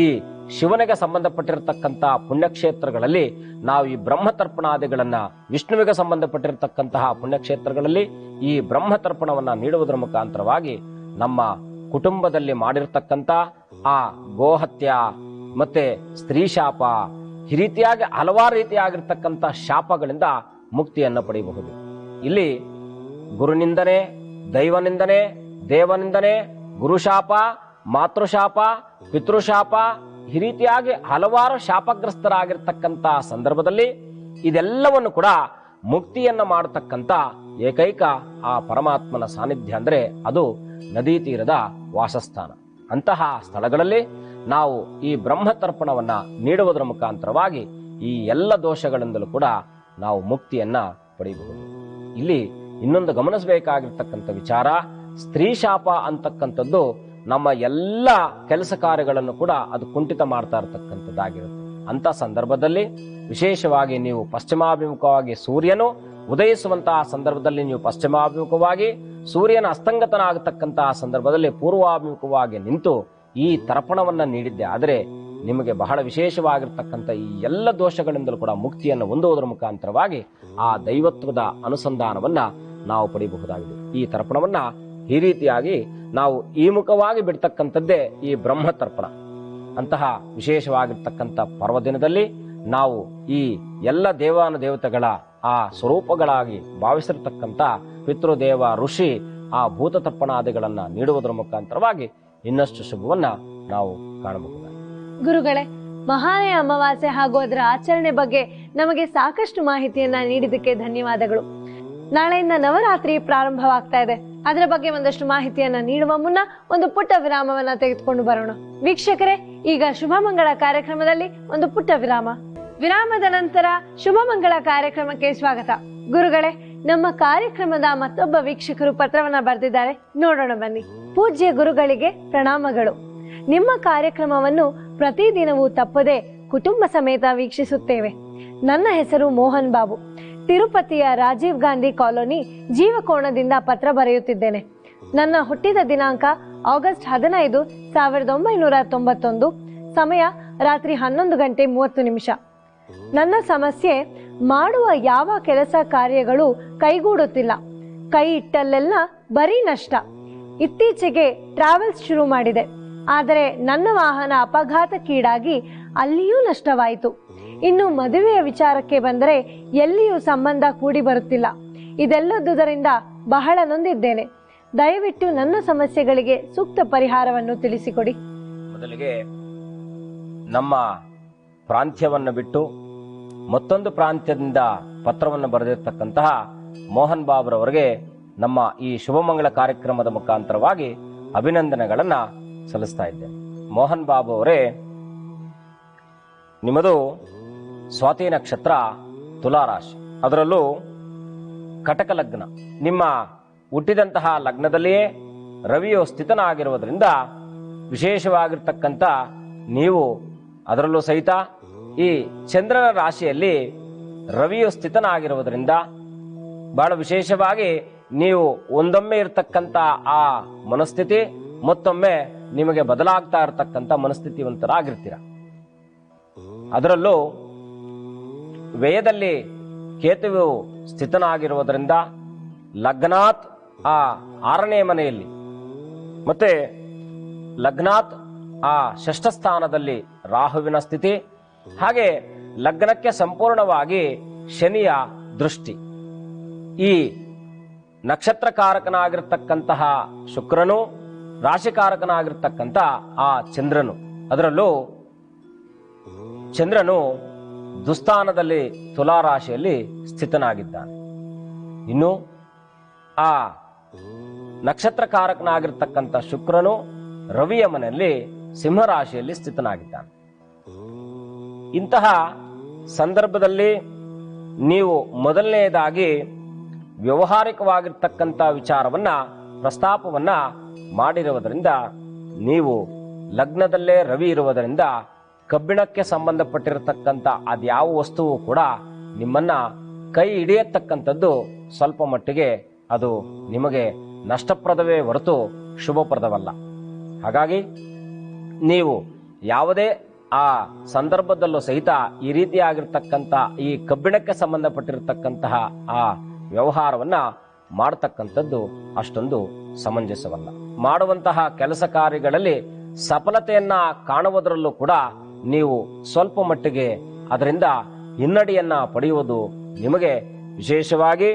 ಈ ಶಿವನಿಗೆ ಸಂಬಂಧಪಟ್ಟಿರತಕ್ಕಂಥ ಪುಣ್ಯಕ್ಷೇತ್ರಗಳಲ್ಲಿ ನಾವು ಈ ಬ್ರಹ್ಮತರ್ಪಣಾದಿಗಳನ್ನ, ವಿಷ್ಣುವಿಗೆ ಸಂಬಂಧಪಟ್ಟಿರತಕ್ಕಂತಹ ಪುಣ್ಯಕ್ಷೇತ್ರಗಳಲ್ಲಿ ಈ ಬ್ರಹ್ಮತರ್ಪಣವನ್ನ ನೀಡುವುದರ ಮುಖಾಂತರವಾಗಿ ನಮ್ಮ ಕುಟುಂಬದಲ್ಲಿ ಮಾಡಿರ್ತಕ್ಕಂಥ ಆ ಗೋಹತ್ಯ ಮತ್ತೆ ಸ್ತ್ರೀ ಶಾಪ, ಈ ರೀತಿಯಾಗಿ ಹಲವಾರು ರೀತಿಯಾಗಿರ್ತಕ್ಕಂಥ ಶಾಪಗಳಿಂದ ಮುಕ್ತಿಯನ್ನು ಪಡೆಯಬಹುದು. ಇಲ್ಲಿ ಗುರುನಿಂದನೆ, ದೈವನಿಂದನೆ, ದೇವನಿಂದನೆ, ಗುರುಶಾಪ, ಮಾತೃಶಾಪ, ಪಿತೃಶಾಪ, ಈ ರೀತಿಯಾಗಿ ಹಲವಾರು ಶಾಪಗ್ರಸ್ತರಾಗಿರ್ತಕ್ಕಂಥ ಸಂದರ್ಭದಲ್ಲಿ ಇದೆಲ್ಲವನ್ನು ಕೂಡ ಮುಕ್ತಿಯನ್ನ ಮಾಡತಕ್ಕಂಥ ಏಕೈಕ ಆ ಪರಮಾತ್ಮನ ಸಾನ್ನಿಧ್ಯ ಅಂದ್ರೆ ಅದು ನದಿ ತೀರದ ವಾಸಸ್ಥಾನ. ಅಂತಹ ಸ್ಥಳಗಳಲ್ಲಿ ನಾವು ಈ ಬ್ರಹ್ಮತರ್ಪಣವನ್ನ ನೀಡುವುದರ ಮುಖಾಂತರವಾಗಿ ಈ ಎಲ್ಲ ದೋಷಗಳಿಂದಲೂ ಕೂಡ ನಾವು ಮುಕ್ತಿಯನ್ನ ಪಡೆಯಬಹುದು. ಇಲ್ಲಿ ಇನ್ನೊಂದು ಗಮನಿಸಬೇಕಾಗಿರ್ತಕ್ಕಂಥ ವಿಚಾರ, ಸ್ತ್ರೀ ಶಾಪ ಅಂತಕ್ಕಂಥದ್ದು ನಮ್ಮ ಎಲ್ಲ ಕೆಲಸ ಕಾರ್ಯಗಳನ್ನು ಕೂಡ ಅದು ಕುಂಠಿತ ಮಾಡ್ತಾ ಇರತಕ್ಕಂಥದ್ದಾಗಿರುತ್ತೆ. ಅಂತ ಸಂದರ್ಭದಲ್ಲಿ ವಿಶೇಷವಾಗಿ ನೀವು ಪಶ್ಚಿಮಾಭಿಮುಖವಾಗಿ ಸೂರ್ಯನು ಉದಯಿಸುವಂತಹ ಸಂದರ್ಭದಲ್ಲಿ ನೀವು ಪಶ್ಚಿಮಾಭಿಮುಖವಾಗಿ, ಸೂರ್ಯನ ಅಸ್ತಂಗತನಾಗತಕ್ಕಂತಹ ಸಂದರ್ಭದಲ್ಲಿ ಪೂರ್ವಾಭಿಮುಖವಾಗಿ ನಿಂತು ಈ ತರ್ಪಣವನ್ನ ನೀಡಿದ್ದೆ ಆದರೆ ನಿಮಗೆ ಬಹಳ ವಿಶೇಷವಾಗಿರ್ತಕ್ಕಂಥ ಈ ಎಲ್ಲ ದೋಷಗಳಿಂದಲೂ ಕೂಡ ಮುಕ್ತಿಯನ್ನು ಹೊಂದುವುದರ ಮುಖಾಂತರವಾಗಿ ಆ ದೈವತ್ವದ ಅನುಸಂಧಾನವನ್ನ ನಾವು ಪಡೆಯಬಹುದಾಗಿದೆ. ಈ ತರ್ಪಣವನ್ನ ಈ ರೀತಿಯಾಗಿ ನಾವು ಈ ಮುಖವಾಗಿ ಬಿಡ್ತಕ್ಕಂಥದ್ದೇ ಈ ಬ್ರಹ್ಮತರ್ಪಣ. ಅಂತಹ ವಿಶೇಷವಾಗಿರ್ತಕ್ಕಂಥ ಪರ್ವದಿನದಲ್ಲಿ ನಾವು ಈ ಎಲ್ಲ ದೇವಾನುದೇವತೆಗಳ ಆ ಸ್ವರೂಪಗಳಾಗಿ ಭಾವಿಸಿರ್ತಕ್ಕಂಥ ಪಿತೃದೇವ, ಋಷಿ, ಆ ಭೂತ ತರ್ಪಣಾದಿಗಳನ್ನ ನೀಡುವುದರ ಮುಖಾಂತರವಾಗಿ ಇನ್ನಷ್ಟು ಶುಭವನ್ನ ನಾವು ಕಾಣಬಹುದಾಗಿದೆ. ಗುರುಗಳೇ, ಮಹಾಲಯ ಅಮಾವಾಸ್ಯೆ ಹಾಗೂ ಅದರ ಆಚರಣೆ ಬಗ್ಗೆ ನಮಗೆ ಸಾಕಷ್ಟು ಮಾಹಿತಿಯನ್ನ ನೀಡಿದ್ದಕ್ಕೆ ಧನ್ಯವಾದಗಳು. ನಾಳೆಯಿಂದ ನವರಾತ್ರಿ ಪ್ರಾರಂಭವಾಗ್ತಾ ಇದೆ. ಅದರ ಬಗ್ಗೆ ಒಂದಷ್ಟು ಮಾಹಿತಿಯನ್ನ ನೀಡುವ ಮುನ್ನ ಒಂದು ಪುಟ್ಟ ವಿರಾಮವನ್ನ ತೆಗೆದುಕೊಂಡು ಬರೋಣ. ವೀಕ್ಷಕರೇ, ಈಗ ಶುಭಮಂಗಳ ಕಾರ್ಯಕ್ರಮದಲ್ಲಿ ಒಂದು ಪುಟ್ಟ ವಿರಾಮ. ವಿರಾಮದ ನಂತರ ಶುಭಮಂಗಳ ಕಾರ್ಯಕ್ರಮಕ್ಕೆ ಸ್ವಾಗತ. ಗುರುಗಳೇ, ನಮ್ಮ ಕಾರ್ಯಕ್ರಮದ ಮತ್ತೊಬ್ಬ ವೀಕ್ಷಕರು ಪತ್ರವನ್ನ ಬರೆದಿದ್ದಾರೆ, ನೋಡೋಣ ಬನ್ನಿ. ಪೂಜ್ಯ ಗುರುಗಳಿಗೆ ಪ್ರಣಾಮಗಳು. ನಿಮ್ಮ ಕಾರ್ಯಕ್ರಮವನ್ನು ಪ್ರತಿದಿನವೂ ತಪ್ಪದೆ ಕುಟುಂಬ ಸಮೇತ ವೀಕ್ಷಿಸುತ್ತೇವೆ. ನನ್ನ ಹೆಸರು ಮೋಹನ್ ಬಾಬು. ತಿರುಪತಿಯ ರಾಜೀವ್ ಗಾಂಧಿ ಕಾಲೋನಿ ಜೀವಕೋಣದಿಂದ ಪತ್ರ ಬರೆಯುತ್ತಿದ್ದೇನೆ. ನನ್ನ ಹುಟ್ಟಿದ ದಿನಾಂಕ ಆಗಸ್ಟ್ 15, 1991. ಸಮಯ ರಾತ್ರಿ 11:30. ನನ್ನ ಸಮಸ್ಯೆ, ಮಾಡುವ ಯಾವ ಕೆಲಸ ಕಾರ್ಯಗಳು ಕೈಗೂಡುತ್ತಿಲ್ಲ. ಕೈ ಇಟ್ಟಲ್ಲೆಲ್ಲ ಬರೀ ನಷ್ಟ. ಇತ್ತೀಚೆಗೆ ಟ್ರಾವೆಲ್ಸ್ ಶುರು ಮಾಡಿದೆ, ಆದರೆ ನನ್ನ ವಾಹನ ಅಪಘಾತಕ್ಕೀಡಾಗಿ ಅಲ್ಲಿಯೂ ನಷ್ಟವಾಯಿತು. ಇನ್ನು ಮದುವೆಯ ವಿಚಾರಕ್ಕೆ ಬಂದರೆ ಎಲ್ಲಿಯೂ ಸಂಬಂಧ ಕೂಡಿ ಬರುತ್ತಿಲ್ಲ. ಇದೆಲ್ಲದುದರಿಂದ ಬಹಳ ನೊಂದಿದ್ದೇನೆ. ದಯವಿಟ್ಟು ನನ್ನ ಸಮಸ್ಯೆಗಳಿಗೆ ಸೂಕ್ತ ಪರಿಹಾರವನ್ನು ತಿಳಿಸಿಕೊಡಿ. ಮೊದಲಿಗೆ ನಮ್ಮ ಪ್ರಾಂತ್ಯವನ್ನು ಬಿಟ್ಟು ಮತ್ತೊಂದು ಪ್ರಾಂತ್ಯದಿಂದ ಪತ್ರವನ್ನು ಬರೆದಿರ್ತಕ್ಕಂತಹ ಮೋಹನ್ ಬಾಬುರವರಿಗೆ ನಮ್ಮ ಈ ಶುಭಮಂಗಳ ಕಾರ್ಯಕ್ರಮದ ಮುಖಾಂತರವಾಗಿ ಅಭಿನಂದನೆಗಳನ್ನ ಸಲ್ಲಿಸ್ತಾ ಇದ್ದೇನೆ. ಮೋಹನ್ ಬಾಬು ಅವರೇ, ನಿಮ್ಮದು ಸ್ವಾತಿ ನಕ್ಷತ್ರ ತುಲಾರಾಶಿ, ಅದರಲ್ಲೂ ಕಟಕ ಲಗ್ನ. ನಿಮ್ಮ ಹುಟ್ಟಿದಂತಹ ಲಗ್ನದಲ್ಲಿಯೇ ರವಿಯು ಸ್ಥಿತನಾಗಿರುವುದರಿಂದ ವಿಶೇಷವಾಗಿರ್ತಕ್ಕಂಥ ನೀವು, ಅದರಲ್ಲೂ ಸಹಿತ ಈ ಚಂದ್ರನ ರಾಶಿಯಲ್ಲಿ ರವಿಯು ಸ್ಥಿತನಾಗಿರುವುದರಿಂದ ಬಹಳ ವಿಶೇಷವಾಗಿ ನೀವು ಒಂದೊಮ್ಮೆ ಇರತಕ್ಕಂಥ ಆ ಮನಸ್ಥಿತಿ ಮತ್ತೊಮ್ಮೆ ನಿಮಗೆ ಬದಲಾಗ್ತಾ ಇರತಕ್ಕಂಥ ಮನಸ್ಥಿತಿವಂತರಾಗಿರ್ತೀರ. ಅದರಲ್ಲೂ ವ್ಯಯದಲ್ಲಿ ಕೇತುವು ಸ್ಥಿತನಾಗಿರುವುದರಿಂದ ಲಗ್ನಾತ್ ಆ 6ನೇ ಮನೆಯಲ್ಲಿ ಮತ್ತೆ ಲಗ್ನಾತ್ ಆ 6ಷ್ಠ ಸ್ಥಾನದಲ್ಲಿ ರಾಹುವಿನ ಸ್ಥಿತಿ, ಹಾಗೆ ಲಗ್ನಕ್ಕೆ ಸಂಪೂರ್ಣವಾಗಿ ಶನಿಯ ದೃಷ್ಟಿ. ಈ ನಕ್ಷತ್ರಕಾರಕನಾಗಿರ್ತಕ್ಕಂತಹ ಶುಕ್ರನು, ರಾಶಿಕಾರಕನಾಗಿರ್ತಕ್ಕಂಥ ಆ ಚಂದ್ರನು, ಅದರಲ್ಲೂ ಚಂದ್ರನು ದುಸ್ಥಾನದಲ್ಲಿ ತುಲಾರಾಶಿಯಲ್ಲಿ ಸ್ಥಿತನಾಗಿದ್ದಾನೆ. ಇನ್ನು ಆ ನಕ್ಷತ್ರಕಾರಕನಾಗಿರ್ತಕ್ಕಂಥ ಶುಕ್ರನು ರವಿಯ ಮನೆಯಲ್ಲಿ ಸಿಂಹರಾಶಿಯಲ್ಲಿ ಸ್ಥಿತನಾಗಿದ್ದಾನೆ. ಇಂತಹ ಸಂದರ್ಭದಲ್ಲಿ ನೀವು ಮೊದಲನೆಯದಾಗಿ ವ್ಯವಹಾರಿಕವಾಗಿರ್ತಕ್ಕಂಥ ವಿಚಾರವನ್ನ ಪ್ರಸ್ತಾಪವನ್ನ ಮಾಡಿರುವುದರಿಂದ, ನೀವು ಲಗ್ನದಲ್ಲೇ ರವಿ ಇರುವುದರಿಂದ ಕಬ್ಬಿಣಕ್ಕೆ ಸಂಬಂಧಪಟ್ಟಿರತಕ್ಕಂಥ ಅದ್ಯಾವ ವಸ್ತುವು ಕೂಡ ನಿಮ್ಮನ್ನ ಕೈ ಹಿಡಿಯತಕ್ಕಂಥದ್ದು ಸ್ವಲ್ಪ ಮಟ್ಟಿಗೆ ಅದು ನಿಮಗೆ ನಷ್ಟಪ್ರದವೇ ಹೊರತು ಶುಭಪ್ರದವಲ್ಲ. ಹಾಗಾಗಿ ನೀವು ಯಾವುದೇ ಆ ಸಂದರ್ಭದಲ್ಲೂ ಸಹಿತ ಈ ರೀತಿಯಾಗಿರ್ತಕ್ಕಂಥ ಈ ಕಬ್ಬಿಣಕ್ಕೆ ಸಂಬಂಧಪಟ್ಟಿರತಕ್ಕಂತಹ ಆ ವ್ಯವಹಾರವನ್ನ ಮಾಡತಕ್ಕಂಥದ್ದು ಅಷ್ಟೊಂದು ಸಮಂಜಸವಲ್ಲ. ಮಾಡುವಂತಹ ಕೆಲಸ ಕಾರ್ಯಗಳಲ್ಲಿ ಸಫಲತೆಯನ್ನ ಕಾಣುವುದರಲ್ಲೂ ಕೂಡ ನೀವು ಸ್ವಲ್ಪ ಮಟ್ಟಿಗೆ ಅದರಿಂದ ಹಿನ್ನಡೆಯನ್ನ ಪಡೆಯುವುದು ನಿಮಗೆ, ವಿಶೇಷವಾಗಿ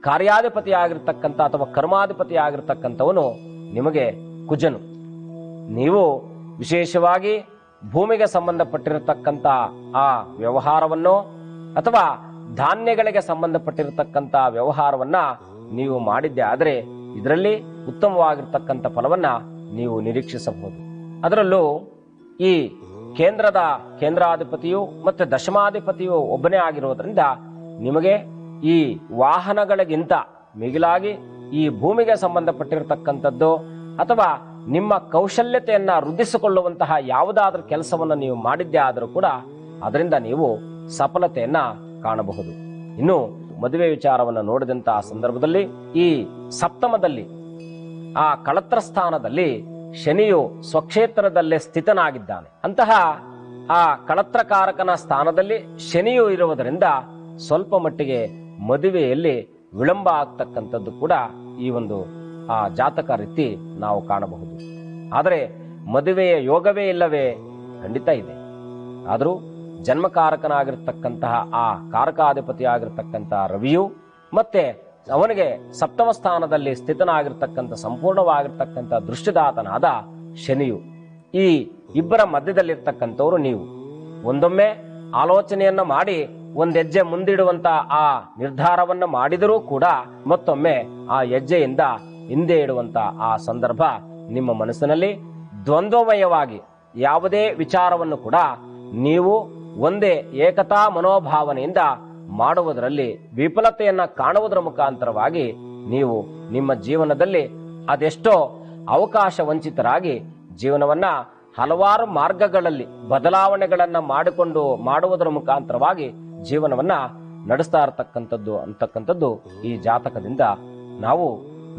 ಕಾರ್ಯಾಧಿಪತಿ ಆಗಿರ್ತಕ್ಕಂಥ ಅಥವಾ ಕರ್ಮಾಧಿಪತಿ ಆಗಿರ್ತಕ್ಕಂಥವನು ನಿಮಗೆ ಕುಜನು. ನೀವು ವಿಶೇಷವಾಗಿ ಭೂಮಿಗೆ ಸಂಬಂಧಪಟ್ಟಿರತಕ್ಕಂಥ ಆ ವ್ಯವಹಾರವನ್ನು ಅಥವಾ ಧಾನ್ಯಗಳಿಗೆ ಸಂಬಂಧಪಟ್ಟಿರತಕ್ಕಂಥ ವ್ಯವಹಾರವನ್ನ ನೀವು ಮಾಡಿದ್ದೆ ಆದರೆ ಇದರಲ್ಲಿ ಉತ್ತಮವಾಗಿರ್ತಕ್ಕಂಥ ಫಲವನ್ನ ನೀವು ನಿರೀಕ್ಷಿಸಬಹುದು. ಅದರಲ್ಲೂ ಈ ಕೇಂದ್ರಾಧಿಪತಿಯು ಮತ್ತೆ ದಶಮಾಧಿಪತಿಯು ಒಬ್ಬನೇ ಆಗಿರುವುದರಿಂದ ನಿಮಗೆ ಈ ವಾಹನಗಳಿಗಿಂತ ಮಿಗಿಲಾಗಿ ಈ ಭೂಮಿಗೆ ಸಂಬಂಧಪಟ್ಟಿರತಕ್ಕಂಥದ್ದು ಅಥವಾ ನಿಮ್ಮ ಕೌಶಲ್ಯತೆಯನ್ನ ವೃದ್ಧಿಸಿಕೊಳ್ಳುವಂತಹ ಯಾವುದಾದ್ರೂ ಕೆಲಸವನ್ನು ನೀವು ಮಾಡಿದ್ದೇ ಆದರೂ ಕೂಡ ಅದರಿಂದ ನೀವು ಸಫಲತೆಯನ್ನ ಕಾಣಬಹುದು. ಇನ್ನು ಮದುವೆ ವಿಚಾರವನ್ನು ನೋಡಿದಂತಹ ಸಂದರ್ಭದಲ್ಲಿ ಈ ಸಪ್ತಮದಲ್ಲಿ ಆ ಕಳತ್ರ ಸ್ಥಾನದಲ್ಲಿ ಶನಿಯು ಸ್ವಕ್ಷೇತ್ರದಲ್ಲೇ ಸ್ಥಿತನಾಗಿದ್ದಾನೆ. ಅಂತಹ ಆ ಕಳತ್ರಕಾರಕನ ಸ್ಥಾನದಲ್ಲಿ ಶನಿಯು ಇರುವುದರಿಂದ ಸ್ವಲ್ಪ ಮಟ್ಟಿಗೆ ಮದುವೆಯಲ್ಲಿ ವಿಳಂಬ ಆಗ್ತಕ್ಕಂಥದ್ದು ಕೂಡ ಈ ಒಂದು ಆ ಜಾತಕ ರೀತಿ ನಾವು ಕಾಣಬಹುದು. ಆದರೆ ಮದುವೆಯ ಯೋಗವೇ ಇಲ್ಲವೇ? ಖಂಡಿತ ಇದೆ. ಆದರೂ ಜನ್ಮಕಾರಕನಾಗಿರ್ತಕ್ಕಂತಹ ಆ ಕಾರಕಾಧಿಪತಿ ಆಗಿರ್ತಕ್ಕಂತಹ ರವಿಯು ಮತ್ತೆ ಅವನಿಗೆ ಸಪ್ತಮ ಸ್ಥಾನದಲ್ಲಿ ಸ್ಥಿತನಾಗಿರ್ತಕ್ಕಂಥ ಸಂಪೂರ್ಣವಾಗಿರ್ತಕ್ಕಂಥ ದೃಷ್ಟಿದಾತನಾದ ಶನಿಯು, ಈ ಇಬ್ಬರ ಮಧ್ಯದಲ್ಲಿರ್ತಕ್ಕಂಥವ್ರು ನೀವು ಒಂದೊಮ್ಮೆ ಆಲೋಚನೆಯನ್ನ ಮಾಡಿ ಒಂದೆಜ್ಜೆ ಮುಂದಿಡುವಂತ ಆ ನಿರ್ಧಾರವನ್ನ ಮಾಡಿದರೂ ಕೂಡ ಮತ್ತೊಮ್ಮೆ ಆ ಹೆಜ್ಜೆಯಿಂದ ಹಿಂದೆ ಇಡುವಂತ ಆ ಸಂದರ್ಭ ನಿಮ್ಮ ಮನಸ್ಸಿನಲ್ಲಿ ದ್ವಂದ್ವಮಯವಾಗಿ ಯಾವುದೇ ವಿಚಾರವನ್ನು ಕೂಡ ನೀವು ಒಂದೇ ಏಕತಾ ಮನೋಭಾವನೆಯಿಂದ ಮಾಡುವುದರಲ್ಲಿ ವಿಫಲತೆಯನ್ನ ಕಾಣುವುದರ ಮುಖಾಂತರವಾಗಿ ನೀವು ನಿಮ್ಮ ಜೀವನದಲ್ಲಿ ಅದೆಷ್ಟೋ ಅವಕಾಶ ವಂಚಿತರಾಗಿ ಜೀವನವನ್ನ ಹಲವಾರು ಮಾರ್ಗಗಳಲ್ಲಿ ಬದಲಾವಣೆಗಳನ್ನ ಮಾಡಿಕೊಂಡು ಮಾಡುವುದರ ಮುಖಾಂತರವಾಗಿ ಜೀವನವನ್ನ ನಡೆಸ್ತಾ ಇರತಕ್ಕಂಥದ್ದು ಅಂತಕ್ಕಂಥದ್ದು ಈ ಜಾತಕದಿಂದ ನಾವು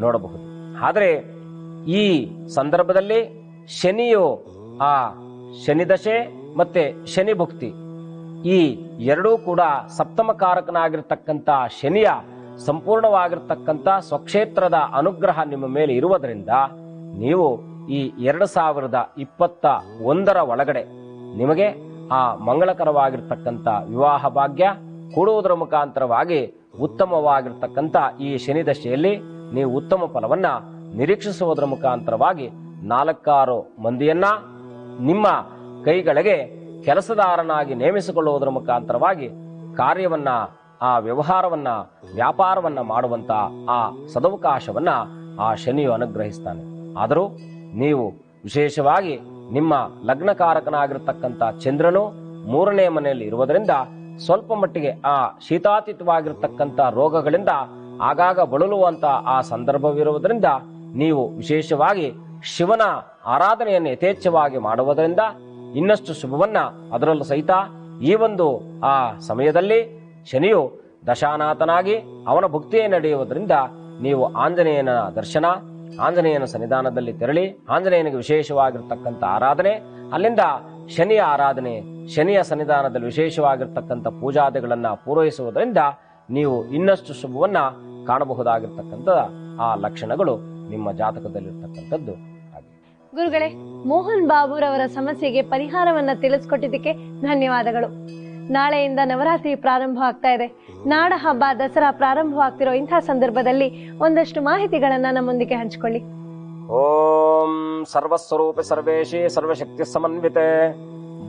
ನೋಡಬಹುದು. ಆದರೆ ಈ ಸಂದರ್ಭದಲ್ಲಿ ಶನಿಯು ಆ ಶನಿದಶೆ ಮತ್ತೆ ಶನಿ ಭುಕ್ತಿ ಈ ಎರಡೂ ಕೂಡ ಸಪ್ತಮ ಕಾರಕನಾಗಿರ್ತಕ್ಕಂಥ ಶನಿಯ ಸಂಪೂರ್ಣವಾಗಿರ್ತಕ್ಕಂಥ ಸ್ವಕ್ಷೇತ್ರದ ಅನುಗ್ರಹ ನಿಮ್ಮ ಮೇಲೆ ಇರುವುದರಿಂದ ನೀವು ಈ 2021 ಒಳಗಡೆ ನಿಮಗೆ ಆ ಮಂಗಳಕರವಾಗಿರ್ತಕ್ಕಂಥ ವಿವಾಹ ಭಾಗ್ಯ ಕೊಡುವುದರ ಮುಖಾಂತರವಾಗಿ ಉತ್ತಮವಾಗಿರ್ತಕ್ಕಂಥ ಈ ಶನಿ ದಶೆಯಲ್ಲಿ ನೀವು ಉತ್ತಮ ಫಲವನ್ನ ನಿರೀಕ್ಷಿಸುವುದರ ಮುಖಾಂತರವಾಗಿ 4-6 ಮಂದಿಯನ್ನ ನಿಮ್ಮ ಕೈಗಳಿಗೆ ಕೆಲಸದಾರನಾಗಿ ನೇಮಿಸಿಕೊಳ್ಳುವುದರ ಮುಖಾಂತರವಾಗಿ ಕಾರ್ಯವನ್ನ ಆ ವ್ಯವಹಾರವನ್ನ ವ್ಯಾಪಾರವನ್ನ ಮಾಡುವಂತ ಆ ಸದವಕಾಶವನ್ನ ಆ ಶನಿಯು ಅನುಗ್ರಹಿಸ್ತಾನೆ. ಆದರೂ ನೀವು ವಿಶೇಷವಾಗಿ ನಿಮ್ಮ ಲಗ್ನಕಾರಕನಾಗಿರ್ತಕ್ಕಂಥ ಚಂದ್ರನು 3ನೇ ಮನೆಯಲ್ಲಿ ಇರುವುದರಿಂದ ಸ್ವಲ್ಪ ಮಟ್ಟಿಗೆ ಆ ಶೀತಾತೀತವಾಗಿರ್ತಕ್ಕಂಥ ರೋಗಗಳಿಂದ ಆಗಾಗ ಬಳಲುವಂತ ಆ ಸಂದರ್ಭವಿರುವುದರಿಂದ ನೀವು ವಿಶೇಷವಾಗಿ ಶಿವನ ಆರಾಧನೆಯನ್ನು ಯಥೇಚ್ಛವಾಗಿ ಮಾಡುವುದರಿಂದ ಇನ್ನಷ್ಟು ಶುಭವನ್ನ, ಅದರಲ್ಲೂ ಸಹಿತ ಈ ಒಂದು ಆ ಸಮಯದಲ್ಲಿ ಶನಿಯು ದಶಾನಾಥನಾಗಿ ಅವನ ಭುಕ್ತಿಯೇ ನಡೆಯುವುದರಿಂದ ನೀವು ಆಂಜನೇಯನ ದರ್ಶನ, ಆಂಜನೇಯನ ಸನ್ನಿಧಾನದಲ್ಲಿ ತೆರಳಿ ಆಂಜನೇಯನಿಗೆ ವಿಶೇಷವಾಗಿರ್ತಕ್ಕಂಥ ಆರಾಧನೆ, ಅಲ್ಲಿಂದ ಶನಿಯ ಆರಾಧನೆ, ಶನಿಯ ಸನ್ನಿಧಾನದಲ್ಲಿ ವಿಶೇಷವಾಗಿರ್ತಕ್ಕಂಥ ಪೂಜಾದಿಗಳನ್ನ ಪೂರೈಸುವುದರಿಂದ ನೀವು ಇನ್ನಷ್ಟು ಶುಭವನ್ನ ಕಾಣಬಹುದಾಗಿರ್ತಕ್ಕಂಥ ಆ ಲಕ್ಷಣಗಳು ನಿಮ್ಮ ಜಾತಕದಲ್ಲಿರ್ತಕ್ಕಂಥದ್ದು. ಗುರುಗಳೇ, ಮೋಹನ್ ಬಾಬುರವರ ಸಮಸ್ಯೆಗೆ ಪರಿಹಾರವನ್ನ ತಿಳಿಸ್ಕೊಟ್ಟಿದ್ದಕ್ಕೆ ಧನ್ಯವಾದಗಳು. ನಾಳೆಯಿಂದ ನವರಾತ್ರಿ ಪ್ರಾರಂಭ ಆಗ್ತಾ ಇದೆ. ನಾಡ ಹಬ್ಬ ದಸರಾ ಪ್ರಾರಂಭವಾಗ್ತಿರೋ ಇಂತಹ ಸಂದರ್ಭದಲ್ಲಿ ಒಂದಷ್ಟು ಮಾಹಿತಿಗಳನ್ನ ನಮ್ಮೊಂದಿಗೆ ಹಂಚಿಕೊಳ್ಳಿ. ಓಂ ಸರ್ವಸ್ವರೂಪಿ ಸರ್ವೇಶಿ ಸರ್ವಶಕ್ತಿ ಸಮನ್ವಿತೆ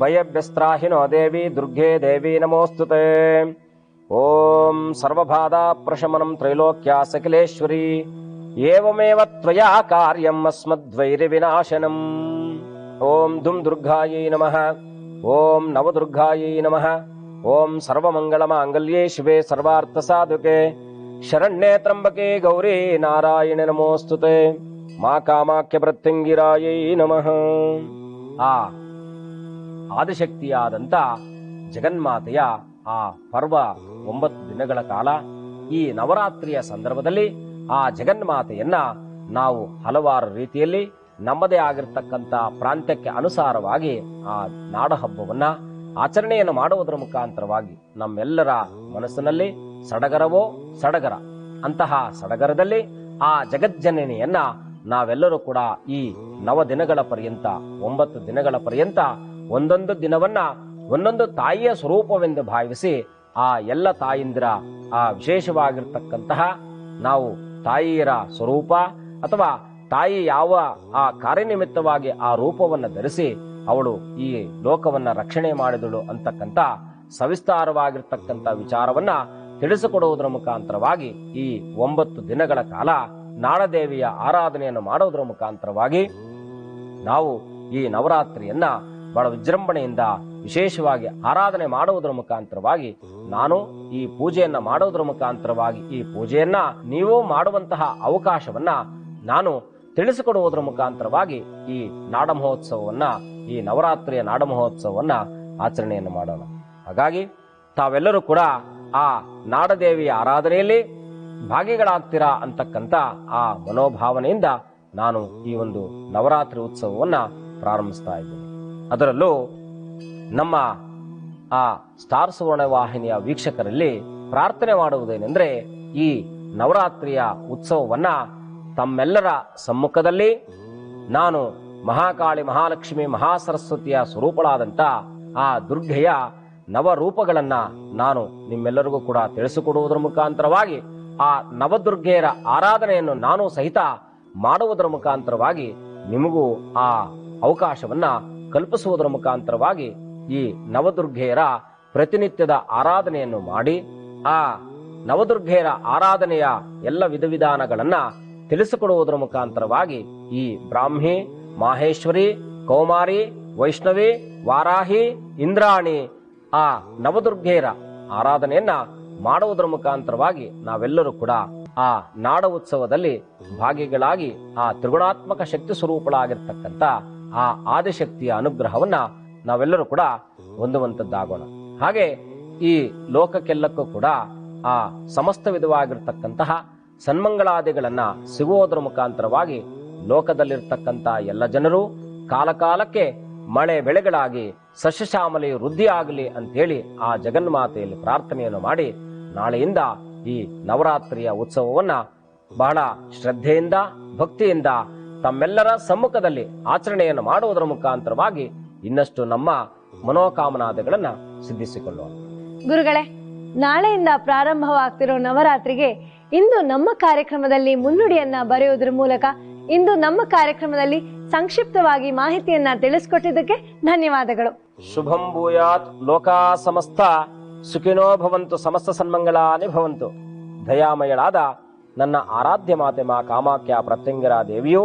ಭಯಭ್ಯಸ್ತ್ರಾಹಿನೋ ದೇವಿ ದುರ್ಗೆ ದೇವಿ ನಮೋಸ್ತುತೆ. ಓಂ ಸರ್ವಬಾಧ ಪ್ರಶಮನಂ ತ್ರೈಲೋಕ್ಯ ಸಕಲೇಶ್ವರಿ ಏವಮೇವ ತ್ವಯಾ ಕಾರ್ಯಂ ಅಸ್ಮದ್ವೈರಿ ವಿನಾಶನಂ. ಓಂ ಧುಂ ದುರ್ಗಾಯೈ ನಮಃ. ಓಂ ನವದುರ್ಗಾಯೈ ನಮಃ. ಓಂ ಸರ್ವಮಂಗಳ ಮಾಂಗಲ್ಯೇ ಶಿವೆ ಸರ್ವಾರ್ಥ ಸಾಧುಕೆ ಶರಣ್ಯೇ ತ್ರಂಬಕೆ ಗೌರಿ ನಾರಾಯಣ ನಮೋಸ್ತುತೆ. ಮಾ ಕಾಮಾಖ್ಯ ಪ್ರತ್ಯಂಗಿರಾಯೈ ನಮಃ. ಆ ಆದಿಶಕ್ತಿಯಾದಂತ ಜಗನ್ಮಾತೆಯ ಆ ಪರ್ವ 9 ದಿನಗಳ ಕಾಲ ಈ ನವರಾತ್ರಿಯ ಸಂದರ್ಭದಲ್ಲಿ ಆ ಜಗನ್ಮಾತೆಯನ್ನ ನಾವು ಹಲವಾರು ರೀತಿಯಲ್ಲಿ ನಮ್ಮದೇ ಆಗಿರ್ತಕ್ಕಂಥ ಪ್ರಾಂತ್ಯಕ್ಕೆ ಅನುಸಾರವಾಗಿ ಆ ನಾಡ ಹಬ್ಬವನ್ನ ಆಚರಣೆಯನ್ನು ಮಾಡುವುದರ ಮುಖಾಂತರವಾಗಿ ನಮ್ಮೆಲ್ಲರ ಮನಸ್ಸಿನಲ್ಲಿ ಸಡಗರವೋ ಸಡಗರ, ಅಂತಹ ಸಡಗರದಲ್ಲಿ ಆ ಜಗಜ್ಜನನಿಯನ್ನ ನಾವೆಲ್ಲರೂ ಕೂಡ ಈ 9 ದಿನಗಳ ಪರ್ಯಂತ 9 ದಿನಗಳ ಪರ್ಯಂತ ಒಂದೊಂದು ದಿನವನ್ನ ಒಂದೊಂದು ತಾಯಿಯ ಸ್ವರೂಪವೆಂದು ಭಾವಿಸಿ ಆ ಎಲ್ಲ ತಾಯಿಂದಿರ ಆ ವಿಶೇಷವಾಗಿರ್ತಕ್ಕಂತಹ ನಾವು ತಾಯಿಯರ ಸ್ವರೂಪ ಅಥವಾ ತಾಯಿ ಯಾವ ಆ ಕಾರ್ಯನಿಮಿತ್ತವಾಗಿ ಆ ರೂಪವನ್ನು ಧರಿಸಿ ಅವಳು ಈ ಲೋಕವನ್ನ ರಕ್ಷಣೆ ಮಾಡಿದಳು ಅಂತಕ್ಕಂಥ ಸವಿಸ್ತಾರವಾಗಿರ್ತಕ್ಕಂಥ ವಿಚಾರವನ್ನ ತಿಳಿಸಿಕೊಡುವುದರ ಮುಖಾಂತರವಾಗಿ ಈ 9 ದಿನಗಳ ಕಾಲ ನಾಡದೇವಿಯ ಆರಾಧನೆಯನ್ನು ಮಾಡುವುದರ ಮುಖಾಂತರವಾಗಿ ನಾವು ಈ ನವರಾತ್ರಿಯನ್ನ ಬಹಳ ವಿಜೃಂಭಣೆಯಿಂದ ವಿಶೇಷವಾಗಿ ಆರಾಧನೆ ಮಾಡುವುದರ ಮುಖಾಂತರವಾಗಿ ನಾನು ಈ ಪೂಜೆಯನ್ನ ಮಾಡುವುದರ ಮುಖಾಂತರವಾಗಿ ಈ ಪೂಜೆಯನ್ನ ನೀವು ಮಾಡುವಂತಹ ಅವಕಾಶವನ್ನ ನಾನು ತಿಳಿಸಿಕೊಡುವುದರ ಮುಖಾಂತರವಾಗಿ ಈ ನಾಡ ಮಹೋತ್ಸವವನ್ನ, ಈ ನವರಾತ್ರಿಯ ನಾಡ ಮಹೋತ್ಸವವನ್ನ ಆಚರಣೆಯನ್ನು ಮಾಡೋಣ. ಹಾಗಾಗಿ ತಾವೆಲ್ಲರೂ ಕೂಡ ಆ ನಾಡದೇವಿಯ ಆರಾಧನೆಯಲ್ಲಿ ಭಾಗಿಗಳಾಗ್ತೀರಾ ಅಂತಕ್ಕಂಥ ಆ ಮನೋಭಾವನೆಯಿಂದ ನಾನು ಈ ಒಂದು ನವರಾತ್ರಿ ಉತ್ಸವವನ್ನ ಪ್ರಾರಂಭಿಸ್ತಾ ಇದ್ದೇನೆ. ಅದರಲ್ಲೂ ನಮ್ಮ ಆ ಸ್ಟಾರ್ ಸುವರ್ಣ ವಾಹಿನಿಯ ವೀಕ್ಷಕರಲ್ಲಿ ಪ್ರಾರ್ಥನೆ ಮಾಡುವುದೇನೆಂದ್ರೆ, ಈ ನವರಾತ್ರಿಯ ಉತ್ಸವವನ್ನ ತಮ್ಮೆಲ್ಲರ ಸಮ್ಮುಖದಲ್ಲಿ ನಾನು ಮಹಾಕಾಳಿ, ಮಹಾಲಕ್ಷ್ಮಿ, ಮಹಾಸರಸ್ವತಿಯ ಸ್ವರೂಪಳಾದಂತ ಆ ದುರ್ಗೆಯ ನವರೂಪಗಳನ್ನ ನಾನು ನಿಮ್ಮೆಲ್ಲರಿಗೂ ಕೂಡ ತಿಳಿಸಿಕೊಡುವುದರ ಮುಖಾಂತರವಾಗಿ ಆ ನವದುರ್ಗೆಯರ ಆರಾಧನೆಯನ್ನು ನಾನು ಸಹಿತ ಮಾಡುವುದರ ಮುಖಾಂತರವಾಗಿ ನಿಮಗೂ ಆ ಅವಕಾಶವನ್ನ ಕಲ್ಪಿಸುವುದರ ಮುಖಾಂತರವಾಗಿ ಈ ನವದುರ್ಗೆಯರ ಪ್ರತಿನಿತ್ಯದ ಆರಾಧನೆಯನ್ನು ಮಾಡಿ ಆ ನವದುರ್ಗೆಯರ ಆರಾಧನೆಯ ಎಲ್ಲ ವಿಧವಿಧಾನಗಳನ್ನ ತಿಳಿಸಿಕೊಡುವುದರ ಮುಖಾಂತರವಾಗಿ ಈ ಬ್ರಾಹ್ಮಿ, ಮಾಹೇಶ್ವರಿ, ಕೌಮಾರಿ, ವೈಷ್ಣವಿ, ವಾರಾಹಿ, ಇಂದ್ರಾಣಿ ಆ ನವದುರ್ಗೆಯರ ಆರಾಧನೆಯನ್ನ ಮಾಡುವುದರ ಮುಖಾಂತರವಾಗಿ ನಾವೆಲ್ಲರೂ ಕೂಡ ಆ ನಾಡ ಉತ್ಸವದಲ್ಲಿ ಭಾಗಿಗಳಾಗಿ ಆ ತ್ರಿಗುಣಾತ್ಮಕ ಶಕ್ತಿ ಸ್ವರೂಪಗಳಾಗಿರ್ತಕ್ಕಂಥ ಆ ಆದಿಶಕ್ತಿಯ ಅನುಗ್ರಹವನ್ನ ನಾವೆಲ್ಲರೂ ಕೂಡ ಹೊಂದುವಂತದ್ದಾಗೋಣ. ಹಾಗೆ ಈ ಲೋಕಕ್ಕೆಲ್ಲಕ್ಕೂ ಕೂಡ ಆ ಸಮಸ್ತ ವಿಧವಾಗಿರ್ತಕ್ಕಂತಹ ಸನ್ಮಂಗಳಾದಿಗಳನ್ನ ಸಿಗುವುದರ ಮುಖಾಂತರವಾಗಿ ಲೋಕದಲ್ಲಿರ್ತಕ್ಕಂಥ ಎಲ್ಲ ಜನರು ಕಾಲಕಾಲಕ್ಕೆ ಮಳೆ ಬೆಳೆಗಳಾಗಿ ಸಸ್ಯಶ್ಯಾಮಲೆಯು ವೃದ್ಧಿ ಆಗಲಿ ಅಂತೇಳಿ ಆ ಜಗನ್ಮಾತೆಯಲ್ಲಿ ಪ್ರಾರ್ಥನೆಯನ್ನು ಮಾಡಿ ನಾಳೆಯಿಂದ ಈ ನವರಾತ್ರಿಯ ಉತ್ಸವವನ್ನ ಬಹಳ ಶ್ರದ್ಧೆಯಿಂದ ಭಕ್ತಿಯಿಂದ ತಮ್ಮೆಲ್ಲರ ಸಮ್ಮುಖದಲ್ಲಿ ಆಚರಣೆಯನ್ನು ಮಾಡುವುದರ ಮುಖಾಂತರವಾಗಿ ಇನ್ನಷ್ಟು ನಮ್ಮ ಮನೋಕಾಮನಾದಿಗಳನ್ನ ಸಿದ್ಧಿಸಿಕೊಳ್ಳೋಣ. ಗುರುಗಳೇ, ನಾಳೆಯಿಂದ ಪ್ರಾರಂಭವಾಗ್ತಿರೋ ನವರಾತ್ರಿಗೆ ಇಂದು ನಮ್ಮ ಕಾರ್ಯಕ್ರಮದಲ್ಲಿ ಮುನ್ನುಡಿಯನ್ನ ಬರೆಯುವುದರ ಮೂಲಕ ಇಂದು ನಮ್ಮ ಕಾರ್ಯಕ್ರಮದಲ್ಲಿ ಸಂಕ್ಷಿಪ್ತವಾಗಿ ಮಾಹಿತಿಯನ್ನ ತಿಳಿಸಿಕೊಟ್ಟಿದ್ದಕ್ಕೆ ಧನ್ಯವಾದಗಳು. ಶುಭಂ ಭೂಯಾತ್ ಲೋಕಾ ಸಮಸ್ತ ಸುಖಿನೋ ಭವಂತು, ಸಮಸ್ತ ಸನ್ಮಂಗಳಾನಿ ಭವಂತು. ದಯಾಮಯಳಾದ ನನ್ನ ಆರಾಧ್ಯ ಮಾತೆ ಮಾ ಕಾಮಾಖ್ಯ ಪ್ರತ್ಯಂಗಿರಾ ದೇವಿಯು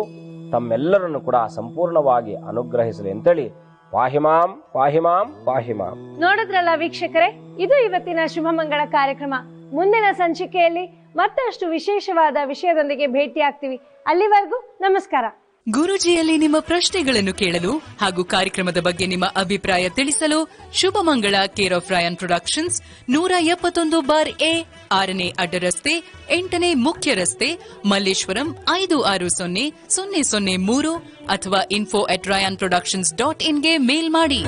ತಮ್ಮೆಲ್ಲರನ್ನು ಕೂಡ ಸಂಪೂರ್ಣವಾಗಿ ಅನುಗ್ರಹಿಸಲಿ ಅಂತೇಳಿ ಪಾಹಿಮಾಂ ಪಾಹಿಮಾಂ ಪಾಹಿಮಾಂ. ನೋಡಿದ್ರಲ್ಲ ವೀಕ್ಷಕರೇ, ಇದು ಇವತ್ತಿನ ಶುಭ ಮಂಗಳ ಕಾರ್ಯಕ್ರಮ. ಮುಂದಿನ ಸಂಚಿಕೆಯಲ್ಲಿ ಮತ್ತಷ್ಟು ವಿಶೇಷವಾದ ವಿಷಯದೊಂದಿಗೆ ಭೇಟಿಯಾಗ್ತೀವಿ. ಅಲ್ಲಿವರೆಗೂ ನಮಸ್ಕಾರ. ಗುರೂಜಿಯಲ್ಲಿ ನಿಮ್ಮ ಪ್ರಶ್ನೆಗಳನ್ನು ಕೇಳಲು ಹಾಗೂ ಕಾರ್ಯಕ್ರಮದ ಬಗ್ಗೆ ನಿಮ್ಮ ಅಭಿಪ್ರಾಯ ತಿಳಿಸಲು ಶುಭ ಮಂಗಳ care of Rayan productions 171/A 6ನೇ ಅಡ್ಡ ರಸ್ತೆ 8ನೇ ಮುಖ್ಯ ರಸ್ತೆ ಮಲ್ಲೇಶ್ವರಂ 560003 ಅಥವಾ info@rayanproductions.in ಗೆ ಮೇಲ್ ಮಾಡಿ.